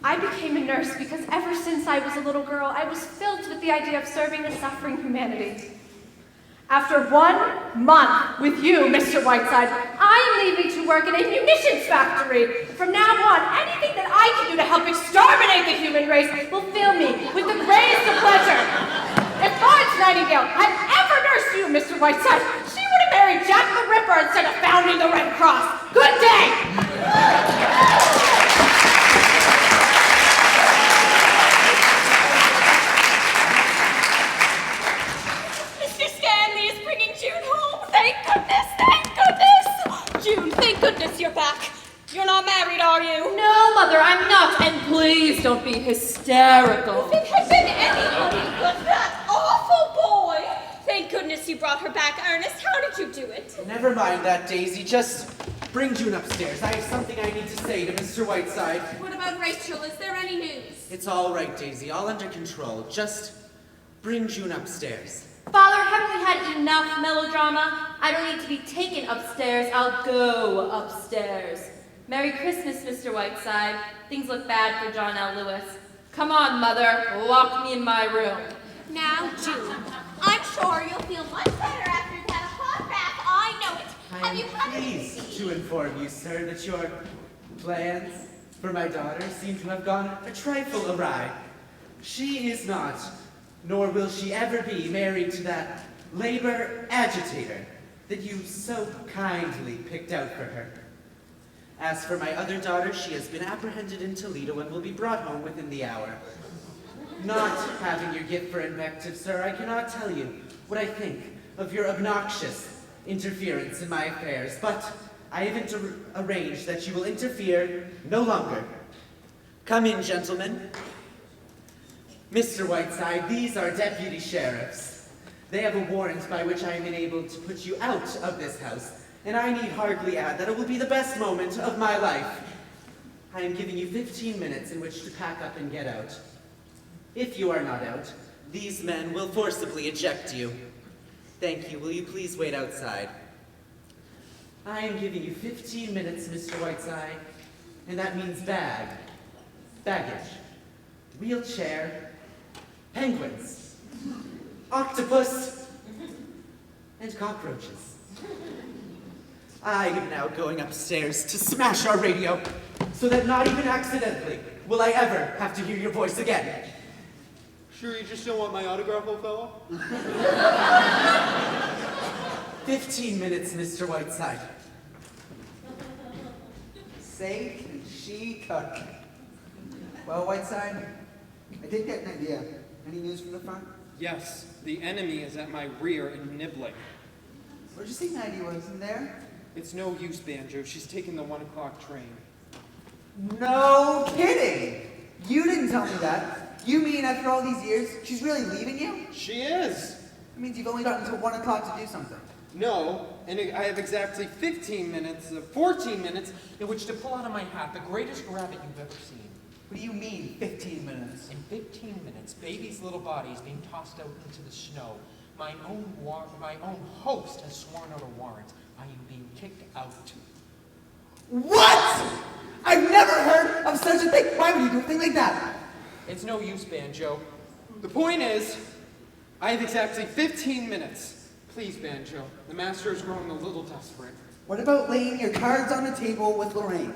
[SPEAKER 7] I became a nurse because ever since I was a little girl, I was filled with the idea of serving the suffering humanity. After 1 month with you, Mr. Whiteside, I am leaving to work in a munitions factory. From now on, anything that I can do to help exterminate the human race will fill me with the greatest of pleasure. If Florence Nightingale had ever nursed you, Mr. Whiteside, she would have married Jack the Ripper instead of founding the Red Cross. Good day!
[SPEAKER 2] June, thank goodness you're back. You're not married, are you?
[SPEAKER 13] No, Mother, I'm not. And please don't be hysterical.
[SPEAKER 2] If it had been anybody but that awful boy. Thank goodness you brought her back, Ernest. How did you do it?
[SPEAKER 6] Never mind that, Daisy. Just bring June upstairs. I have something I need to say to Mr. Whiteside.
[SPEAKER 2] What about Rachel? Is there any news?
[SPEAKER 6] It's all right, Daisy. All under control. Just bring June upstairs.
[SPEAKER 13] Father, haven't we had enough melodrama? I don't need to be taken upstairs. I'll go upstairs. Merry Christmas, Mr. Whiteside. Things look bad for John L. Lewis. Come on, Mother. Lock me in my room.
[SPEAKER 2] Now, June, I'm sure you'll feel much better after you've had a hot bath. I know it.
[SPEAKER 6] I am pleased to inform you, sir, that your plans for my daughter seem to have gone a trifle awry. She is not, nor will she ever be, married to that labor agitator that you so kindly picked out for her. As for my other daughter, she has been apprehended in Toledo and will be brought home within the hour. Not having your gift for invective, sir, I cannot tell you what I think of your obnoxious interference in my affairs, but I have arranged that you will interfere no longer. Come in, gentlemen. Mr. Whiteside, these are deputy sheriffs. They have a warrant by which I am enabled to put you out of this house, and I need hardly add that it will be the best moment of my life. I am giving you 15 minutes in which to pack up and get out. If you are not out, these men will forcibly eject you. Thank you. Will you please wait outside? I am giving you 15 minutes, Mr. Whiteside, and that means baggage, wheelchair, penguins, octopus, and cockroaches. I am now going upstairs to smash our radio, so that not even accidentally will I ever have to hear your voice again.
[SPEAKER 4] Sure you just don't want my autograph, old fellow?
[SPEAKER 6] 15 minutes, Mr. Whiteside.
[SPEAKER 18] Say, can she cook? Well, Whiteside, I did get an idea. Any news from the front?
[SPEAKER 4] Yes, the enemy is at my rear and nibbling.
[SPEAKER 18] Where'd you say Maggie wasn't there?
[SPEAKER 4] It's no use, Banjo. She's taking the 1 o'clock train.
[SPEAKER 18] No kidding! You didn't tell me that. You mean after all these years, she's really leaving you?
[SPEAKER 4] She is!
[SPEAKER 18] It means you've only gotten until 1 o'clock to do something.
[SPEAKER 14] No, and I have exactly 14 minutes in which to pull out of my hat the greatest rabbit you've ever seen.
[SPEAKER 18] What do you mean, 15 minutes?
[SPEAKER 14] In 15 minutes, baby's little body is being tossed out into the snow. My own host has sworn out a warrant. I am being kicked out.
[SPEAKER 18] What? I've never heard of such a thing. Why would you do a thing like that?
[SPEAKER 14] It's no use, Banjo.
[SPEAKER 4] The point is, I have exactly 15 minutes. Please, Banjo. The master is growing a little desperate.
[SPEAKER 18] What about laying your cards on the table with Lorraine?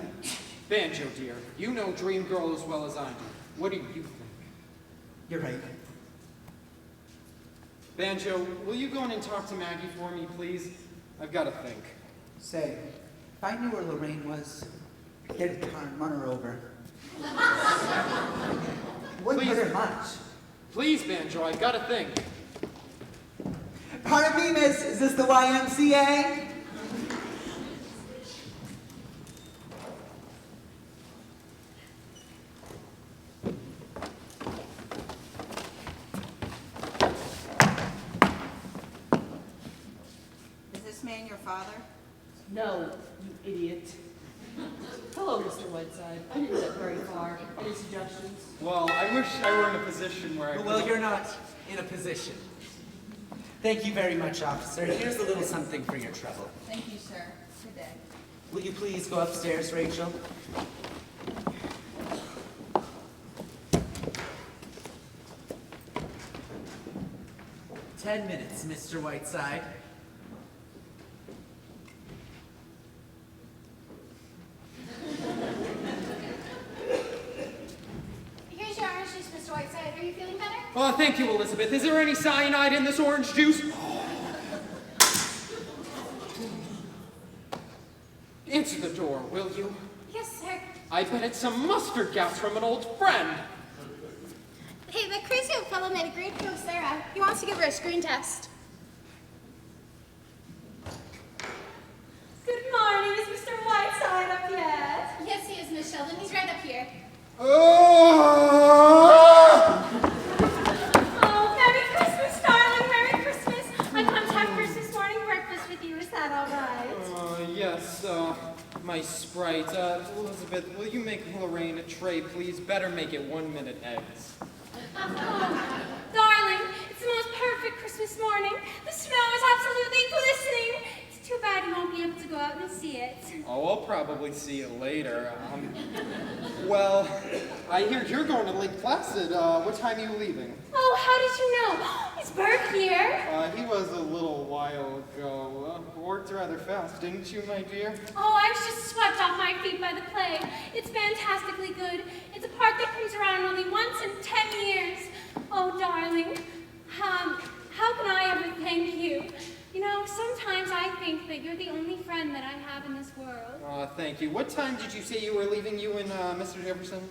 [SPEAKER 4] Banjo, dear, you know Dream Girl as well as I do. What do you think?
[SPEAKER 18] You're right.
[SPEAKER 4] Banjo, will you go in and talk to Maggie for me, please? I've got to think.
[SPEAKER 18] Say, if I knew where Lorraine was, I'd get a car and run her over. Wouldn't hurt her much.
[SPEAKER 4] Please, Banjo, I've got to think.
[SPEAKER 18] Pardon me, miss. Is this the YMCA?
[SPEAKER 19] Is this man your father?
[SPEAKER 11] No, you idiot. Hello, Miss Whiteside. I didn't get very far. Any suggestions?
[SPEAKER 4] Well, I wish I were in a position where I
[SPEAKER 6] Well,
[SPEAKER 4] could...
[SPEAKER 6] you're not in a position. Thank you very much, officer. Here's a little something for your trouble.
[SPEAKER 19] Thank you, sir. Good day.
[SPEAKER 6] Will you please go upstairs, Rachel? "10 minutes, Mr. Whiteside."
[SPEAKER 15] Here's your orange juice, Mr. Whiteside. Are you feeling better?
[SPEAKER 4] Oh, thank you, Elizabeth. Is there any cyanide in this orange juice? Answer the door, will you?
[SPEAKER 15] Yes, sir.
[SPEAKER 4] I bet it's some mustard gas from an old friend.
[SPEAKER 15] Hey, that crazy old fellow made a great deal of Sarah. He wants to give her a screen test.
[SPEAKER 2] Good morning. Is Mr. Whiteside up yet?
[SPEAKER 15] Yes, he is, Miss Sheldon. He's right up here.
[SPEAKER 2] Oh, Merry Christmas, darling. Merry Christmas. I come to have Christmas morning breakfast with you. Is that all right?
[SPEAKER 4] Yes, my sprite. Elizabeth, will you make Lorraine a tray, please? Better make it 1-minute eggs.
[SPEAKER 2] Oh, darling, it's the most perfect Christmas morning. The snow is absolutely glistening. It's too bad you won't be able to go out and see it.
[SPEAKER 4] Oh, I'll probably see it later. Well, I hear you're going to Lake Placid. What time are you leaving?
[SPEAKER 2] Oh, how did you know? Is Bert here?
[SPEAKER 4] He was a little while ago. Worked rather fast, didn't you, my dear?
[SPEAKER 2] Oh, I was just swept off my feet by the play. It's fantastically good. It's a part that comes around only once in 10 years. Oh, darling, how can I ever thank you? You know, sometimes I think that you're the only friend that I have in this world.
[SPEAKER 4] Thank you. What time did you say you were leaving, you and Mr. Jefferson?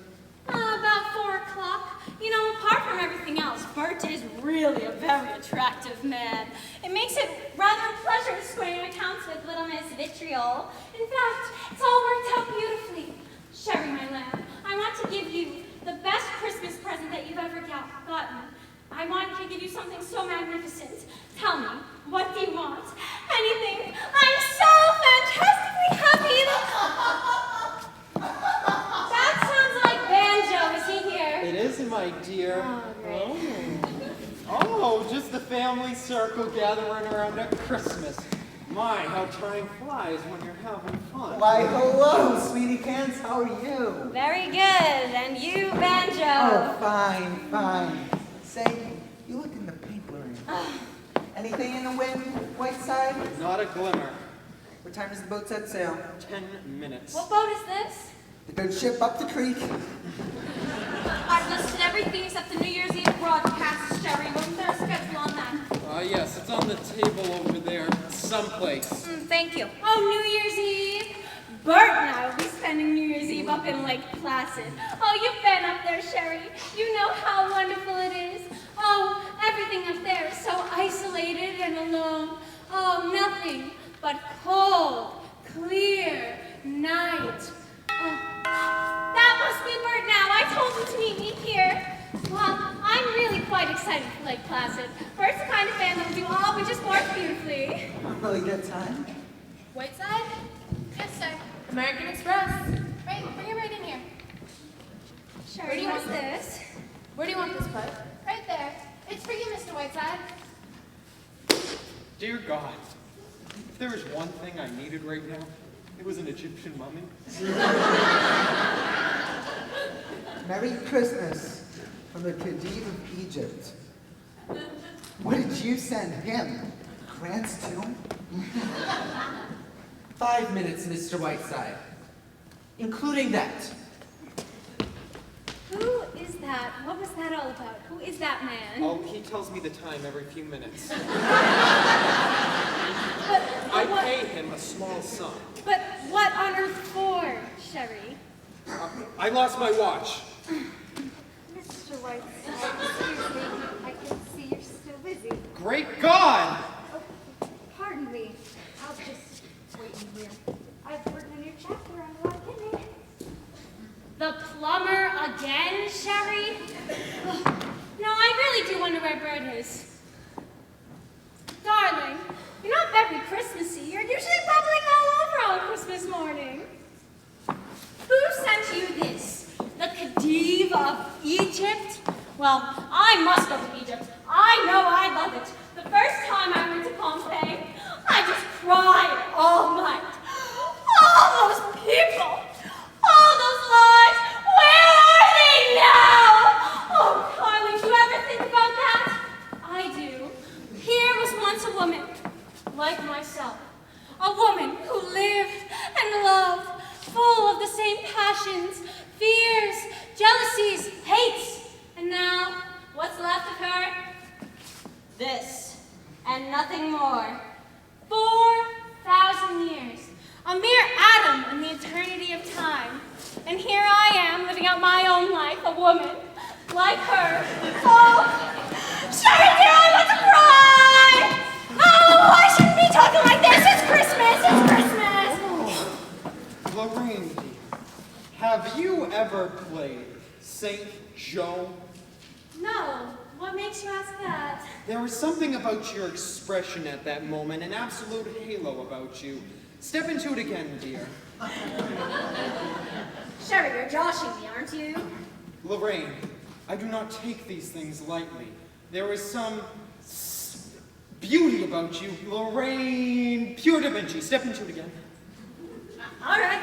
[SPEAKER 2] About 4 o'clock. You know, apart from everything else, Bert is really a very attractive man. It makes it rather a pleasure squaring accounts with little Miss Vitriol. In fact, it's all worked out beautifully. Sherry, my lamb, I want to give you the best Christmas present that you've ever gotten. I want to give you something so magnificent. Tell me, what do you want? Anything. I'm so fantastically happy. That sounds like Banjo. Is he here?
[SPEAKER 4] It is, my dear.
[SPEAKER 2] Oh, great.
[SPEAKER 4] Oh, just the family circle gathering around at Christmas. My, how time flies when you're having fun.
[SPEAKER 18] Why, hello, sweetie pants. How are you?
[SPEAKER 2] Very good. And you, Banjo?
[SPEAKER 18] Oh, fine, fine. Say, you look in the pink, Lorraine. Anything in the wind, Whiteside?
[SPEAKER 4] Not a glimmer.
[SPEAKER 18] What time does the boat set sail?
[SPEAKER 4] 10 minutes.
[SPEAKER 2] What boat is this?
[SPEAKER 18] The good ship up the creek.
[SPEAKER 2] I've listed everything except the New Year's Eve broadcast, Sherry. Wasn't there a schedule on that?
[SPEAKER 4] Yes, it's on the table over there, someplace.
[SPEAKER 2] Thank you. Oh, New Year's Eve. Bert and I will be spending New Year's Eve up in Lake Placid. Oh, you've been up there, Sherry. You know how wonderful it is. Oh, everything up there is so isolated and alone. Oh, nothing but cold, clear night. Oh, that must be Bert now. I told him to meet me here. Well, I'm really quite excited for Lake Placid. Bert's the kind of man that will do all but just work beautifully.
[SPEAKER 18] Really good time.
[SPEAKER 15] Whiteside? Yes, sir.
[SPEAKER 13] American Express.
[SPEAKER 15] Right, bring it right in here.
[SPEAKER 2] Sherry,
[SPEAKER 13] Where do you
[SPEAKER 2] what's
[SPEAKER 13] want
[SPEAKER 2] this?
[SPEAKER 13] Where do you want this put?
[SPEAKER 15] Right there. It's for you, Mr. Whiteside.
[SPEAKER 4] Dear God, if there was one thing I needed right now, it was an Egyptian mummy.
[SPEAKER 18] Merry Christmas from the Khedive of Egypt. What did you send him? Grant's tomb?
[SPEAKER 6] 5 minutes, Mr. Whiteside. Including that.
[SPEAKER 2] Who is that? What was that all about? Who is that man?
[SPEAKER 4] Oh, he tells me the time every few minutes.
[SPEAKER 2] But
[SPEAKER 4] I
[SPEAKER 2] what,
[SPEAKER 4] pay him a small sum.
[SPEAKER 2] but what on earth for, Sherry?
[SPEAKER 4] I lost my watch.
[SPEAKER 7] Mr. Whiteside, excuse me. I can see you're still busy.
[SPEAKER 4] Great God!
[SPEAKER 7] Oh, pardon me. I'll just wait in here. I've written a new chapter on the Black Kidney.
[SPEAKER 2] The plumber again, Sherry? No, I really do wonder where Bert is. Darling, you're not very Christmassy. You're usually bubbling all over on Christmas morning. Who sent you this? The Khedive of Egypt? Well, I must go to Egypt. I know I love it. The first time I went to Pompeii, I just cried all night. All those people, all those lives, where are they now? Oh, Carly, do you ever think about that? I do. Here was once a woman, like myself. A woman who lived and loved, full of the same passions, fears, jealousies, hates. And now, what's left of her? This, and nothing more. 4,000 years. A mere atom in the eternity of time. And here I am, living out my own life, a woman, like her. Oh, Sherry dear, I want to cry! Oh, I shouldn't be talking like this. It's Christmas, it's Christmas!
[SPEAKER 4] Lorraine, dear, have you ever played Saint Joe?
[SPEAKER 2] No, what makes you ask that?
[SPEAKER 4] There was something about your expression at that moment, an absolute halo about you. Step into it again, dear.
[SPEAKER 2] Sherry, you're joshing me, aren't you?
[SPEAKER 4] Lorraine, I do not take these things lightly. There is some beauty about you. Lorraine, pure da Vinci. Step into it again.
[SPEAKER 2] All right.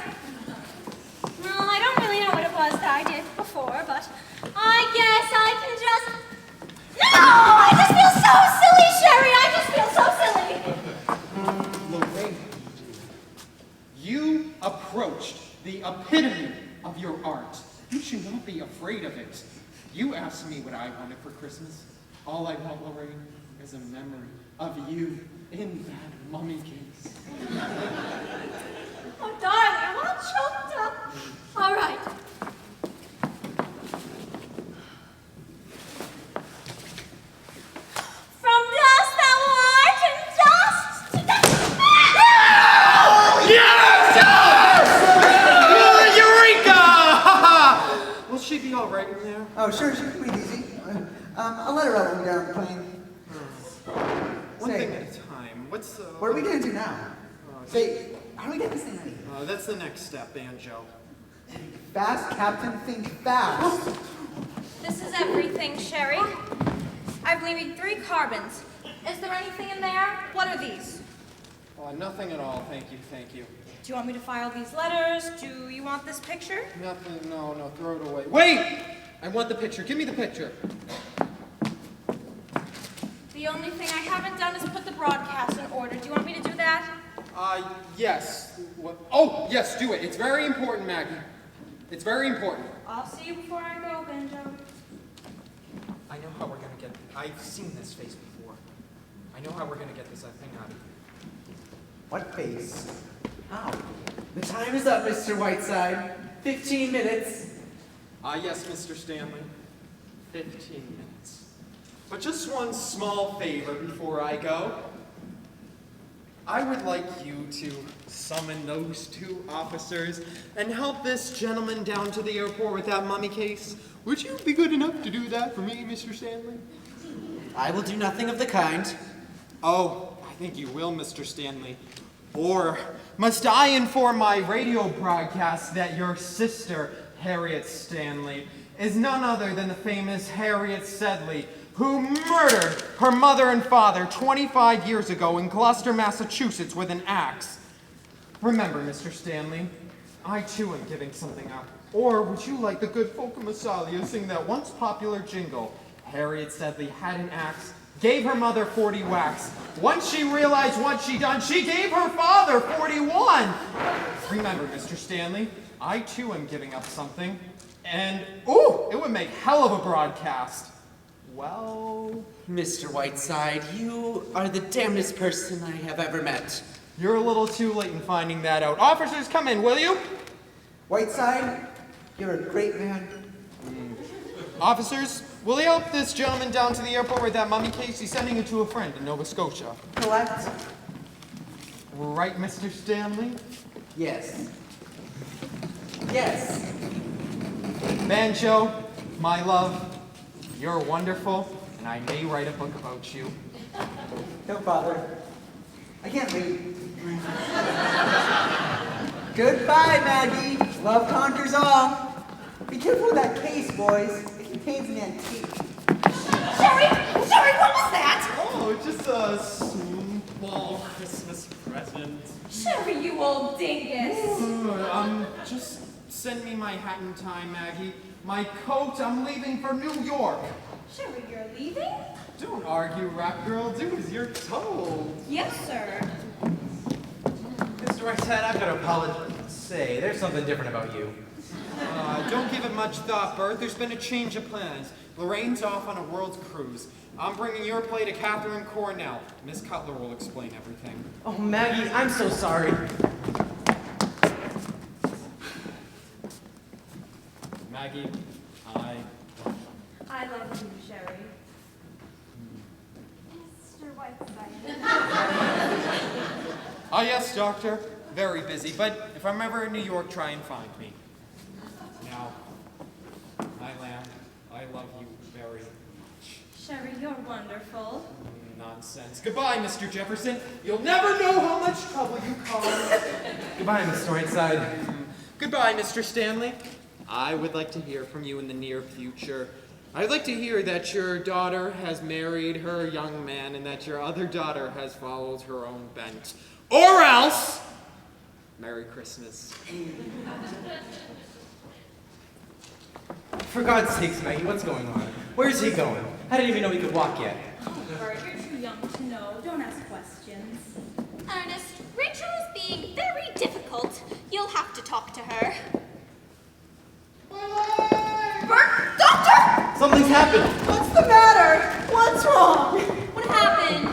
[SPEAKER 2] Well, I don't really know what it was that I did before, but I guess I can just... No! I just feel so silly, Sherry! I just feel so silly!
[SPEAKER 4] Lorraine, you approached the epitome of your art. You should not be afraid of it. You asked me what I wanted for Christmas. All I want, Lorraine, is a memory of you in that mummy case.
[SPEAKER 2] Oh, darling, I'm all choked up. All right. From dust thou art, and dust to dust.
[SPEAKER 4] Eureka! Will she be all right in there?
[SPEAKER 18] Oh, sure, she can breathe easy. I'll let her out when we get on the plane.
[SPEAKER 4] One
[SPEAKER 18] Say,
[SPEAKER 4] thing at a time.
[SPEAKER 18] What are we going to do now? Say, how do we get this thing ready?
[SPEAKER 4] That's the next step, Banjo.
[SPEAKER 18] Fast, Captain, think fast.
[SPEAKER 8] This is everything, Sherry. I've leaving 3 carbons. Is there anything in there? What are these?
[SPEAKER 4] Nothing at all, thank you, thank you.
[SPEAKER 8] Do you want me to file these letters? Do you want this picture?
[SPEAKER 4] Nothing, no, throw it away. Wait! I want the picture, give me the picture.
[SPEAKER 8] The only thing I haven't done is put the broadcast in order. Do you want me to do that?
[SPEAKER 4] Yes. What? Oh, yes, do it. It's very important, Maggie. It's very important.
[SPEAKER 8] I'll see you before I go, Benjo.
[SPEAKER 14] I know how we're gonna get. I've seen this face before. I know how we're gonna get this thing out of here.
[SPEAKER 6] What face? How? The time is up, Mr. Whiteside. 15 minutes.
[SPEAKER 4] Yes, Mr. Stanley. 15 minutes. But just one small favor before I go. I would like you to summon those 2 officers and help this gentleman down to the airport with that mummy case. Would you be good enough to do that for me, Mr. Stanley?
[SPEAKER 6] I will do nothing of the kind.
[SPEAKER 4] Oh, I think you will, Mr. Stanley. Or must I inform my radio broadcast that your sister, Harriet Stanley, is none other than the famous Harriet Sedley, who murdered her mother and father 25 years ago in Gloucester, Massachusetts with an axe. Remember, Mr. Stanley, I too am giving something up. Or would you like the good folk of Massalia sing that once popular jingle? Harriet Sedley had an axe, gave her mother 40 whacks. Once she realized what she'd done, she gave her father 41. Remember, Mr. Stanley, I too am giving up something. And, ooh, it would make hell of a broadcast. Well...
[SPEAKER 6] Mr. Whiteside, you are the damnedest person I have ever met.
[SPEAKER 4] You're a little too late in finding that out. Officers, come in, will you?
[SPEAKER 18] Whiteside, you're a great man.
[SPEAKER 4] Officers, will you help this gentleman down to the airport with that mummy case? He's sending it to a friend in Nova Scotia.
[SPEAKER 18] Collect.
[SPEAKER 4] Right, Mr. Stanley?
[SPEAKER 6] Yes. Yes.
[SPEAKER 4] Banjo, my love, you're wonderful, and I may write a book about you.
[SPEAKER 18] Don't bother. I can't wait. Goodbye, Maggie. Love conquers all. Be careful with that case, boys. It contains an antique.
[SPEAKER 2] Sherry, what was that?
[SPEAKER 4] Oh, just a small Christmas present.
[SPEAKER 2] Sherry, you old dingus.
[SPEAKER 4] Just send me my hat and tie, Maggie. My coat, I'm leaving for New York.
[SPEAKER 2] Sherry, you're leaving?
[SPEAKER 4] Don't argue, rap girl. Do as you're told.
[SPEAKER 2] Yes, sir.
[SPEAKER 10] Mr. Whiteside, I've got to apologize. Say, there's something different about you.
[SPEAKER 4] Don't give it much thought, Bert. There's been a change of plans. Lorraine's off on a world's cruise. I'm bringing your play to Catherine Cornell. Miss Cutler will explain everything.
[SPEAKER 10] Oh, Maggie, I'm so sorry.
[SPEAKER 4] Maggie,
[SPEAKER 8] I love you, Sherry.
[SPEAKER 7] Mr. Whiteside.
[SPEAKER 4] Ah, yes, Doctor. Very busy, but if I'm ever in New York, try and find me. Now, my lamb, I love you very much.
[SPEAKER 8] Sherry, you're wonderful.
[SPEAKER 4] Nonsense. Goodbye, Mr. Jefferson. You'll never know how much trouble you cause.
[SPEAKER 10] Goodbye, Mr. Whiteside.
[SPEAKER 4] Goodbye, Mr. Stanley. I would like to hear from you in the near future. I'd like to hear that your daughter has married her young man and that your other daughter has followed her own bent. Or else, Merry Christmas.
[SPEAKER 10] For God's sakes, Maggie, what's going on? Where's he going? I didn't even know he could walk yet.
[SPEAKER 8] Oh, Bert, you're too young to know. Don't ask questions.
[SPEAKER 2] Ernest, Rachel is being very difficult. You'll have to talk to her. Bert, doctor!
[SPEAKER 10] Something's happened.
[SPEAKER 1] What's the matter? What's wrong?
[SPEAKER 2] What happened?